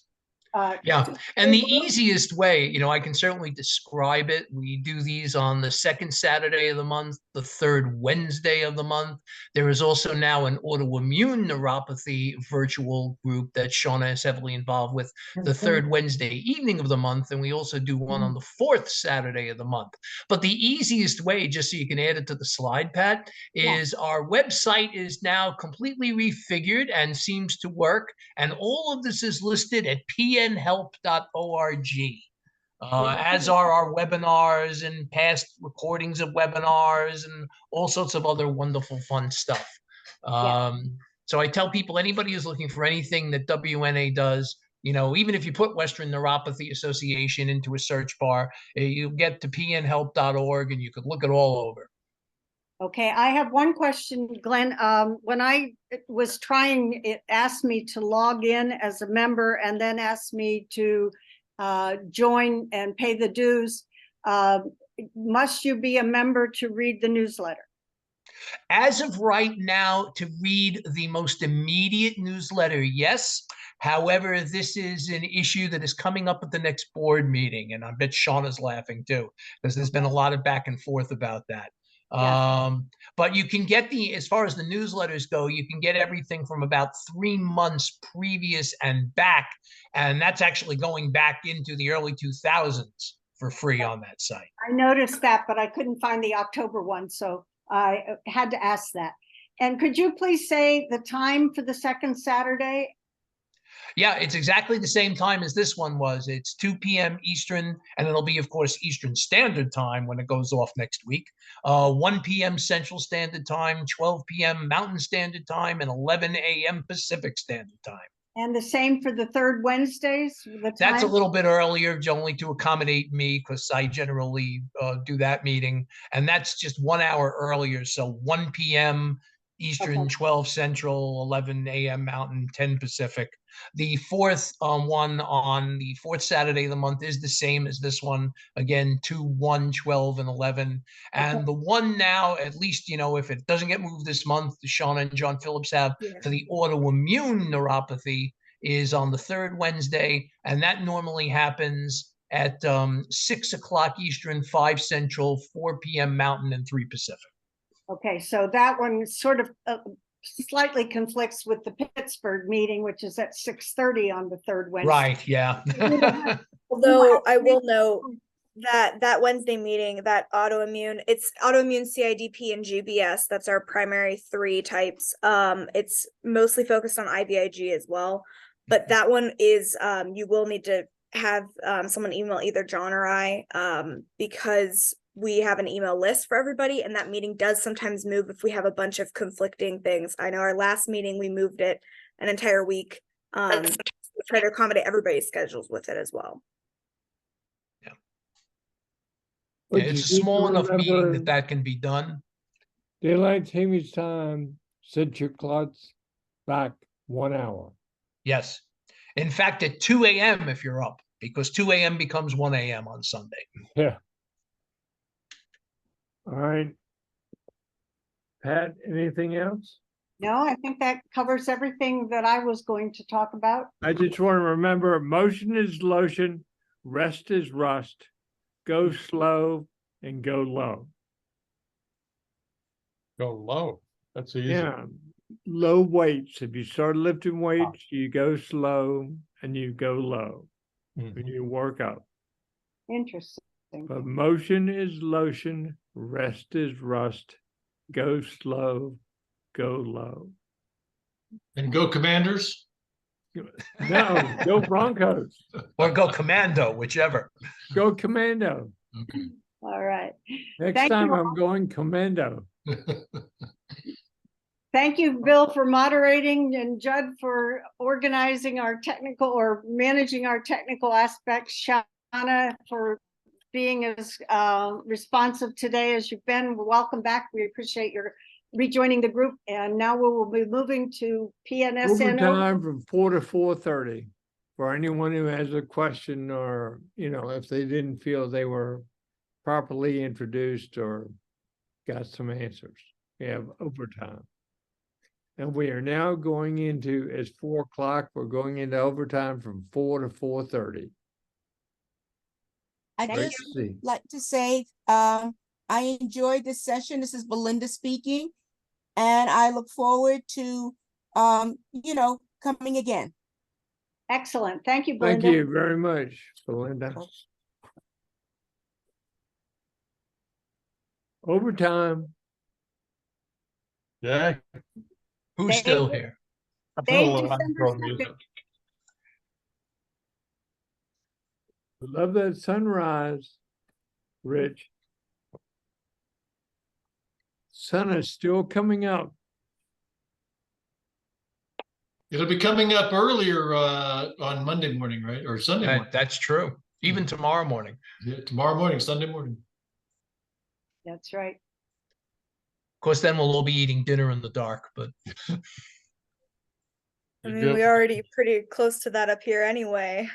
[SPEAKER 5] Yeah, and the easiest way, you know, I can certainly describe it. We do these on the second Saturday of the month, the third Wednesday of the month. There is also now an autoimmune neuropathy virtual group that Shauna is heavily involved with the third Wednesday evening of the month. And we also do one on the fourth Saturday of the month. But the easiest way, just so you can add it to the slide, Pat, is our website is now completely refigured and seems to work. And all of this is listed at pnhelp.org, as are our webinars and past recordings of webinars and all sorts of other wonderful, fun stuff. So I tell people, anybody who's looking for anything that WNA does, you know, even if you put Western Neuropathy Association into a search bar, you'll get to pnhelp.org and you could look it all over.
[SPEAKER 1] Okay, I have one question, Glenn. When I was trying, it asked me to log in as a member and then asked me to join and pay the dues. Must you be a member to read the newsletter?
[SPEAKER 5] As of right now, to read the most immediate newsletter, yes. However, this is an issue that is coming up at the next board meeting, and I bet Shauna's laughing too, because there's been a lot of back and forth about that. But you can get as far as the newsletters go, you can get everything from about 3 months previous and back. And that's actually going back into the early 2000s for free on that site.
[SPEAKER 1] I noticed that, but I couldn't find the October one. So I had to ask that. And could you please say the time for the second Saturday?
[SPEAKER 5] Yeah, it's exactly the same time as this one was. It's 2 p.m. Eastern, and it'll be, of course, Eastern Standard Time when it goes off next week. 1 p.m. Central Standard Time, 12 p.m. Mountain Standard Time, and 11 a.m. Pacific Standard Time.
[SPEAKER 1] And the same for the third Wednesdays?
[SPEAKER 5] That's a little bit earlier, only to accommodate me, because I generally do that meeting. And that's just 1 hour earlier. So 1 p.m. Eastern, 12 Central, 11 a.m. Mountain, 10 Pacific. The fourth one on the fourth Saturday of the month is the same as this one. Again, 2, 1, 12, and 11. And the one now, at least, you know, if it doesn't get moved this month, Shauna and John Phillips have for the autoimmune neuropathy is on the third Wednesday. And that normally happens at 6 o'clock Eastern, 5 Central, 4 p.m. Mountain, and 3 Pacific. Okay,
[SPEAKER 1] so that one sort of slightly conflicts with the Pittsburgh meeting, which is at 6:30 on the third Wednesday.
[SPEAKER 5] Right, yeah.
[SPEAKER 14] Although I will note that Wednesday meeting, that autoimmune, it's autoimmune CIDP and GBS. That's our primary 3 types. It's mostly focused on IVIG as well. But that one is, you will need to have someone email either John or I, because we have an email list for everybody, and that meeting does sometimes move if we have a bunch of conflicting things. I know our last meeting, we moved it an entire week. We try to accommodate everybody's schedules with it as well.
[SPEAKER 5] Yeah, it's a small enough meeting that can be done.
[SPEAKER 2] Daylight savings time, set your clocks back 1 hour.
[SPEAKER 5] Yes. In fact, at 2 a.m. if you're up, because 2 a.m. becomes 1 a.m. on Sunday.
[SPEAKER 2] Yeah. All right. Pat, anything else?
[SPEAKER 1] No, I think that covers everything that I was going to talk about.
[SPEAKER 2] I just want to remember, motion is lotion, rest is rust, go slow and go low.
[SPEAKER 3] Go low. That's easy.
[SPEAKER 2] Yeah. Low weights. If you start lifting weights, you go slow and you go low when you work out.
[SPEAKER 1] Interesting.
[SPEAKER 2] But motion is lotion, rest is rust, go slow, go low.
[SPEAKER 13] And go Commanders?
[SPEAKER 2] No, go Broncos.
[SPEAKER 5] Or go Commando, whichever.
[SPEAKER 2] Go Commando.
[SPEAKER 13] Okay.
[SPEAKER 1] All right.
[SPEAKER 2] Next
[SPEAKER 1] Thank
[SPEAKER 2] time
[SPEAKER 1] you
[SPEAKER 2] I'm going commando.
[SPEAKER 1] Thank you, Bill, for moderating, and Judd for organizing our technical or managing our technical aspects. Shauna for being as responsive today as you've been. Welcome back. We appreciate your rejoining the group. And now we will be moving to PNSN.
[SPEAKER 2] Overtime from 4 to 4:30 for anyone who has a question, or, you know, if they didn't feel they were properly introduced or got some answers. We have overtime. And we are now going into, it's 4 o'clock, we're going into overtime from 4 to 4:30.
[SPEAKER 9] I
[SPEAKER 2] Great
[SPEAKER 9] just
[SPEAKER 2] to see.
[SPEAKER 9] like to say, I enjoyed this session. This is Belinda speaking, and I look forward to, coming again.
[SPEAKER 1] Excellent. Thank you,
[SPEAKER 2] Thank
[SPEAKER 1] Belinda.
[SPEAKER 2] you very much, Belinda. Overtime.
[SPEAKER 3] Yeah.
[SPEAKER 5] Who's still here?
[SPEAKER 3] I put a
[SPEAKER 1] Dave,
[SPEAKER 3] little
[SPEAKER 1] December
[SPEAKER 3] intro
[SPEAKER 1] 2nd.
[SPEAKER 3] music.
[SPEAKER 2] Love that sunrise, Rich. Sun is still coming up.
[SPEAKER 13] It'll be coming up earlier on Monday morning, right? Or Sunday morning.
[SPEAKER 5] That's true. Even tomorrow morning.
[SPEAKER 13] Yeah, tomorrow morning, Sunday morning.
[SPEAKER 1] That's right.
[SPEAKER 5] Of course, then we'll all be eating dinner in the dark, but
[SPEAKER 14] I mean, we're already pretty close to that up here anyway.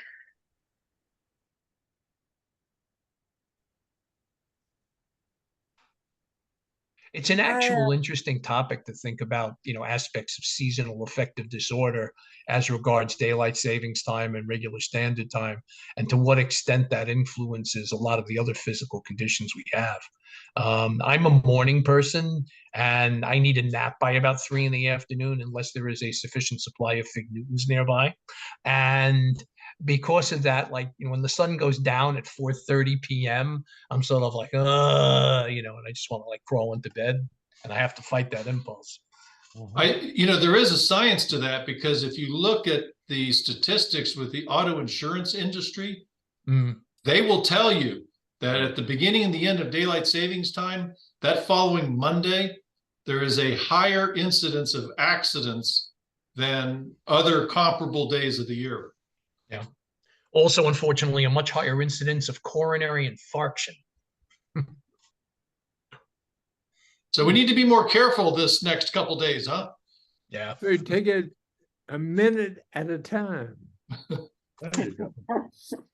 [SPEAKER 5] it's an actual interesting topic to think about, aspects of seasonal affective disorder as regards daylight savings time and regular standard time, and to what extent that influences a lot of the other physical conditions we have. I'm a morning person, and I need a nap by about 3 p.m. unless there is a sufficient supply of fig Newtons nearby. And because of that, when the sun goes down at 4:30 p.m., I'm sort of like, and I just want to crawl into bed, and I have to fight that impulse.
[SPEAKER 13] There is a science to that, because if you look at the statistics with the auto insurance industry, they will tell you that at the beginning and the end of daylight savings time, that following Monday, there is a higher incidence of accidents than other comparable days of the year.
[SPEAKER 5] Yeah. Also, unfortunately, a much higher incidence of coronary infarction.
[SPEAKER 13] So we need to be more careful this next couple days, huh?
[SPEAKER 5] Yeah.
[SPEAKER 2] We take it a minute at a time.
[SPEAKER 3] There you go.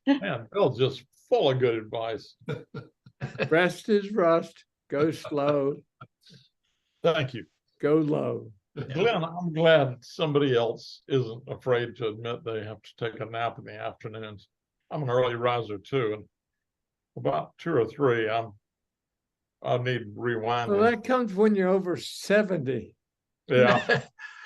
[SPEAKER 3] Man, Bill's just full of good advice.
[SPEAKER 2] Rest is rust. Go slow.
[SPEAKER 3] Thank you.
[SPEAKER 2] Go low.
[SPEAKER 3] Glenn, I'm glad somebody else isn't afraid to admit they have to take a nap in the afternoons. I'm an early riser too, and about 2 or 3, I need rewinding.
[SPEAKER 2] Well, that comes when you're over 70.
[SPEAKER 3] Yeah,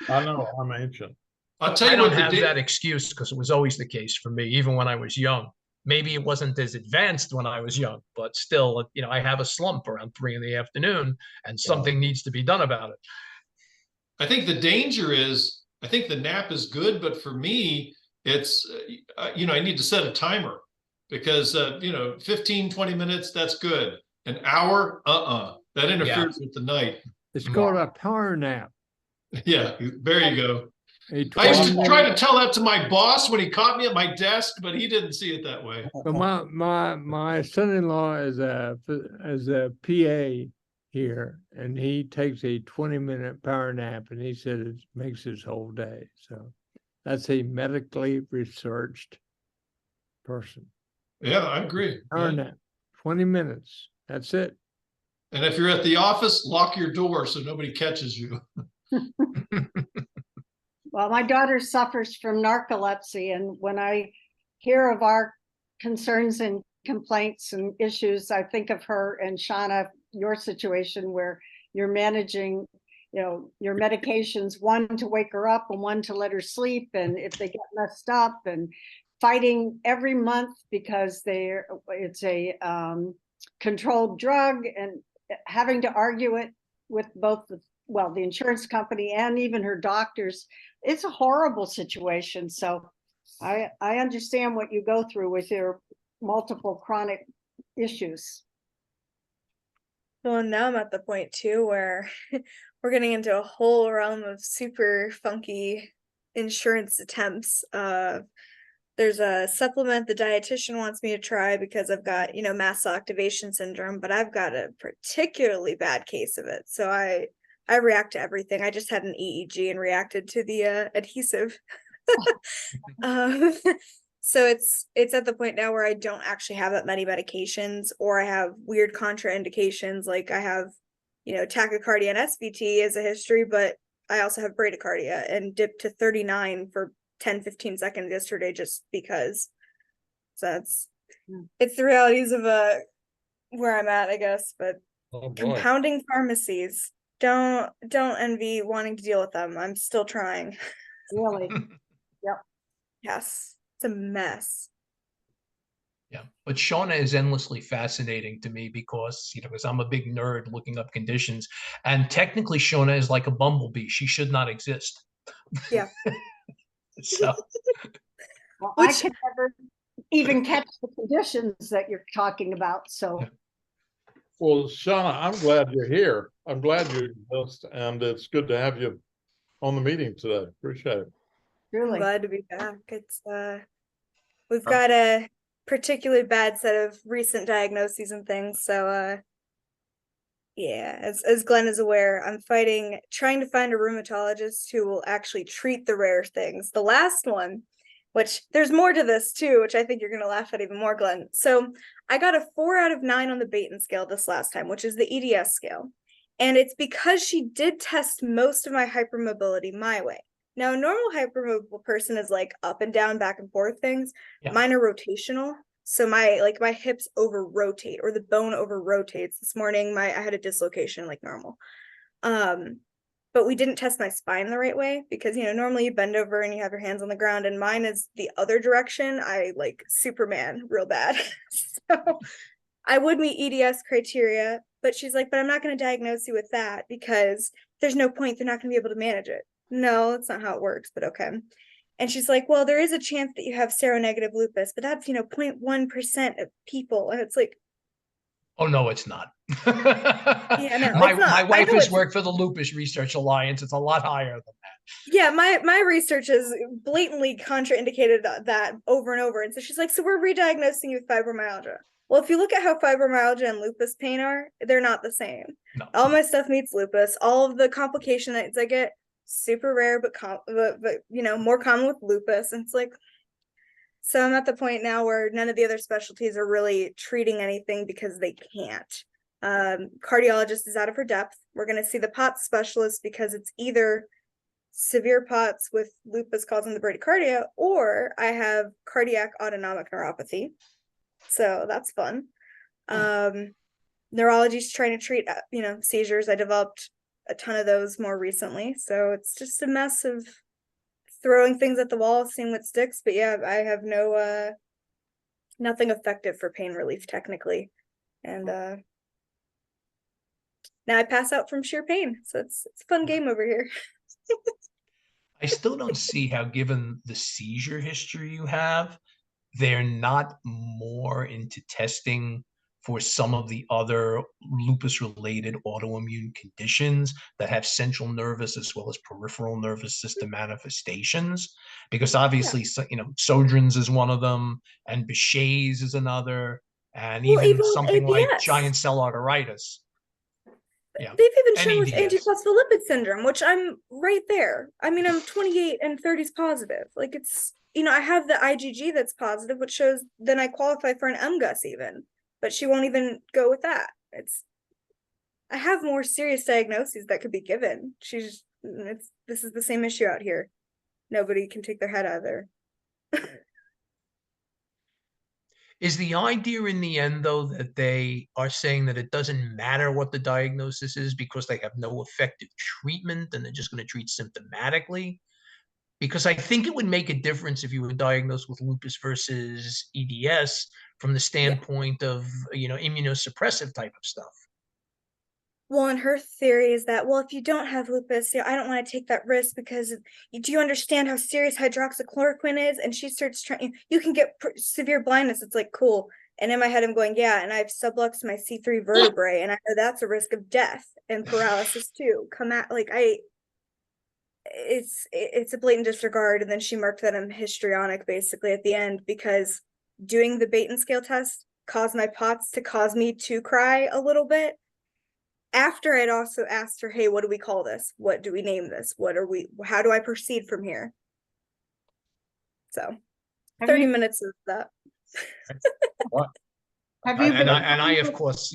[SPEAKER 3] I know. I'm ancient.
[SPEAKER 13] I'll tell you
[SPEAKER 5] I don't
[SPEAKER 13] what,
[SPEAKER 5] have that excuse, because it was always the case for me, even when I was young. Maybe it wasn't as advanced when I was young, but still, I have a slump around 3 p.m, and something needs to be done about it.
[SPEAKER 13] I think the danger is, I think the nap is good, but for me, it's, I need to set a timer, because, 15, 20 minutes, that's good. An hour, that interferes with the night.
[SPEAKER 2] It's called a power nap.
[SPEAKER 13] Yeah, there you go. I used to try to tell that to my boss when he caught me at my desk, but he didn't see it that way.
[SPEAKER 2] But my son-in-law is a PA here, and he takes a 20-minute power nap, and he said it makes his whole day. So that's a medically researched person.
[SPEAKER 13] Yeah, I agree.
[SPEAKER 2] Power nap, 20 minutes. That's it.
[SPEAKER 13] And if you're at the office, lock your door so nobody catches you.
[SPEAKER 1] Well, my daughter suffers from narcolepsy, and when I hear of our concerns and complaints and issues, I think of her and Shauna, your situation where you're managing, your medications, one to wake her up and one to let her sleep, and if they get messed up, and fighting every month because it's a controlled drug, and having to argue it with both the insurance company and even her doctors. It's a horrible situation. So I understand what you go through with your multiple chronic issues.
[SPEAKER 14] Well, now I'm at the point too where we're getting into a whole realm of super funky insurance attempts. There's a supplement the dietitian wants me to try because I've got, mast cell activation syndrome, but I've got a particularly bad case of it. So I react to everything. I just had an EEG and reacted to the adhesive. So it's at the point now where I don't actually have that many medications, or I have weird contraindications. Like I have, tachycardia and SVT as a history, but I also have bradycardia and dipped to 39 for 10-15 seconds yesterday just because. So it's the realities of where I'm at, I guess. But compounding pharmacies, don't envy wanting to deal with them. I'm still trying.
[SPEAKER 1] Really? Yep.
[SPEAKER 14] Yes, it's a mess.
[SPEAKER 5] Yeah, but Shauna is endlessly fascinating to me because, because I'm a big nerd looking up conditions, and technically Shauna is like a bumblebee. She should not exist.
[SPEAKER 14] Yeah.
[SPEAKER 5] So,
[SPEAKER 1] well, I could never even catch the conditions that you're talking about. So,
[SPEAKER 3] well, Shauna, I'm glad you're here. I'm glad you exist, and it's good to have you on the meeting today. Appreciate it.
[SPEAKER 1] Really
[SPEAKER 14] I'm glad to be back. It's we've got a particularly bad set of recent diagnoses and things. So yeah, as Glenn is aware, I'm trying to find a rheumatologist who will actually treat the rare things. The last one, which there's more to this too, which I think you're gonna laugh at even more, Glenn. So I got a 4 out of 9 on the Baton scale this last time, which is the EDS scale. And it's because she did test most of my hypermobility my way. Now, a normal hypermobile person is like up and down, back and forth things.
[SPEAKER 5] Yeah.
[SPEAKER 14] Mine are rotational. So my hips over rotate, or the bone over rotates. This morning, I had a dislocation like normal. But we didn't test my spine the right way because, normally you bend over and you have your hands on the ground, and mine is the other direction. I like Superman real bad. So I would meet EDS criteria, but she's like, but I'm not going to diagnose you with that because there's no point. They're not going to be able to manage it. No, that's not how it works, but okay. And she's like, well, there is a chance that you have seronegative lupus, but that's, 0.1% of people. And it's like,
[SPEAKER 5] oh no, it's not.
[SPEAKER 14] Yeah, no,
[SPEAKER 5] my
[SPEAKER 14] it's not.
[SPEAKER 5] my wife
[SPEAKER 14] I know
[SPEAKER 5] has
[SPEAKER 14] it's-
[SPEAKER 5] worked for the Lupus Research Alliance. It's a lot higher than that.
[SPEAKER 14] yeah, my research has blatantly contraindicated that over and over. And so she's like, so we're re-diagnosing you with fibromyalgia. Well, if you look at how fibromyalgia and lupus pain are, they're not the same.
[SPEAKER 5] No.
[SPEAKER 14] All my stuff meets lupus. All of the complication that I get, super rare, but more common with lupus. And it's like, so I'm at the point now where none of the other specialties are really treating anything because they can't. Cardiologist is out of her depth. We're going to see the POTS specialist because it's either severe POTS with lupus causing the bradycardia, or I have cardiac autonomic neuropathy. So that's fun. Neurology's trying to treat, seizures. I developed a ton of those more recently. So it's just a mess of throwing things at the wall, seeing what sticks. But yeah, I have nothing effective for pain relief technically. And now I pass out from sheer pain. So it's a fun game over here.
[SPEAKER 5] I still don't see how, given the seizure history you have, they're not more into testing for some of the other lupus-related autoimmune conditions that have central nervous as well as peripheral nervous system manifestations. Because obviously, Sjogren's is one of them, and Behçet's is another, and even something like giant cell arteritis. Yeah.
[SPEAKER 14] They've even shown with
[SPEAKER 5] NEDS.
[SPEAKER 14] antiphospholipid syndrome, which I'm right there. I mean, I'm 28 and 30s positive. Like it's, I have the IgG that's positive, which shows then I qualify for an MGUS even, but she won't even go with that. I have more serious diagnoses that could be given. This is the same issue out here. Nobody can take their head out of there.
[SPEAKER 5] Is the idea in the end, though, that they are saying that it doesn't matter what the diagnosis is because they have no effective treatment and they're just going to treat symptomatically? Because I think it would make a difference if you were diagnosed with lupus versus EDS from the standpoint of, immunosuppressive type of stuff.
[SPEAKER 14] Well, and her theory is that, well, if you don't have lupus, I don't want to take that risk because do you understand how serious hydroxychloroquine is? And she starts trying, you can get severe blindness. It's like, cool. And in my head, I'm going, yeah, and I've subluxed my C3 vertebrae, and I know that's a risk of death and paralysis too. It's a blatant disregard. And then she marked that I'm histrionic basically at the end, because doing the Baton scale test caused my POTS to cause me to cry a little bit. After I'd also asked her, hey, what do we call this? What do we name this? How do I proceed from here? So 30 minutes of that.
[SPEAKER 1] Have you
[SPEAKER 5] And
[SPEAKER 1] been?
[SPEAKER 5] I, of course,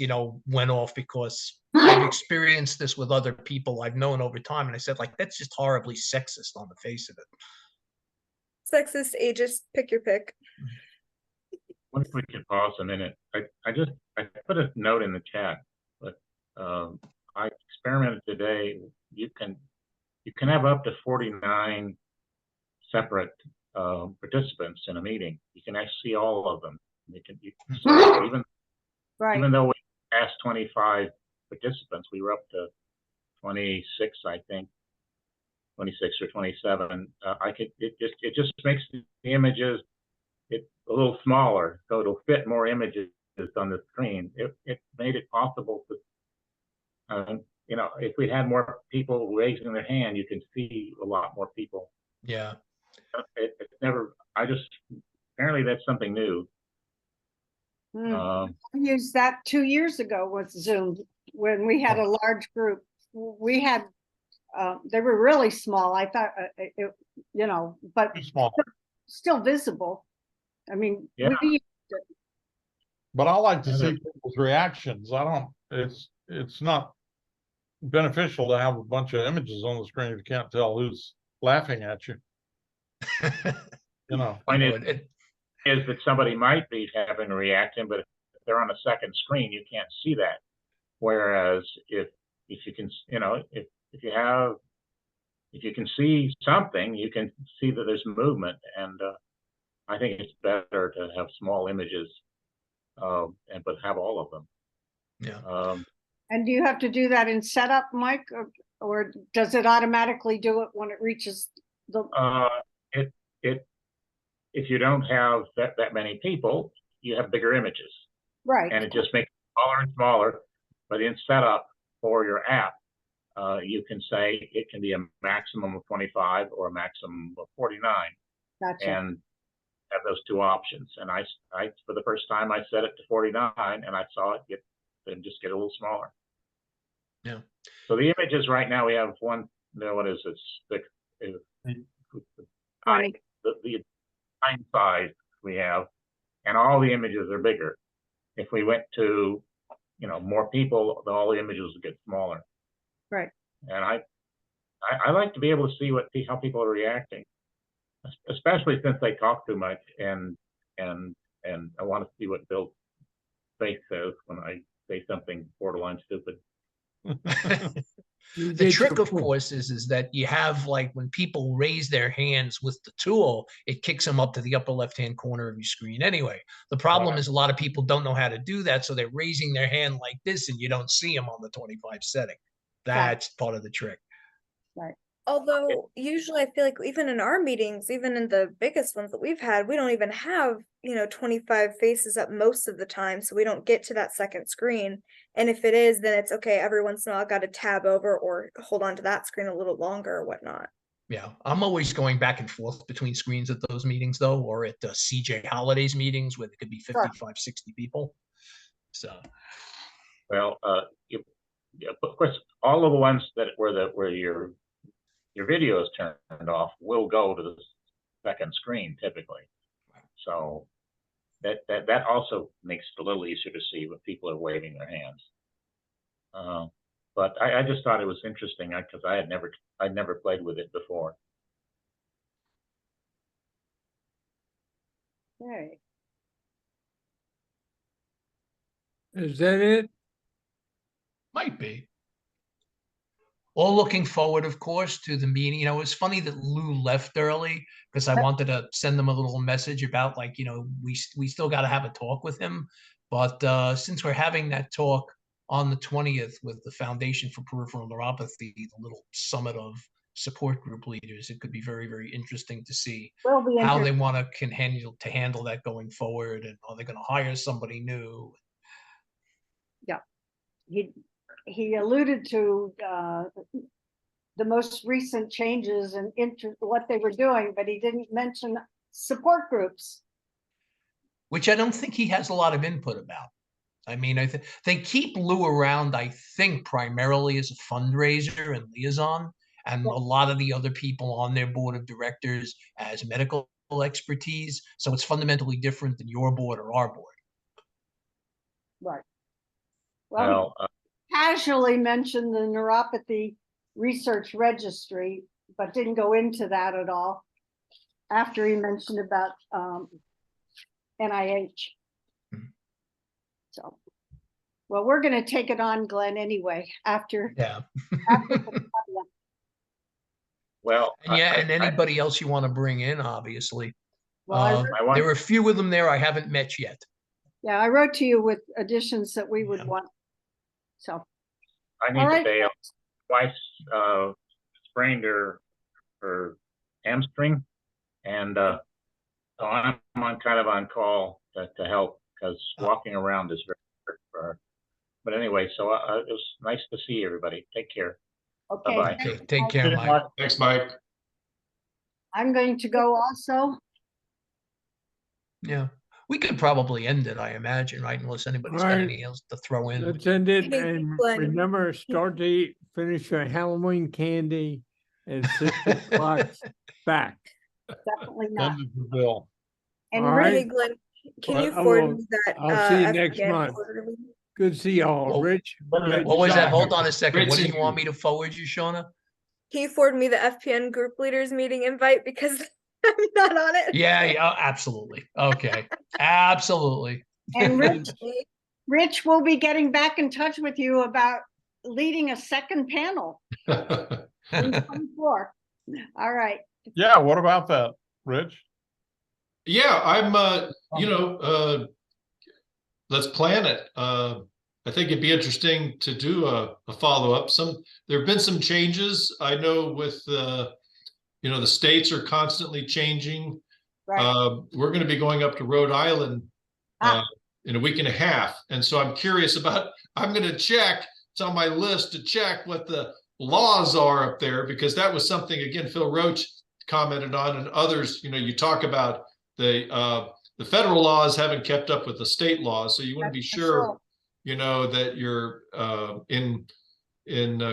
[SPEAKER 5] went off because I've experienced this with other people I've known over time. And I said, like, that's just horribly sexist on the face of it.
[SPEAKER 14] Sexist, ageist, pick your pick.
[SPEAKER 4] What if we could pause a minute? I put a note in the chat, but I experimented today. You can have up to 49 separate participants in a meeting. You can actually see all of them. So even though we asked 25 participants, we were up to 26, I think, 26 or 27. It just makes the images a little smaller, so it'll fit more images on the screen. It made it possible to, if we had more people raising their hand, you can see a lot more people.
[SPEAKER 5] Yeah.
[SPEAKER 4] It's never. Apparently that's something new.
[SPEAKER 1] I used that 2 years ago with Zoom when we had a large group. We had, they were really small. I thought, but
[SPEAKER 3] small.
[SPEAKER 1] Still visible. I mean,
[SPEAKER 3] Yeah.
[SPEAKER 1] we used it.
[SPEAKER 3] But I like to see people's reactions. It's not beneficial to have a bunch of images on the screen if you can't tell who's laughing at you.
[SPEAKER 4] Point is that somebody might be having a reaction, but if they're on a second screen, you can't see that. Whereas if you can, if you can see something, you can see that there's movement, and I think it's better to have small images, but have all of them.
[SPEAKER 5] Yeah.
[SPEAKER 1] And do you have to do that in setup, Mike, or does it automatically do it when it reaches the?
[SPEAKER 4] If you don't have that many people, you have bigger images.
[SPEAKER 1] Right.
[SPEAKER 4] And it just makes it smaller and smaller. But in setup for your app, you can say it can be a maximum of 25 or a maximum of 49.
[SPEAKER 1] Gotcha.
[SPEAKER 4] And have those two options. And I for the first time I set it to 49, and I saw it get a little smaller.
[SPEAKER 5] Yeah.
[SPEAKER 4] So the images right now, we have one. What is it? The time size we have, and all the images are bigger. If we went to, more people, all the images would get smaller.
[SPEAKER 1] Right.
[SPEAKER 4] And I like to be able to see how people are reacting, especially since they talk too much, and I want to see what Bill's face says when I say something borderline stupid.
[SPEAKER 5] The trick, of course, is that you have, like, when people raise their hands with the tool, it kicks them up to the upper left-hand corner of your screen anyway. The problem is a lot of people don't know how to do that, so they're raising their hand like this, and you don't see them on the 25 setting. That's part of the trick.
[SPEAKER 1] Right.
[SPEAKER 14] Although usually I feel like even in our meetings, even in the biggest ones that we've had, we don't even have, 25 faces up most of the time. So we don't get to that second screen. And if it is, then it's okay. Every once in a while, I got to tab over or hold on to that screen a little longer or whatnot.
[SPEAKER 5] Yeah, I'm always going back and forth between screens at those meetings, though, or at CJ Holiday's meetings where there could be 55, 60 people. So,
[SPEAKER 4] well, of course, all of the ones where your video is turned off will go to the second screen typically. So that also makes it a little easier to see when people are waving their hands. But I just thought it was interesting because I'd never played with it before.
[SPEAKER 1] Okay.
[SPEAKER 2] Is that it?
[SPEAKER 5] Might be. All looking forward, of course, to the meeting. It was funny that Lou left early because I wanted to send them a little message about, like, we still got to have a talk with him. But since we're having that talk on the 20th with the Foundation for Peripheral Neuropathy, the little summit of support group leaders. It could be very, very interesting to see
[SPEAKER 1] Will be
[SPEAKER 5] how they
[SPEAKER 1] interesting.
[SPEAKER 5] want to handle that going forward, and are they going to hire somebody new?
[SPEAKER 1] Yeah, he alluded to the most recent changes and what they were doing, but he didn't mention support groups.
[SPEAKER 5] Which I don't think he has a lot of input about. I mean, they keep Lou around, I think, primarily as a fundraiser and liaison, and a lot of the other people on their board of directors as medical expertise. So it's fundamentally different than your board or our board.
[SPEAKER 1] Right. Well, casually mentioned the neuropathy research registry, but didn't go into that at all after he mentioned about NIH. So, well, we're going to take it on, Glenn, anyway, after.
[SPEAKER 5] Yeah.
[SPEAKER 4] Well,
[SPEAKER 5] and anybody else you want to bring in, obviously.
[SPEAKER 1] Well,
[SPEAKER 5] there were a few of them there I haven't met yet.
[SPEAKER 1] Yeah, I wrote to you with additions that we would want. So
[SPEAKER 4] I need to bail. Twice sprained her hamstring, and so I'm kind of on call to help, because walking around is very hard for her. But anyway, so it was nice to see everybody. Take care.
[SPEAKER 1] Okay.
[SPEAKER 4] Bye-bye.
[SPEAKER 5] Take care, Mike.
[SPEAKER 13] Thanks, Mike.
[SPEAKER 1] I'm going to go also.
[SPEAKER 5] Yeah. We could probably end it, I imagine, right? Unless anybody's got anything else to throw in.
[SPEAKER 2] Let's end it, and remember, start to eat, finish your Halloween candy, and 6 o'clock back.
[SPEAKER 1] Definitely not.
[SPEAKER 3] Bill.
[SPEAKER 1] And
[SPEAKER 2] all right.
[SPEAKER 14] Hey, Glenn, can you forward me that?
[SPEAKER 2] I'll see you next
[SPEAKER 14] FPN
[SPEAKER 2] month.
[SPEAKER 14] quarterly?
[SPEAKER 2] Good to see y'all, Rich.
[SPEAKER 5] What was that? Hold on a second. What do you want me to forward you, Shauna?
[SPEAKER 14] Can you forward me the FPN group leaders meeting invite, because I'm not on it?
[SPEAKER 5] Yeah, absolutely. Okay, absolutely.
[SPEAKER 1] And Rich will be getting back in touch with you about leading a second panel in 24. All right.
[SPEAKER 3] Yeah, what about that, Rich?
[SPEAKER 13] Yeah, I'm let's plan it. I think it'd be interesting to do a follow-up. There have been some changes. I know with the states are constantly changing.
[SPEAKER 1] Right.
[SPEAKER 13] We're going to be going up to Rhode Island in a week and a half. And so I'm curious I'm going to check, it's on my list to check what the laws are up there, because that was something, again, Phil Roach commented on, and others, you talk about the federal laws haven't kept up with the state laws. So you want to be sure, that you're in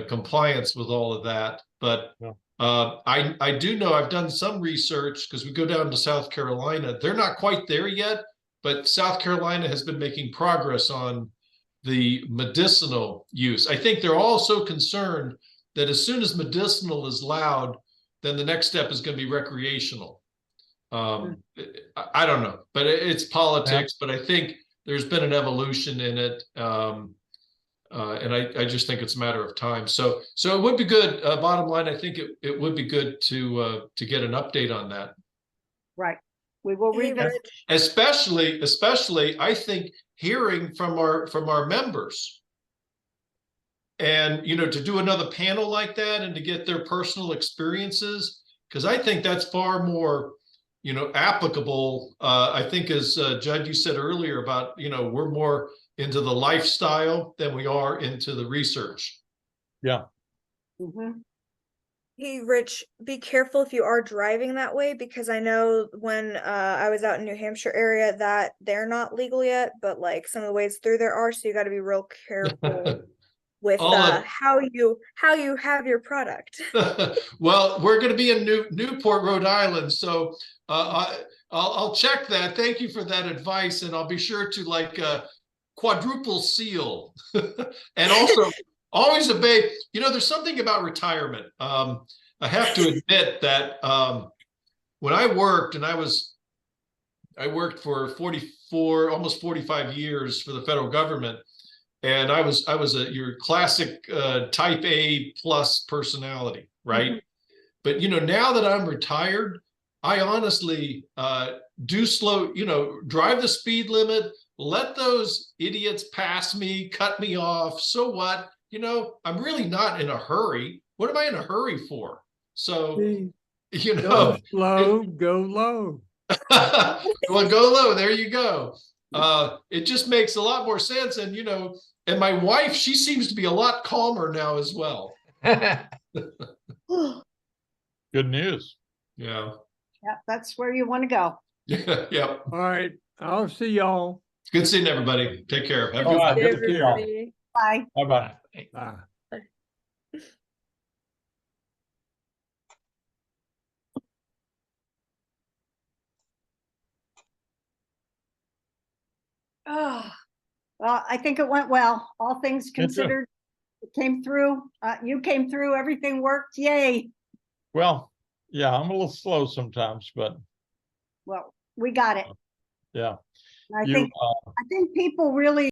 [SPEAKER 13] compliance with all of that. But I do know, I've done some research, because we go down to South Carolina. They're not quite there yet, but South Carolina has been making progress on the medicinal use. I think they're also concerned that as soon as medicinal is allowed, then the next step is going to be recreational. I don't know, but it's politics, but I think there's been an evolution in it. And I just think it's a matter of time. So it would be good. Bottom line, I think it would be good to get an update on that.
[SPEAKER 1] Right. We will revisit.
[SPEAKER 13] Especially, I think hearing from our members, and to do another panel like that and to get their personal experiences, because I think that's far more applicable. I think, as Judd, you said earlier about we're more into the lifestyle than we are into the research.
[SPEAKER 3] Yeah.
[SPEAKER 1] Mm-hmm.
[SPEAKER 14] Hey, Rich, be careful if you are driving that way, because I know when I was out in New Hampshire area that they're not legal yet, but like some of the ways through there are, so you got to be real careful with how you have your product.
[SPEAKER 13] Well, we're going to be in Newport, Rhode Island, so I'll check that. Thank you for that advice, and I'll be sure to quadruple seal and also always obey. There's something about retirement. I have to admit that when I worked, and I worked for 44, almost 45 years for the federal government, and I was your classic type A plus personality, right? Mm-hmm. But now that I'm retired, I honestly do drive the speed limit, let those idiots pass me, cut me off. So what? I'm really not in a hurry. What am I in a hurry for? So,
[SPEAKER 2] See,
[SPEAKER 13] you
[SPEAKER 2] Go
[SPEAKER 13] know,
[SPEAKER 2] slow, go low.
[SPEAKER 13] well, go low. There you go. It just makes a lot more sense. And, you know, and my wife, she seems to be a lot calmer now as well.
[SPEAKER 3] Good news.
[SPEAKER 13] Yeah.
[SPEAKER 1] Yeah, that's where you want to go.
[SPEAKER 13] Yeah.
[SPEAKER 2] All right, I'll see y'all.
[SPEAKER 13] Good seeing everybody. Take care. Have a
[SPEAKER 3] All
[SPEAKER 13] good
[SPEAKER 3] right,
[SPEAKER 13] one.
[SPEAKER 3] good to see y'all.
[SPEAKER 14] Everybody.
[SPEAKER 1] Bye.
[SPEAKER 3] Bye-bye.
[SPEAKER 2] Bye.
[SPEAKER 1] Oh, well, I think it went well. All things
[SPEAKER 3] too.
[SPEAKER 1] considered, it came through. You came through. Everything worked. Yay.
[SPEAKER 3] Well, yeah, I'm a little slow sometimes, but
[SPEAKER 1] Well, we got it.
[SPEAKER 3] yeah.
[SPEAKER 1] I
[SPEAKER 3] You,
[SPEAKER 1] think people really